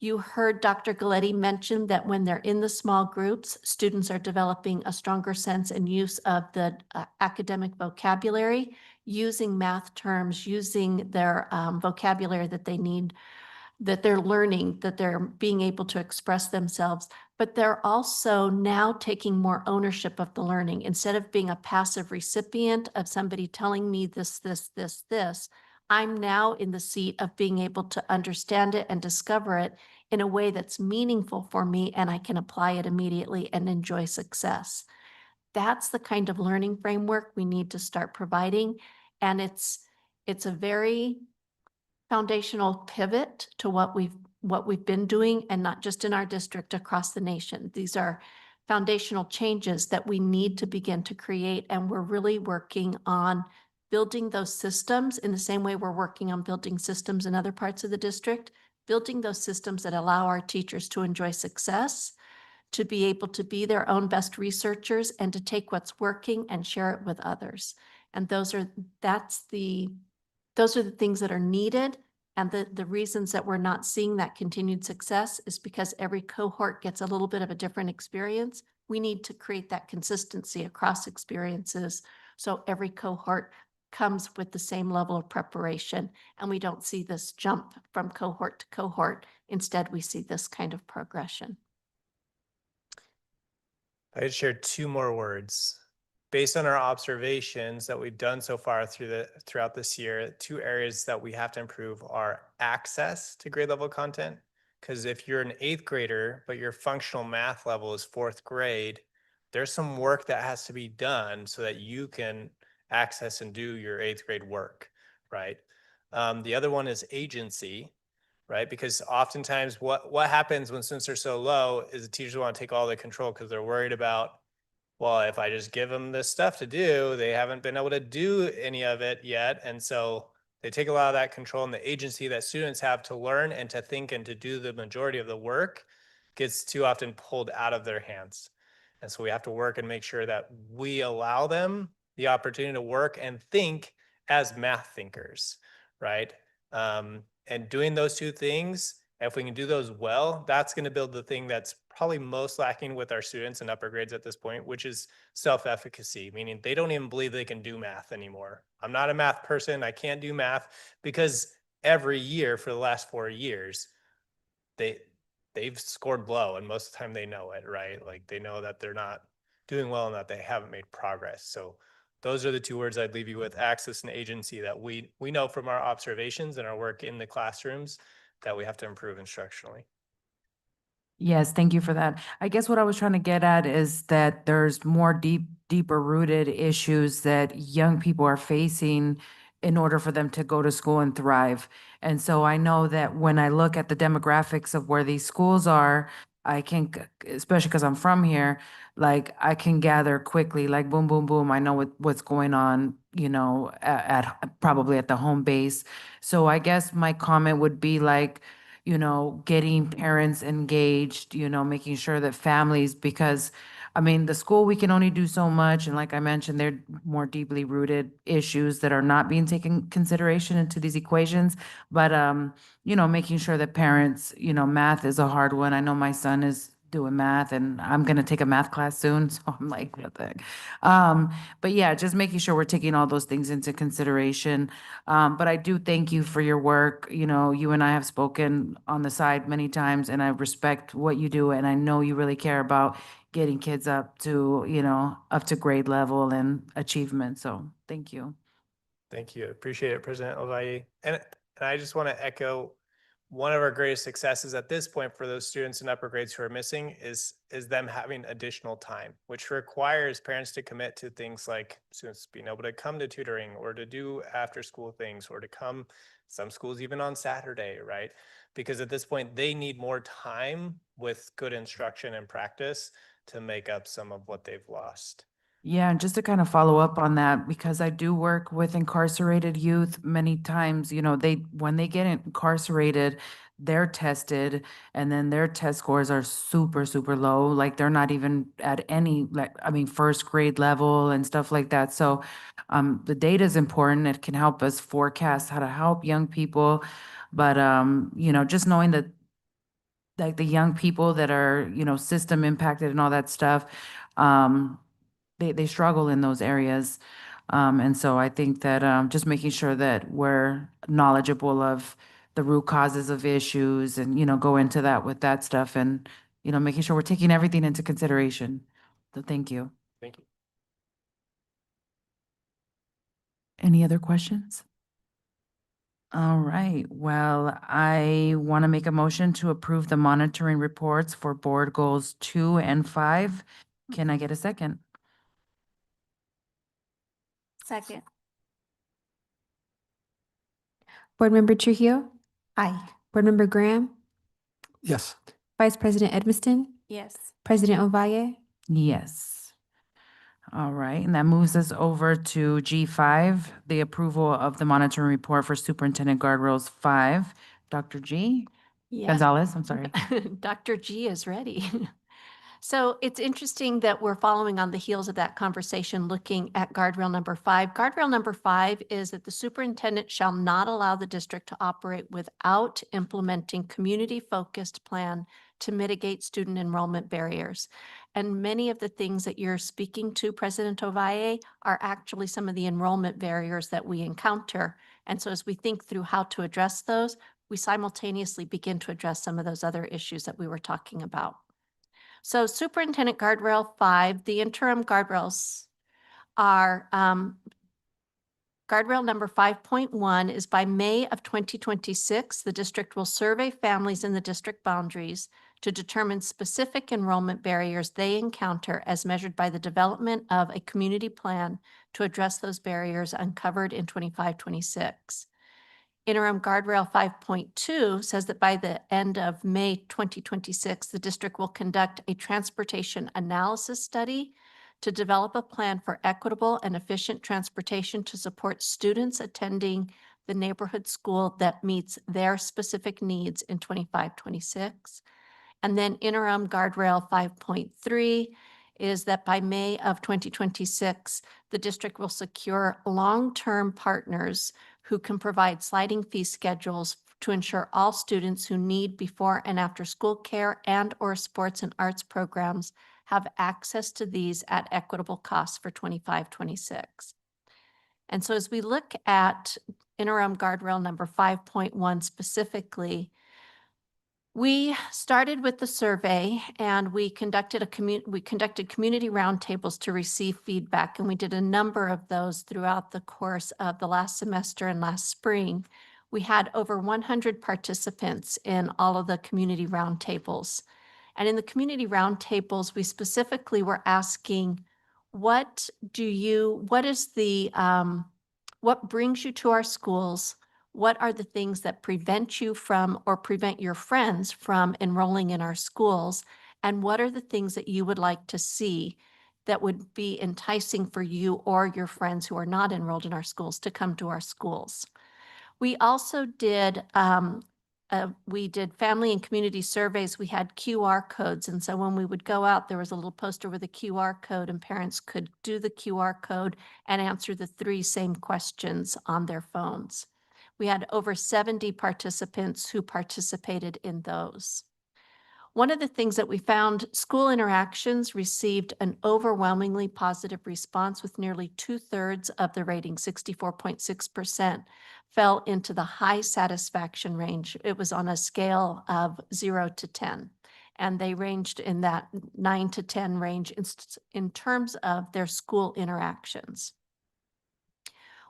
You heard Dr. Galletti mention that when they're in the small groups, students are developing a stronger sense and use of the academic vocabulary, using math terms, using their vocabulary that they need, that they're learning, that they're being able to express themselves, but they're also now taking more ownership of the learning. Instead of being a passive recipient of somebody telling me this, I'm now in the seat of being able to understand it and discover it in a way that's meaningful for me, and I can apply it immediately and enjoy success. That's the kind of learning framework we need to start providing. And it's a very foundational pivot to what we've been doing, and not just in our district, across the nation. These are foundational changes that we need to begin to create, and we're really working on building those systems in the same way we're working on building systems in other parts of the district, building those systems that allow our teachers to enjoy success, to be able to be their own best researchers, and to take what's working and share it with others. And those are the things that are needed. And the reasons that we're not seeing that continued success is because every cohort gets a little bit of a different experience. We need to create that consistency across experiences, so every cohort comes with the same level of preparation, and we don't see this jump from cohort to cohort. Instead, we see this kind of progression. I'd share two more words. Based on our observations that we've done so far throughout this year, two areas that we have to improve are access to grade level content. Because if you're an 8th grader, but your functional math level is 4th grade, there's some work that has to be done so that you can access and do your 8th grade work, right? The other one is agency, right? Because oftentimes what happens when students are so low is the teachers want to take all the control because they're worried about, well, if I just give them this stuff to do, they haven't been able to do any of it yet. And so they take a lot of that control, and the agency that students have to learn and to think and to do the majority of the work gets too often pulled out of their hands. And so we have to work and make sure that we allow them the opportunity to work and think as math thinkers, right? And doing those two things, if we can do those well, that's going to build the thing that's probably most lacking with our students in upper grades at this point, which is self-efficacy, meaning they don't even believe they can do math anymore. I'm not a math person. I can't do math, because every year for the last 4 years, they've scored low, and most of the time they know it, right? Like they know that they're not doing well and that they haven't made progress. So those are the two words I'd leave you with: access and agency, that we know from our observations and our work in the classrooms that we have to improve instructionally. Yes, thank you for that. I guess what I was trying to get at is that there's more deeper rooted issues that young people are facing in order for them to go to school and thrive. And so I know that when I look at the demographics of where these schools are, I can, especially because I'm from here, like I can gather quickly, like boom, boom, boom. I know what's going on probably at the home base. So I guess my comment would be like, getting parents engaged, making sure that families, because I mean, the school, we can only do so much. And like I mentioned, there are more deeply rooted issues that are not being taken consideration into these equations. But, making sure that parents, math is a hard one. I know my son is doing math and I'm going to take a math class soon. So I'm like, what the heck? But yeah, just making sure we're taking all those things into consideration. But I do thank you for your work. You and I have spoken on the side many times, and I respect what you do. And I know you really care about getting kids up to grade level and achievement. So thank you. Thank you. Appreciate it, President Ovalle. And I just want to echo one of our greatest successes at this point for those students in upper grades who are missing is them having additional time, which requires parents to commit to things like students being able to come to tutoring or to do after school things or to come, some schools even on Saturday, right? Because at this point, they need more time with good instruction and practice to make up some of what they've lost. Yeah, and just to kind of follow up on that, because I do work with incarcerated youth many times, when they get incarcerated, they're tested and then their test scores are super, super low. Like they're not even at any, first grade level and stuff like that. So the data is important. It can help us forecast how to help young people. But, just knowing that like the young people that are, system impacted and all that stuff, they struggle in those areas. And so I think that just making sure that we're knowledgeable of the root causes of issues and, go into that with that stuff and, making sure we're taking everything into consideration. So thank you. Thank you. Any other questions? All right. Well, I want to make a motion to approve the monitoring reports for board goals 2 and 5. Can I get a second? Second. Board Member Trujillo, Aye. Board Member Graham, Yes. Vice President Edmiston, Yes. President Ovalle. Yes. All right, and that moves us over to G5, the approval of the monitoring report for Superintendent Guardrails 5. Dr. G. Yes. Gonzalez, I'm sorry. Dr. G is ready. So it's interesting that we're following on the heels of that conversation, looking at guardrail number 5. Guardrail number 5 is that the superintendent shall not allow the district to operate without implementing community-focused plan to mitigate student enrollment barriers. And many of the things that you're speaking to, President Ovalle, are actually some of the enrollment barriers that we encounter. And so as we think through how to address those, we simultaneously begin to address some of those other issues that we were talking about. So Superintendent Guardrail 5, the interim guardrails are, guardrail number 5.1 is by May of 2026, the district will survey families in the district boundaries to determine specific enrollment barriers they encounter as measured by the development of a community plan to address those barriers uncovered in 25-26. Interim Guardrail 5.2 says that by the end of May 2026, the district will conduct a transportation analysis study to develop a plan for equitable and efficient transportation to support students attending the neighborhood school that meets their specific needs in 25-26. And then interim Guardrail 5.3 is that by May of 2026, the district will secure long-term partners who can provide sliding fee schedules to ensure all students who need before and after school care and/or sports and arts programs have access to these at equitable costs for 25-26. And so as we look at interim guardrail number 5.1 specifically, we started with the survey and we conducted community roundtables to receive feedback, and we did a number of those throughout the course of the last semester and last spring. We had over 100 participants in all of the community roundtables. And in the community roundtables, we specifically were asking, what brings you to our schools? What are the things that prevent you from or prevent your friends from enrolling in our schools? And what are the things that you would like to see that would be enticing for you or your friends who are not enrolled in our schools to come to our schools. We also did family and community surveys. We had QR codes. And so when we would go out, there was a little poster with a QR code and parents could do the QR code and answer the 3 same questions on their phones. We had over 70 participants who participated in those. One of the things that we found, school interactions received an overwhelmingly positive response, with nearly 2/3 of the rating, 64.6%, fell into the high satisfaction range. It was on a scale of 0 to 10, and they ranged in that 9 to 10 range in terms of their school interactions.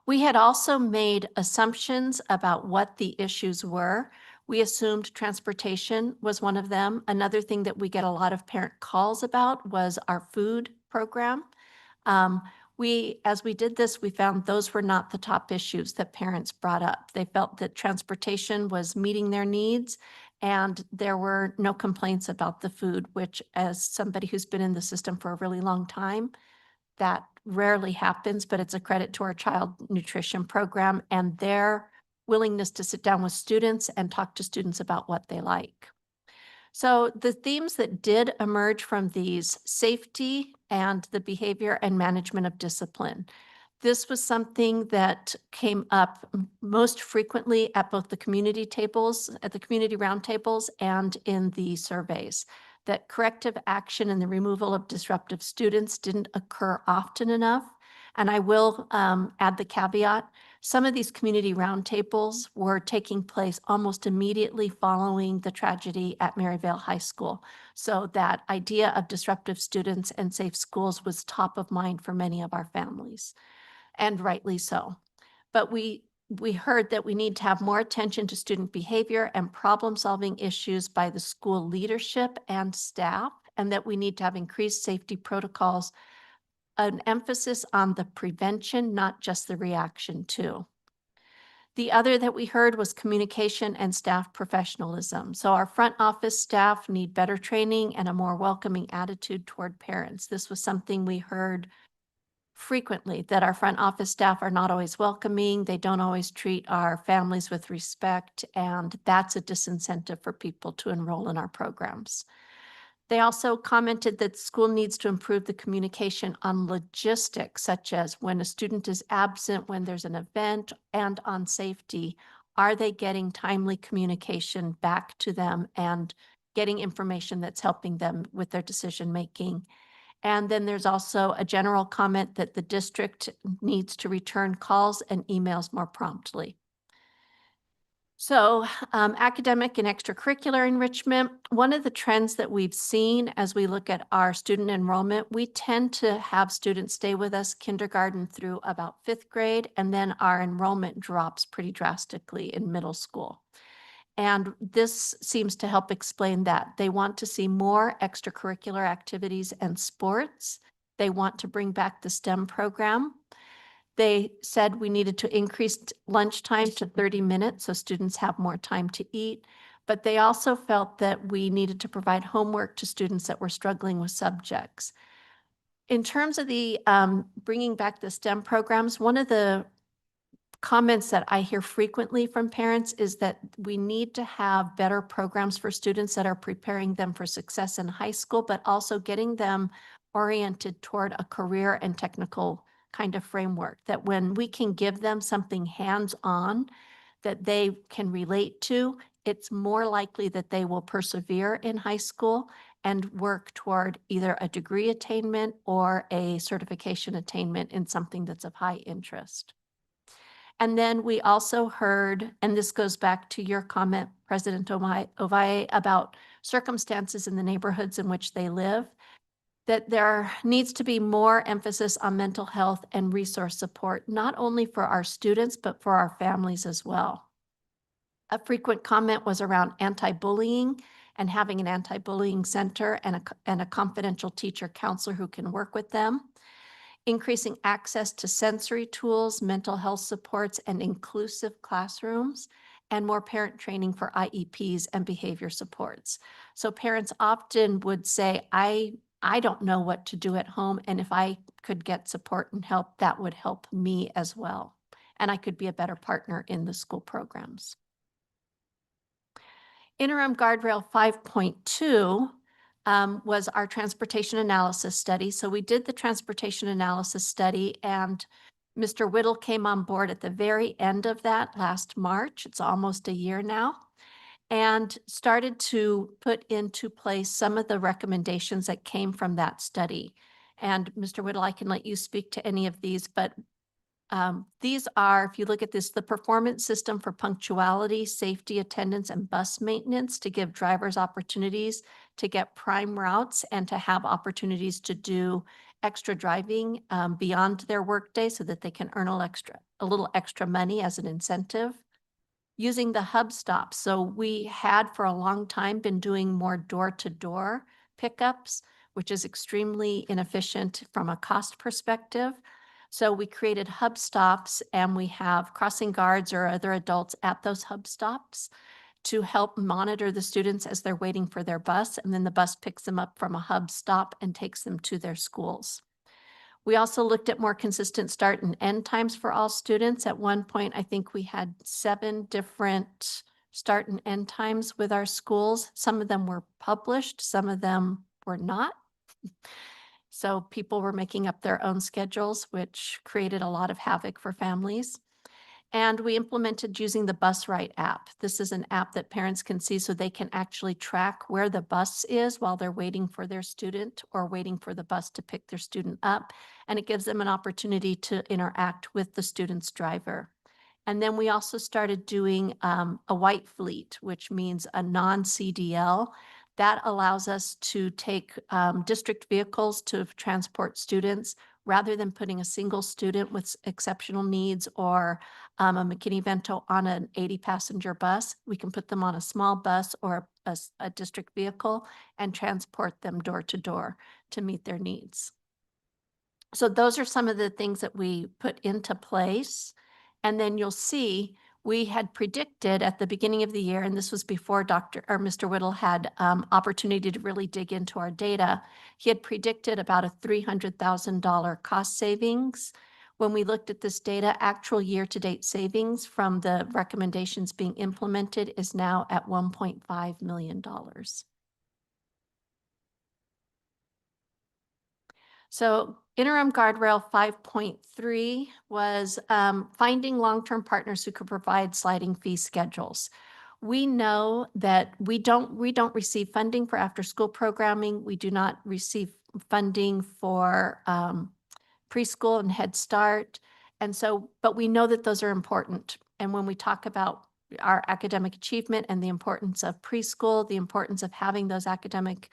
We had also made assumptions about what the issues were. We assumed transportation was one of them. Another thing that we get a lot of parent calls about was our food program. As we did this, we found those were not the top issues that parents brought up. They felt that transportation was meeting their needs, and there were no complaints about the food, which, as somebody who's been in the system for a really long time, that rarely happens, but it's a credit to our child nutrition program and their willingness to sit down with students and talk to students about what they like. So the themes that did emerge from these: safety and the behavior and management of discipline. This was something that came up most frequently at both the community tables, at the community roundtables, and in the surveys. That corrective action and the removal of disruptive students didn't occur often enough. And I will add the caveat: some of these community roundtables were taking place almost immediately following the tragedy at Maryvale High School. So that idea of disruptive students and safe schools was top of mind for many of our families, and rightly so. But we heard that we need to have more attention to student behavior and problem-solving issues by the school leadership and staff, and that we need to have increased safety protocols, an emphasis on the prevention, not just the reaction to. The other that we heard was communication and staff professionalism. So our front office staff need better training and a more welcoming attitude toward parents. This was something we heard frequently, that our front office staff are not always welcoming. They don't always treat our families with respect, and that's a disincentive for people to enroll in our programs. They also commented that school needs to improve the communication on logistics, such as when a student is absent, when there's an event, and on safety. Are they getting timely communication back to them and getting information that's helping them with their decision-making? And then there's also a general comment that the district needs to return calls and emails more promptly. So academic and extracurricular enrichment, one of the trends that we've seen as we look at our student enrollment, we tend to have students stay with us kindergarten through about 5th grade, and then our enrollment drops pretty drastically in middle school. And this seems to help explain that. They want to see more extracurricular activities and sports. They want to bring back the STEM program. They said we needed to increase lunchtime to 30 minutes so students have more time to eat. But they also felt that we needed to provide homework to students that were struggling with subjects. In terms of the bringing back the STEM programs, one of the comments that I hear frequently from parents is that we need to have better programs for students that are preparing them for success in high school, but also getting them oriented toward a career and technical kind of framework, that when we can give them something hands-on that they can relate to, it's more likely that they will persevere in high school and work toward either a degree attainment or a certification attainment in something that's of high interest. And then we also heard, and this goes back to your comment, President Ovalle, about circumstances in the neighborhoods in which they live, that there needs to be more emphasis on mental health and resource support, not only for our students, but for our families as well. A frequent comment was around anti-bullying and having an anti-bullying center and a confidential teacher counselor who can work with them. Increasing access to sensory tools, mental health supports, and inclusive classrooms, and more parent training for IEPs and behavior supports. So parents often would say, I I don't know what to do at home. And if I could get support and help, that would help me as well. And I could be a better partner in the school programs. Interim Guardrail 5.2 was our transportation analysis study. So we did the transportation analysis study, and Mr. Whittle came on board at the very end of that last March. It's almost a year now, and started to put into place some of the recommendations that came from that study. And Mr. Whittle, I can let you speak to any of these, but these are, if you look at this, the performance system for punctuality, safety, attendance, and bus maintenance to give drivers opportunities to get prime routes and to have opportunities to do extra driving beyond their workday so that they can earn a little extra money as an incentive. Using the hub stops. So we had for a long time been doing more door-to-door pickups, which is extremely inefficient from a cost perspective. So we created hub stops, and we have crossing guards or other adults at those hub stops to help monitor the students as they're waiting for their bus. And then the bus picks them up from a hub stop and takes them to their schools. We also looked at more consistent start and end times for all students. At one point, I think we had 7 different start and end times with our schools. Some of them were published, some of them were not. So people were making up their own schedules, which created a lot of havoc for families. And we implemented using the Bus Right app. This is an app that parents can see so they can actually track where the bus is while they're waiting for their student or waiting for the bus to pick their student up. And it gives them an opportunity to interact with the student's driver. And then we also started doing a white fleet, which means a non-CDL. That allows us to take district vehicles to transport students rather than putting a single student with exceptional needs or a McKinney-Vento on an 80-passenger bus. We can put them on a small bus or a district vehicle and transport them door to door to meet their needs. So those are some of the things that we put into place. And then you'll see we had predicted at the beginning of the year, and this was before Mr. Whittle had opportunity to really dig into our data. He had predicted about a $300,000 cost savings. When we looked at this data, actual year-to-date savings from the recommendations being implemented is now at $1.5 million. So interim guardrail 5.3 was finding long-term partners who could provide sliding fee schedules. We know that we don't receive funding for after-school programming. We do not receive funding for preschool and Head Start. And so, but we know that those are important. And when we talk about our academic achievement and the importance of preschool, the importance of having those academic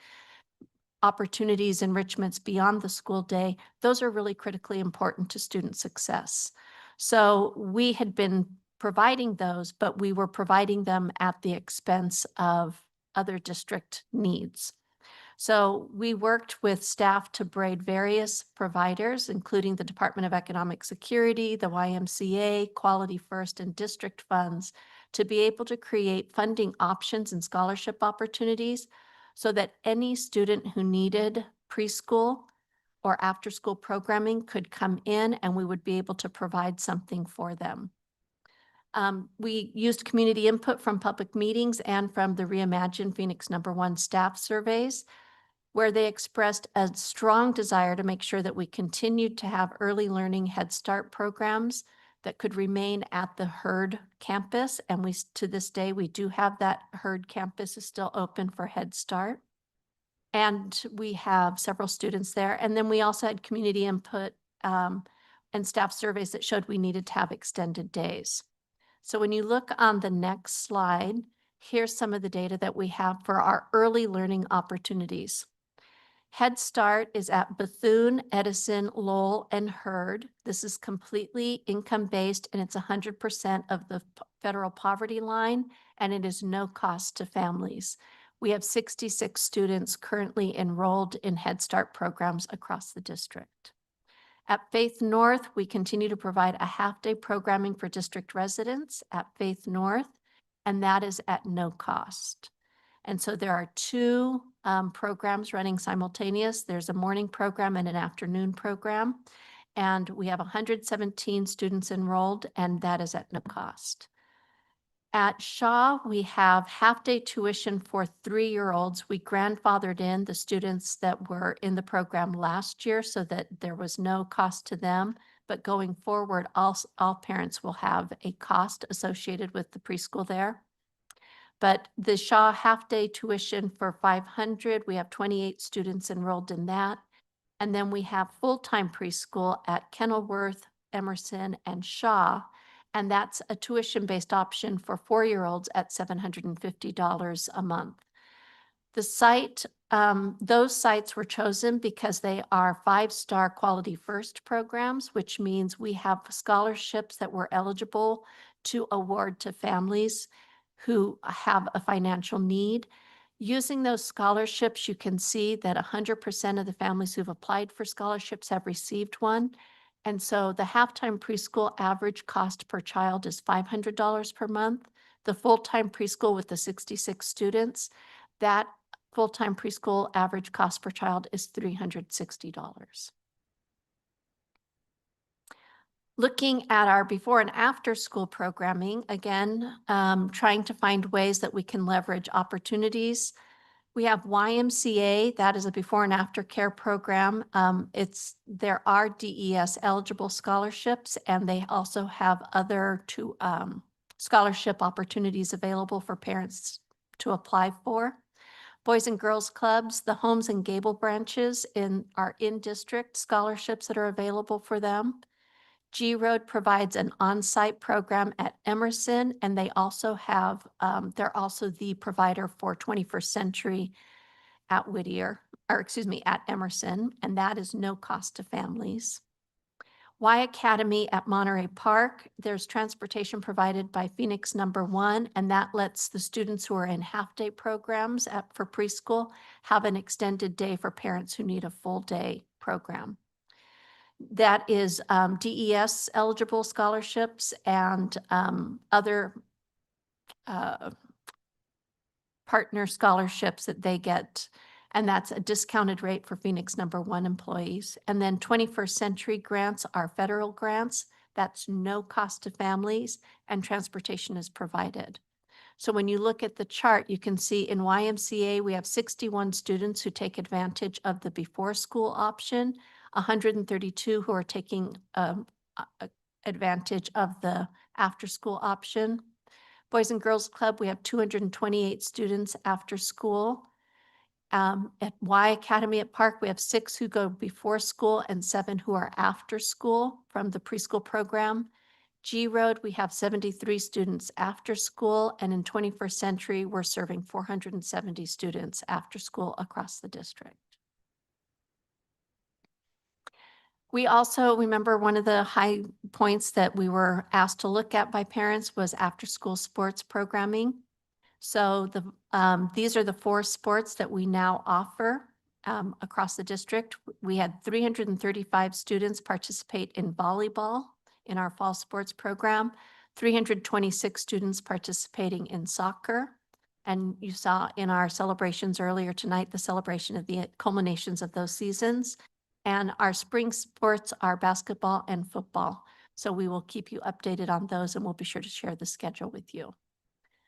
opportunities, enrichments beyond the school day, those are really critically important to student success. So we had been providing those, but we were providing them at the expense of other district needs. So we worked with staff to braid various providers, including the Department of Economic Security, the YMCA, Quality First, and district funds to be able to create funding options and scholarship opportunities so that any student who needed preschool or after-school programming could come in and we would be able to provide something for them. We used community input from public meetings and from the Reimagine Phoenix #1 staff surveys, where they expressed a strong desire to make sure that we continued to have early learning Head Start programs that could remain at the Hurd campus. And we, to this day, we do have that Hurd campus is still open for Head Start. And we have several students there. And then we also had community input and staff surveys that showed we needed to have extended days. So when you look on the next slide, here's some of the data that we have for our early learning opportunities. Head Start is at Bethune, Edison, Lowell, and Hurd. This is completely income-based, and it's 100% of the federal poverty line, and it is no cost to families. We have 66 students currently enrolled in Head Start programs across the district. At Faith North, we continue to provide a half-day programming for district residents at Faith North, and that is at no cost. And so there are 2 programs running simultaneous. There's a morning program and an afternoon program. And we have 117 students enrolled, and that is at no cost. At Shaw, we have half-day tuition for 3-year-olds. We grandfathered in the students that were in the program last year so that there was no cost to them. But going forward, all parents will have a cost associated with the preschool there. But the Shaw half-day tuition for 500, we have 28 students enrolled in that. And then we have full-time preschool at Kenilworth, Emerson, and Shaw. And that's a tuition-based option for 4-year-olds at $750 a month. The site, those sites were chosen because they are 5-star Quality First programs, which means we have scholarships that we're eligible to award to families who have a financial need. Using those scholarships, you can see that 100% of the families who've applied for scholarships have received one. And so the halftime preschool average cost per child is $500 per month. The full-time preschool with the 66 students, that full-time preschool average cost per child is $360. Looking at our before and after school programming, again, trying to find ways that we can leverage opportunities. We have YMCA, that is a before and after care program. There are DES eligible scholarships, and they also have other scholarship opportunities available for parents to apply for. Boys and Girls Clubs, the Homes and Gable branches are in-district scholarships that are available for them. G Road provides an on-site program at Emerson, and they also have, they're also the provider for 21st Century at at Emerson, and that is no cost to families. Y Academy at Monterey Park, there's transportation provided by Phoenix Number 1, and that lets the students who are in half-day programs for preschool have an extended day for parents who need a full-day program. That is DES eligible scholarships and other partner scholarships that they get. And that's a discounted rate for Phoenix Number 1 employees. And then 21st Century grants are federal grants. That's no cost to families, and transportation is provided. So when you look at the chart, you can see in YMCA, we have 61 students who take advantage of the before school option, 132 who are taking advantage of the after school option. Boys and Girls Club, we have 228 students after school. At Y Academy at Park, we have 6 who go before school and 7 who are after school from the preschool program. G Road, we have 73 students after school, and in 21st Century, we're serving 470 students after school across the district. We also remember one of the high points that we were asked to look at by parents was after-school sports programming. So these are the 4 sports that we now offer across the district. We had 335 students participate in volleyball in our fall sports program, 326 students participating in soccer. And you saw in our celebrations earlier tonight, the celebration of the culminations of those seasons. And our spring sports are basketball and football. So we will keep you updated on those, and we'll be sure to share the schedule with you.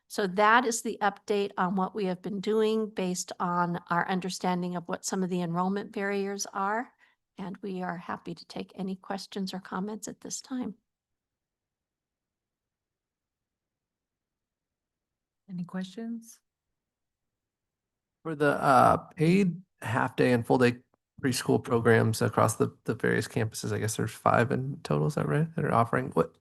So that is the update on what we have been doing based on our understanding of what some of the enrollment barriers are. And we are happy to take any questions or comments at this time. Any questions? For the paid half-day and full-day preschool programs across the various campuses, I guess there's 5 in total, is that right, that are offering? What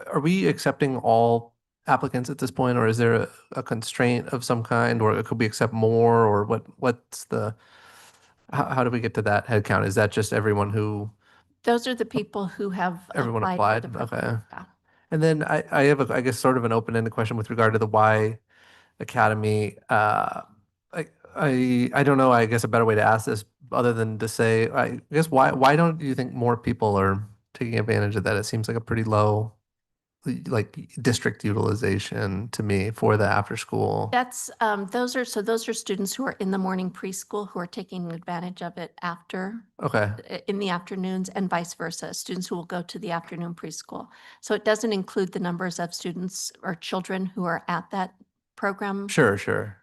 are we accepting all applicants at this point, or is there a constraint of some kind, or could we accept more, or what's the, how do we get to that head count? Is that just everyone who? Those are the people who have Everyone applied for applied? the program. Okay. And then I have I guess sort of an open-ended question with regard to the Y Academy. I don't know, I guess a better way to ask this other than to say, I guess why don't you think more people are taking advantage of that? It seems like a pretty low like district utilization to me for the after school. That's, those are students who are in the morning preschool who are taking advantage of it after, Okay. in the afternoons, and vice versa, students who will go to the afternoon preschool. So it doesn't include the numbers of students or children who are at that program. Sure.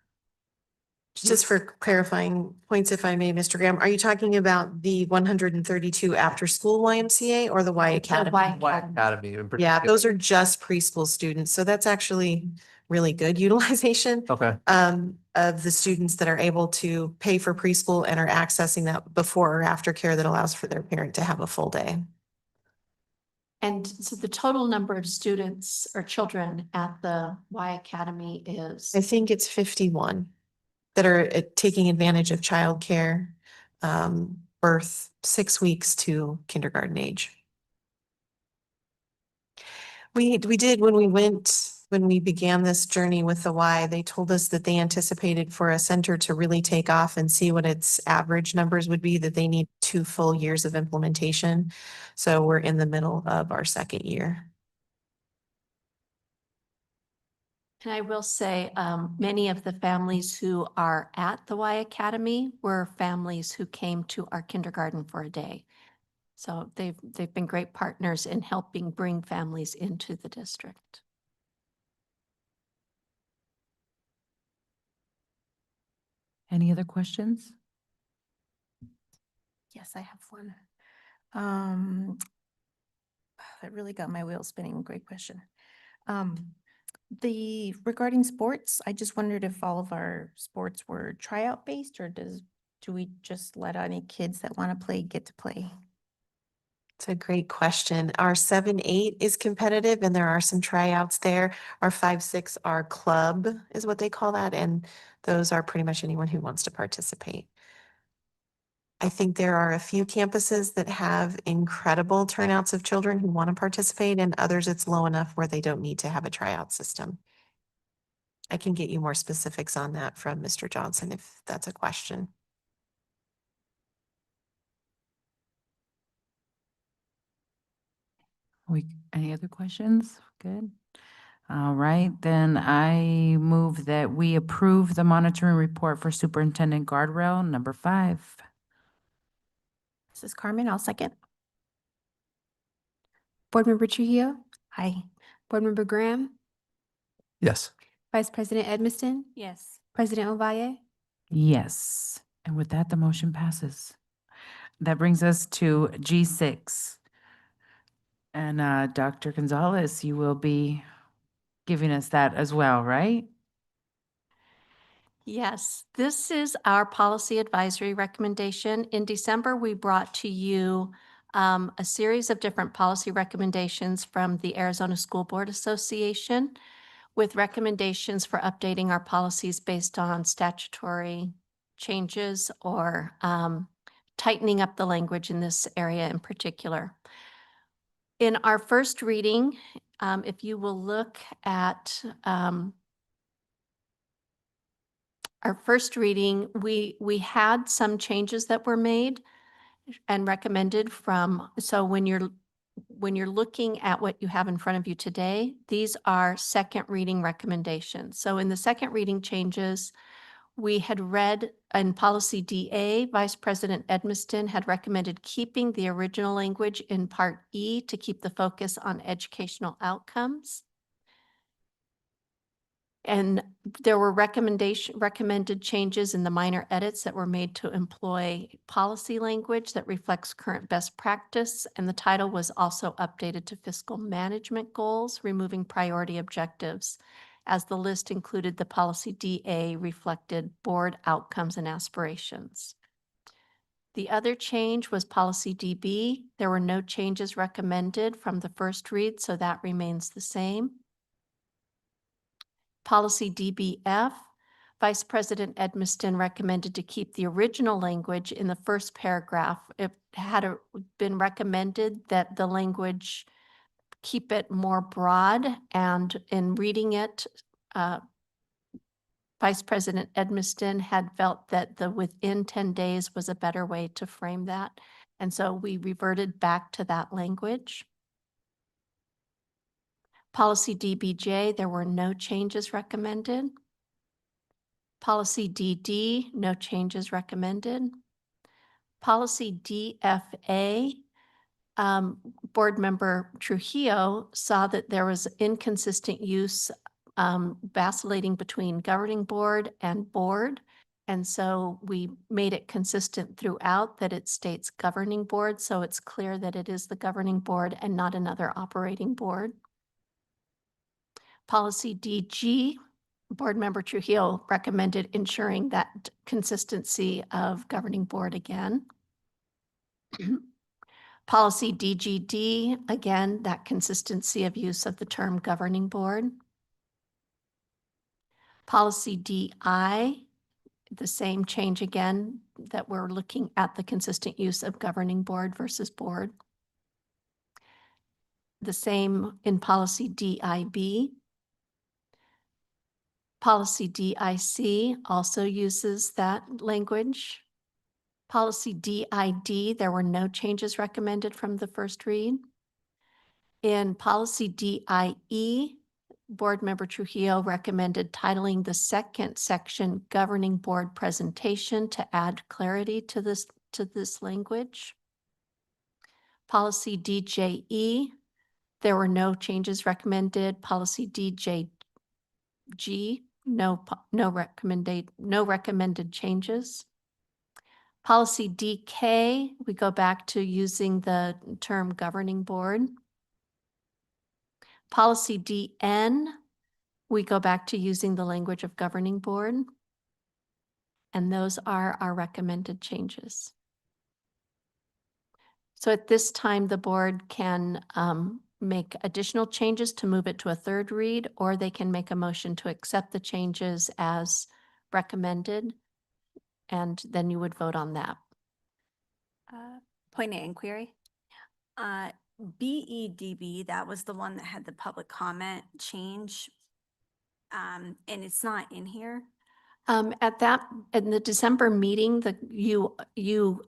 Just for clarifying points, if I may, Mr. Graham, are you talking about the 132 after-school YMCA or the Y Academy? Y Academy in Yeah, particular. those are just preschool students. So that's actually really good utilization Okay. of the students that are able to pay for preschool and are accessing that before or after care that allows for their parent to have a full day. And so the total number of students or children at the Y Academy is, I think it's 51 that are taking advantage of childcare, birth 6 weeks to kindergarten age. We did when we began this journey with the Y, they told us that they anticipated for a center to really take off and see what its average numbers would be, that they need 2 full years of implementation. So we're in the middle of our second year. and I will say, many of the families who are at the Y Academy were families who came to our kindergarten for a day. So they've been great partners in helping bring families into the district. Any other questions? Yes, I have one. That really got my wheels spinning. Great question. Regarding sports, I just wondered if all of our sports were tryout based, or do we just let any kids that want to play get to play? It's a great question. Our 7-8 is competitive and there are some tryouts there. Our 5-6, our club is what they call that. And those are pretty much anyone who wants to participate. I think there are a few campuses that have incredible turnouts of children who want to participate, and others it's low enough where they don't need to have a tryout system. I can get you more specifics on that from Mr. Johnson if that's a question. Any other questions? Good. All right, then I move that we approve the monitoring report for Superintendent Guardrail number 5. This is Carmen. I'll second. Board Member Trujillo, Aye. Board Member Graham, Yes. Vice President Edmiston, Yes. President Ovalle. Yes, and with that, the motion passes. That brings us to G6. And Dr. Gonzalez, you will be giving us that as well, right? Yes, this is our policy advisory recommendation. In December, we brought to you a series of different policy recommendations from the Arizona School Board Association with recommendations for updating our policies based on statutory changes or tightening up the language in this area in particular. In our first reading, if you will look at our first reading, we had some changes that were made and recommended from, so when you're looking at what you have in front of you today, these are second reading recommendations. So in the second reading changes, we had read in policy DA, Vice President Edmiston had recommended keeping the original language in Part E to keep the focus on educational outcomes. And there were recommended changes in the minor edits that were made to employ policy language that reflects current best practice. And the title was also updated to fiscal management goals, removing priority objectives, as the list included the policy DA reflected board outcomes and aspirations. The other change was policy DB. There were no changes recommended from the first read, so that remains the same. Policy DBF, Vice President Edmiston recommended to keep the original language in the first paragraph. It had been recommended that the language keep it more broad, and in reading it, Vice President Edmiston had felt that the within 10 days was a better way to frame that. And so we reverted back to that language. Policy DBJ, there were no changes recommended. Policy DD, no changes recommended. Policy DFA, Board Member Trujillo saw that there was inconsistent use, vacillating between governing board and board. And so we made it consistent throughout that it states governing board, so it's clear that it is the governing board and not another operating board. Policy DG, Board Member Trujillo recommended ensuring that consistency of governing board again. Policy DGD, again, that consistency of use of the term governing board. Policy DI, the same change again, that we're looking at the consistent use of governing board versus board. The same in policy DIB. Policy DIC also uses that language. Policy DID, there were no changes recommended from the first read. In policy DIE, Board Member Trujillo recommended titling the second section Governing Board Presentation to add clarity to this language. Policy DJE, there were no changes recommended. Policy DJG, no recommended changes. Policy DK, we go back to using the term governing board. Policy DN, we go back to using the language of governing board. And those are our recommended changes. So at this time, the board can make additional changes to move it to a third read, or they can make a motion to accept the changes as recommended, and then you would vote on that. Point of inquiry. BEDB, that was the one that had the public comment change. And it's not in here. In the December meeting, you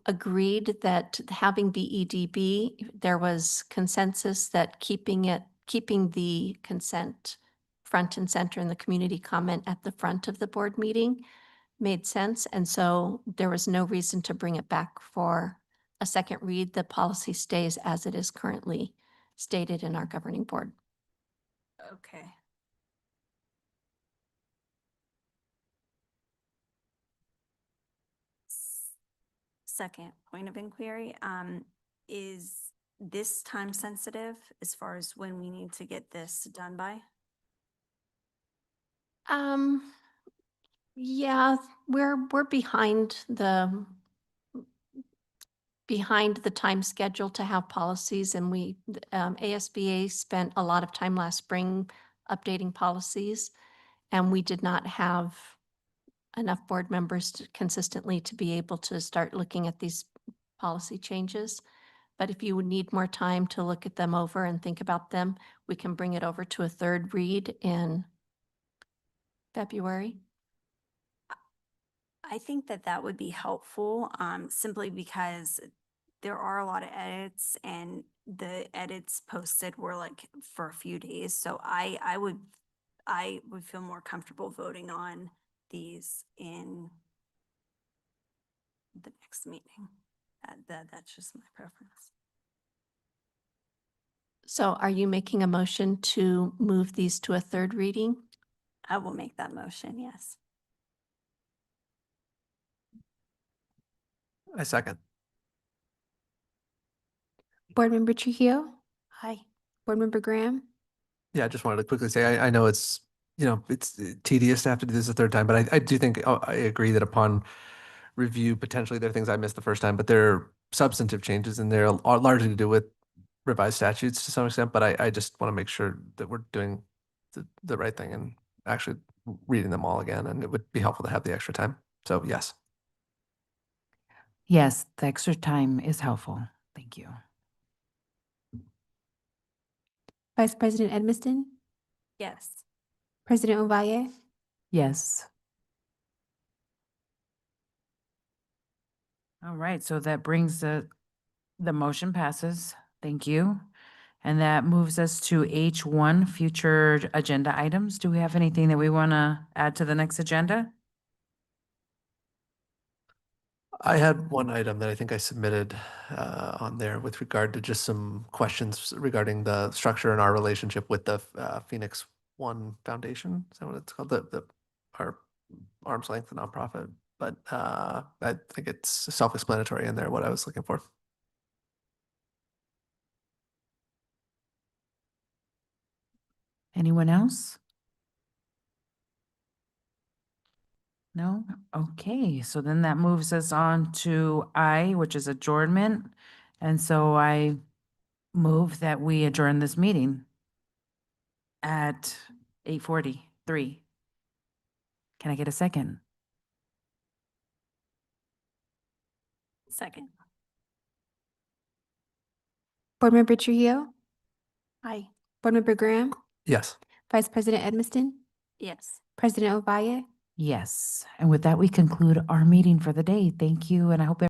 agreed that having BEDB, there was consensus that keeping the consent front and center and the community comment at the front of the board meeting made sense. And so there was no reason to bring it back for a second read. The policy stays as it is currently stated in our governing board. Okay. Second point of inquiry, is this time sensitive as far as when we need to get this done by? Yeah, we're behind the time schedule to have policies, and ASBA spent a lot of time last spring updating policies, and we did not have enough board members consistently to be able to start looking at these policy changes. But if you would need more time to look at them over and think about them, we can bring it over to a third read in February. I think that would be helpful, simply because there are a lot of edits, and the edits posted were like for a few days. So I would feel more comfortable voting on these in the next meeting. That's just my preference. So are you making a motion to move these to a third reading? I will make that motion, yes. I second. Board Member Trujillo, Aye. Board Member Graham, Yeah, I just wanted to quickly say, I know it's, it's tedious to have to do this a third time, but I do think, I agree that upon review, potentially there are things I missed the first time, but there are substantive changes and they're largely to do with revised statutes to some extent, but I just want to make sure that we're doing the right thing and actually reading them all again, and it would be helpful to have the extra time. So yes. Yes, the extra time is helpful. Thank you. Vice President Edmiston, Yes. President Ovalle, Yes. All right, so that brings the motion passes. Thank you. And that moves us to H1, future agenda items. Do we have anything that we want to add to the next agenda? I had one item that I think I submitted on there with regard to just some questions regarding the structure and our relationship with the Phoenix One Foundation. Is that what it's called? Our arm's length nonprofit. But I think it's self-explanatory in there, what I was looking for. Anyone else? No? Okay, so then that moves us on to I, which is adjournment. And so I move that we adjourn this meeting at 8:43. Can I get a second? Second. Board Member Trujillo, Aye. Board Member Graham, Yes. Vice President Edmiston, Yes. President Ovalle. Yes. And with that, we conclude our meeting for the day. Thank you, and I hope